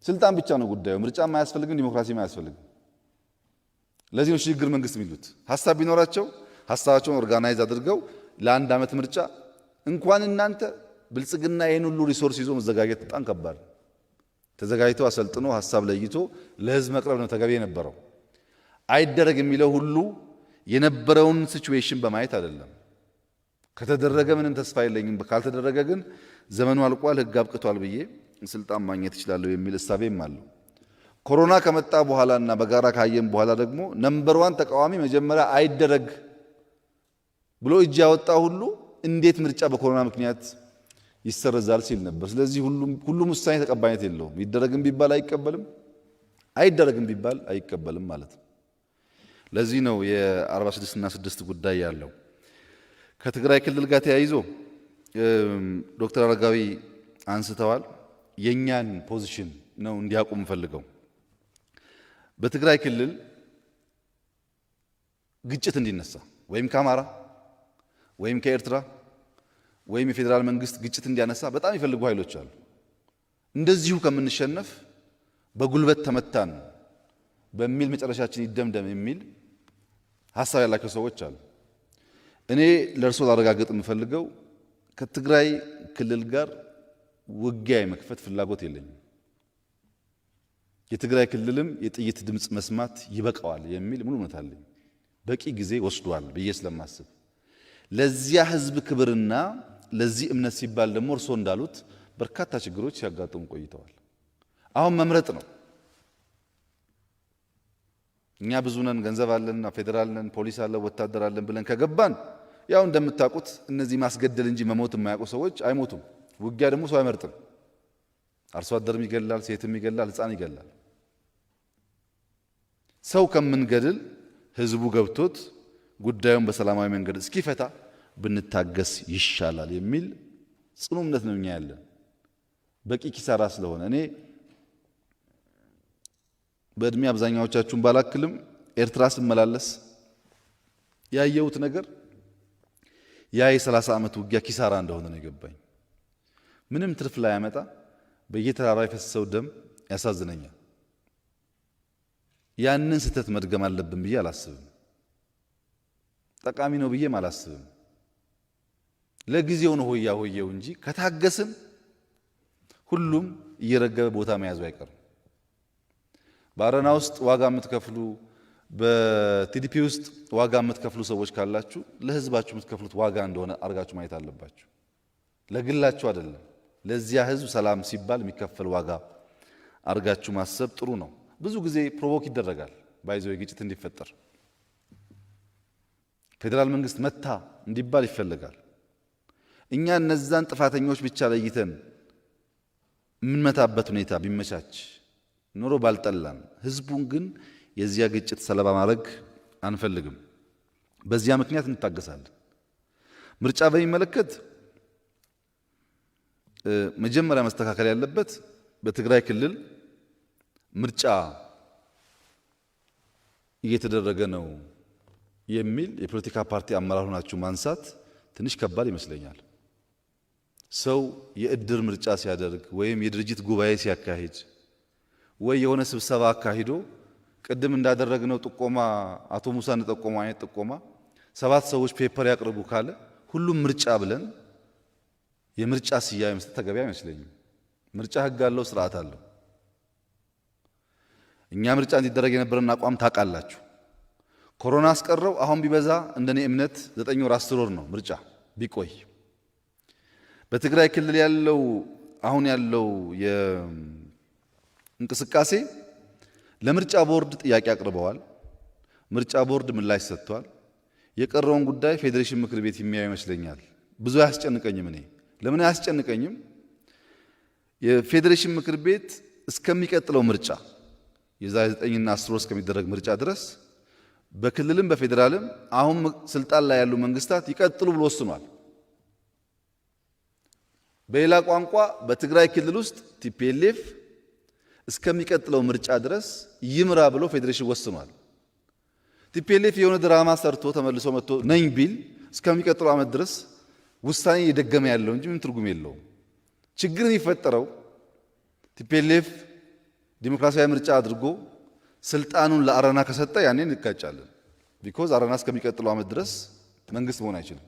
ስልጣን ብቻ ነው ጉዳዩ። ምርጫ የማያስፈልግም፣ ዲሞክራሲ የማያስፈልግም። ለዚህ ነው ሽግግር መንግስት የሚሉት። ሀሳብ ቢኖራቸው ሀሳባቸውን ኦርጋናይዝ አድርገው ለአንድ ዓመት ምርጫ እንኳን እናንተ ብልጽግና ይህን ሁሉ ሪሶርስ ይዞ መዘጋጀት በጣም ከባድ። ተዘጋጅቶ አሰልጥኖ ሀሳብ ለይቶ ለህዝብ መቅረብ ነው ተገቢ የነበረው። አይደረግ የሚለው ሁሉ የነበረውን ሲቹዌሽን በማየት አይደለም። ከተደረገ ምንም ተስፋ የለኝም፣ ካልተደረገ ግን ዘመኑ አልቋል፣ ህግ አብቅቷል ብዬ ስልጣን ማግኘት እችላለሁ የሚል እሳቤም አለው። ኮሮና ከመጣ በኋላና በጋራ ካየም በኋላ ደግሞ ነምበር 1 ተቃዋሚ መጀመሪያ አይደረግ ብሎ እጅ ያወጣ ሁሉ እንዴት ምርጫ በኮሮና ምክንያት ይሰረዛል ሲል ነበር። ስለዚህ ሁሉም ውሳኔ ተቀባይነት የለውም። ይደረግም ቢባል አይቀበልም፣ አይደረግም ቢባል አይቀበልም ማለት ነው። ለዚህ ነው የ46 እና 6 ጉዳይ ያለው። ከትግራይ ክልል ጋር ተያይዞ ዶክተር አረጋዊ አንስተዋል። የኛን ፖዚሽን ነው እንዲያውቁም ፈልገው በትግራይ ክልል ግጭት እንዲነሳ ወይም ከአማራ ወይም ከኤርትራ ወይም የፌዴራል መንግስት ግጭት እንዲያነሳ በጣም ይፈልጉ ኃይሎች አሉ። እንደዚሁ ከምንሸነፍ በጉልበት ተመታን በሚል መጨረሻችን ይደምደም የሚል ሐሳብ ያላቸው ሰዎች አሉ። እኔ ለእርሶ ላረጋግጥ የምፈልገው ከትግራይ ክልል ጋር ውጊያ የመክፈት ፍላጎት የለኝም። የትግራይ ክልልም የጥይት ድምፅ መስማት ይበቃዋል የሚል ሙሉ እምነት አለኝ። በቂ ጊዜ ወስዷል ብዬ ስለማስብ ለዚያ ህዝብ ክብርና ለዚህ እምነት ሲባል ደግሞ እርሶ እንዳሉት በርካታ ችግሮች ሲያጋጥሙ ቆይተዋል። አሁን መምረጥ ነው። እኛ ብዙ ነን፣ ገንዘብ አለን፣ ፌዴራል ነን፣ ፖሊስ አለ፣ ወታደር አለን ብለን ከገባን ያው እንደምታውቁት እነዚህ ማስገደል እንጂ መሞት የማያውቁ ሰዎች አይሞቱም። ውጊያ ደግሞ ሰው አይመርጥም። አርሶ አደርም ይገላል፣ ሴትም ይገላል፣ ህፃን ይገላል። ሰው ከምንገድል ህዝቡ ገብቶት ጉዳዩን በሰላማዊ መንገድ እስኪፈታ ብንታገስ ይሻላል የሚል ጽኑ እምነት ነው እኛ ያለን። በቂ ኪሳራ ስለሆነ እኔ በእድሜ አብዛኛዎቻችሁን ባላክልም ኤርትራ ስመላለስ ያየሁት ነገር ያ የ30 ዓመት ውጊያ ኪሳራ እንደሆነ ነው የገባኝ። ምንም ትርፍ ላይ ያመጣ በየተራራ የፈሰሰው ደም ያሳዝነኛል። ያንን ስህተት መድገም አለብን ብዬ አላስብም። ጠቃሚ ነው ብዬም አላስብም። ለጊዜው ነው ሆያ ሆየው እንጂ ከታገስን ሁሉም እየረገበ ቦታ መያዙ አይቀርም። ባረና ውስጥ ዋጋ የምትከፍሉ በቲዲፒ ውስጥ ዋጋ የምትከፍሉ ሰዎች ካላችሁ ለህዝባችሁ የምትከፍሉት ዋጋ እንደሆነ አርጋችሁ ማየት አለባችሁ። ለግላችሁ አይደለም፣ ለዚያ ህዝብ ሰላም ሲባል የሚከፈል ዋጋ አርጋችሁ ማሰብ ጥሩ ነው። ብዙ ጊዜ ፕሮቮክ ይደረጋል ባይዘው ግጭት እንዲፈጠር ፌደራል መንግስት መታ እንዲባል ይፈልጋል። እኛ እነዛን ጥፋተኞች ብቻ ለይተን የምንመታበት ሁኔታ ቢመቻች ኖሮ ባልጠላን፣ ህዝቡን ግን የዚያ ግጭት ሰለባ ማድረግ አንፈልግም። በዚያ ምክንያት እንታገሳለን። ምርጫ በሚመለከት መጀመሪያ መስተካከል ያለበት በትግራይ ክልል ምርጫ እየተደረገ ነው የሚል የፖለቲካ ፓርቲ አመራር ሆናችሁ ማንሳት ትንሽ ከባድ ይመስለኛል። ሰው የእድር ምርጫ ሲያደርግ ወይም የድርጅት ጉባኤ ሲያካሂድ ወይ የሆነ ስብሰባ አካሂዶ ቅድም እንዳደረግነው ጥቆማ አቶ ሙሳ እንደጠቆሙ አይነት ጥቆማ 7 ሰዎች ፔፐር ያቅርቡ ካለ ሁሉም ምርጫ ብለን የምርጫ ስያሜ መስጠት ተገቢ አይመስለኝም። ምርጫ ህግ አለው፣ ስርዓት አለው። እኛ ምርጫ እንዲደረግ የነበረን አቋም ታውቃላችሁ። ኮሮና አስቀረው። አሁን ቢበዛ እንደኔ እምነት 9 ወር 10 ወር ነው ምርጫ ቢቆይ። በትግራይ ክልል ያለው አሁን ያለው የእንቅስቃሴ ለምርጫ ቦርድ ጥያቄ አቅርበዋል። ምርጫ ቦርድ ምላሽ ሰጥቷል። የቀረውን ጉዳይ ፌዴሬሽን ምክር ቤት የሚያዩ ይመስለኛል። ብዙ አያስጨንቀኝም። እኔ ለምን አያስጨንቀኝም? የፌዴሬሽን ምክር ቤት እስከሚቀጥለው ምርጫ የዛሬ 9 እና 10 ወር እስከሚደረግ ምርጫ ድረስ በክልልም በፌዴራልም አሁን ስልጣን ላይ ያሉ መንግስታት ይቀጥሉ ብሎ ወስኗል። በሌላ ቋንቋ በትግራይ ክልል ውስጥ ቲፒኤልኤፍ እስከሚቀጥለው ምርጫ ድረስ ይምራ ብሎ ፌዴሬሽን ወስኗል። ቲፒኤልኤፍ የሆነ ድራማ ሰርቶ ተመልሶ መጥቶ ነኝ ቢል እስከሚቀጥለው ዓመት ድረስ ውሳኔ እየደገመ ያለው እንጂ ምን ትርጉም የለውም። ችግር የሚፈጠረው ቲፒኤልኤፍ ዲሞክራሲያዊ ምርጫ አድርጎ ስልጣኑን ለአረና ከሰጠ ያኔ እንጋጫለን። ቢኮዝ አረና እስከሚቀጥለው ዓመት ድረስ መንግስት መሆን አይችልም።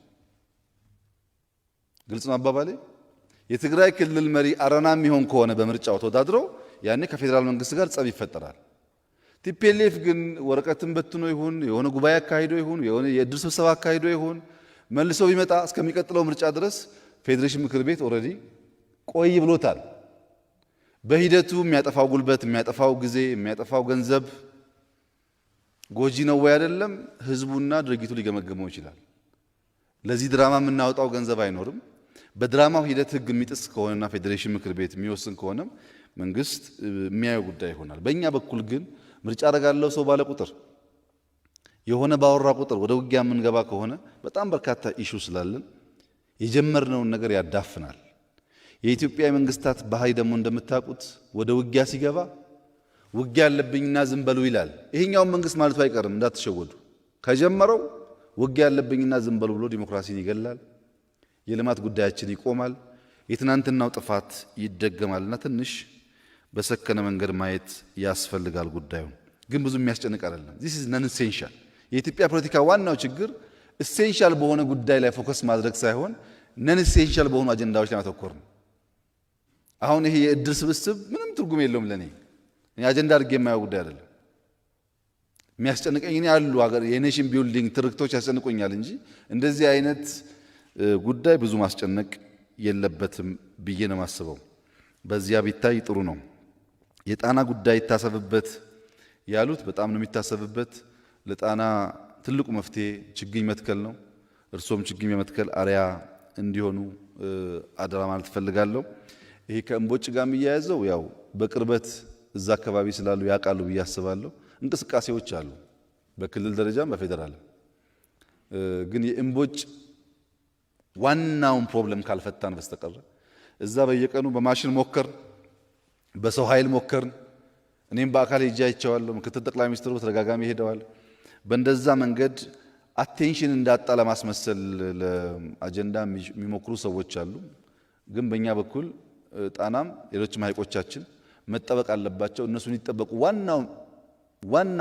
ግልጽ ነው አባባሌ። የትግራይ ክልል መሪ አረና የሚሆን ከሆነ በምርጫው ተወዳድሮ ያኔ ከፌዴራል መንግስት ጋር ጸብ ይፈጠራል። ቲፒኤልኤፍ ግን ወረቀትን በትኖ ይሁን የሆነ ጉባኤ አካሂዶ ይሁን የሆነ የእድር ስብሰባ አካሂዶ ይሁን መልሶ ቢመጣ እስከሚቀጥለው ምርጫ ድረስ ፌዴሬሽን ምክር ቤት ኦልሬዲ ቆይ ብሎታል። በሂደቱ የሚያጠፋው ጉልበት፣ የሚያጠፋው ጊዜ፣ የሚያጠፋው ገንዘብ ጎጂ ነው ወይ አይደለም፣ ህዝቡና ድርጊቱ ሊገመገመው ይችላል። ለዚህ ድራማ የምናወጣው ገንዘብ አይኖርም። በድራማው ሂደት ህግ የሚጥስ ከሆነና ፌዴሬሽን ምክር ቤት የሚወስን ከሆነም መንግስት የሚያየው ጉዳይ ይሆናል። በእኛ በኩል ግን ምርጫ አደርጋለሁ ሰው ባለ ቁጥር የሆነ ባወራ ቁጥር ወደ ውጊያ የምንገባ ከሆነ በጣም በርካታ ኢሹ ስላለን የጀመርነውን ነገር ያዳፍናል። የኢትዮጵያ መንግስታት ባህሪ ደግሞ እንደምታውቁት ወደ ውጊያ ሲገባ ውጊያ ያለብኝና ዝም በሉ ይላል። ይሄኛው መንግስት ማለቱ አይቀርም፣ እንዳትሸወዱ። ከጀመረው ውጊያ ያለብኝና ዝም በሉ ብሎ ዲሞክራሲን ይገላል። የልማት ጉዳያችን ይቆማል። የትናንትናው ጥፋት ይደገማልና ትንሽ በሰከነ መንገድ ማየት ያስፈልጋል። ጉዳዩ ግን ብዙ የሚያስጨንቅ አይደለም። this is non essential። የኢትዮጵያ ፖለቲካ ዋናው ችግር ኤሴንሻል በሆነ ጉዳይ ላይ ፎከስ ማድረግ ሳይሆን ነን ኤሴንሻል በሆኑ አጀንዳዎች ላይ ማተኮር ነው። አሁን ይሄ የእድር ስብስብ ምንም ትርጉም የለውም ለኔ። እኔ አጀንዳ አድርጌ የማየው ጉዳይ አይደለም። የሚያስጨንቀኝ እኔ አሉ ሀገር የኔሽን ቢልዲንግ ትርክቶች ያስጨንቁኛል እንጂ እንደዚህ አይነት ጉዳይ ብዙ ማስጨነቅ የለበትም ብዬ ነው የማስበው። በዚያ ቢታይ ጥሩ ነው። የጣና ጉዳይ ይታሰብበት ያሉት በጣም ነው የሚታሰብበት። ለጣና ትልቁ መፍትሄ ችግኝ መትከል ነው። እርሶም ችግኝ በመትከል አሪያ እንዲሆኑ አደራ ማለት ፈልጋለሁ። ይሄ ከእምቦጭ ጋር የሚያያዘው ያው በቅርበት እዛ አካባቢ ስላሉ ያውቃሉ ብዬ አስባለሁ። እንቅስቃሴዎች አሉ በክልል ደረጃም በፌደራል። ግን የእምቦጭ ዋናውን ፕሮብለም ካልፈታን በስተቀር እዛ በየቀኑ በማሽን ሞከር፣ በሰው ኃይል ሞከርን። እኔም በአካል ሄጄ አይቼዋለሁ። ምክትል ጠቅላይ ሚኒስትሩ በተደጋጋሚ ሄደዋል። በእንደዛ መንገድ አቴንሽን እንዳጣ ለማስመሰል ለአጀንዳ የሚሞክሩ ሰዎች አሉ። ግን በእኛ በኩል ጣናም ሌሎችም ሐይቆቻችን መጠበቅ አለባቸው። እነሱን ይጠበቁ። ዋናው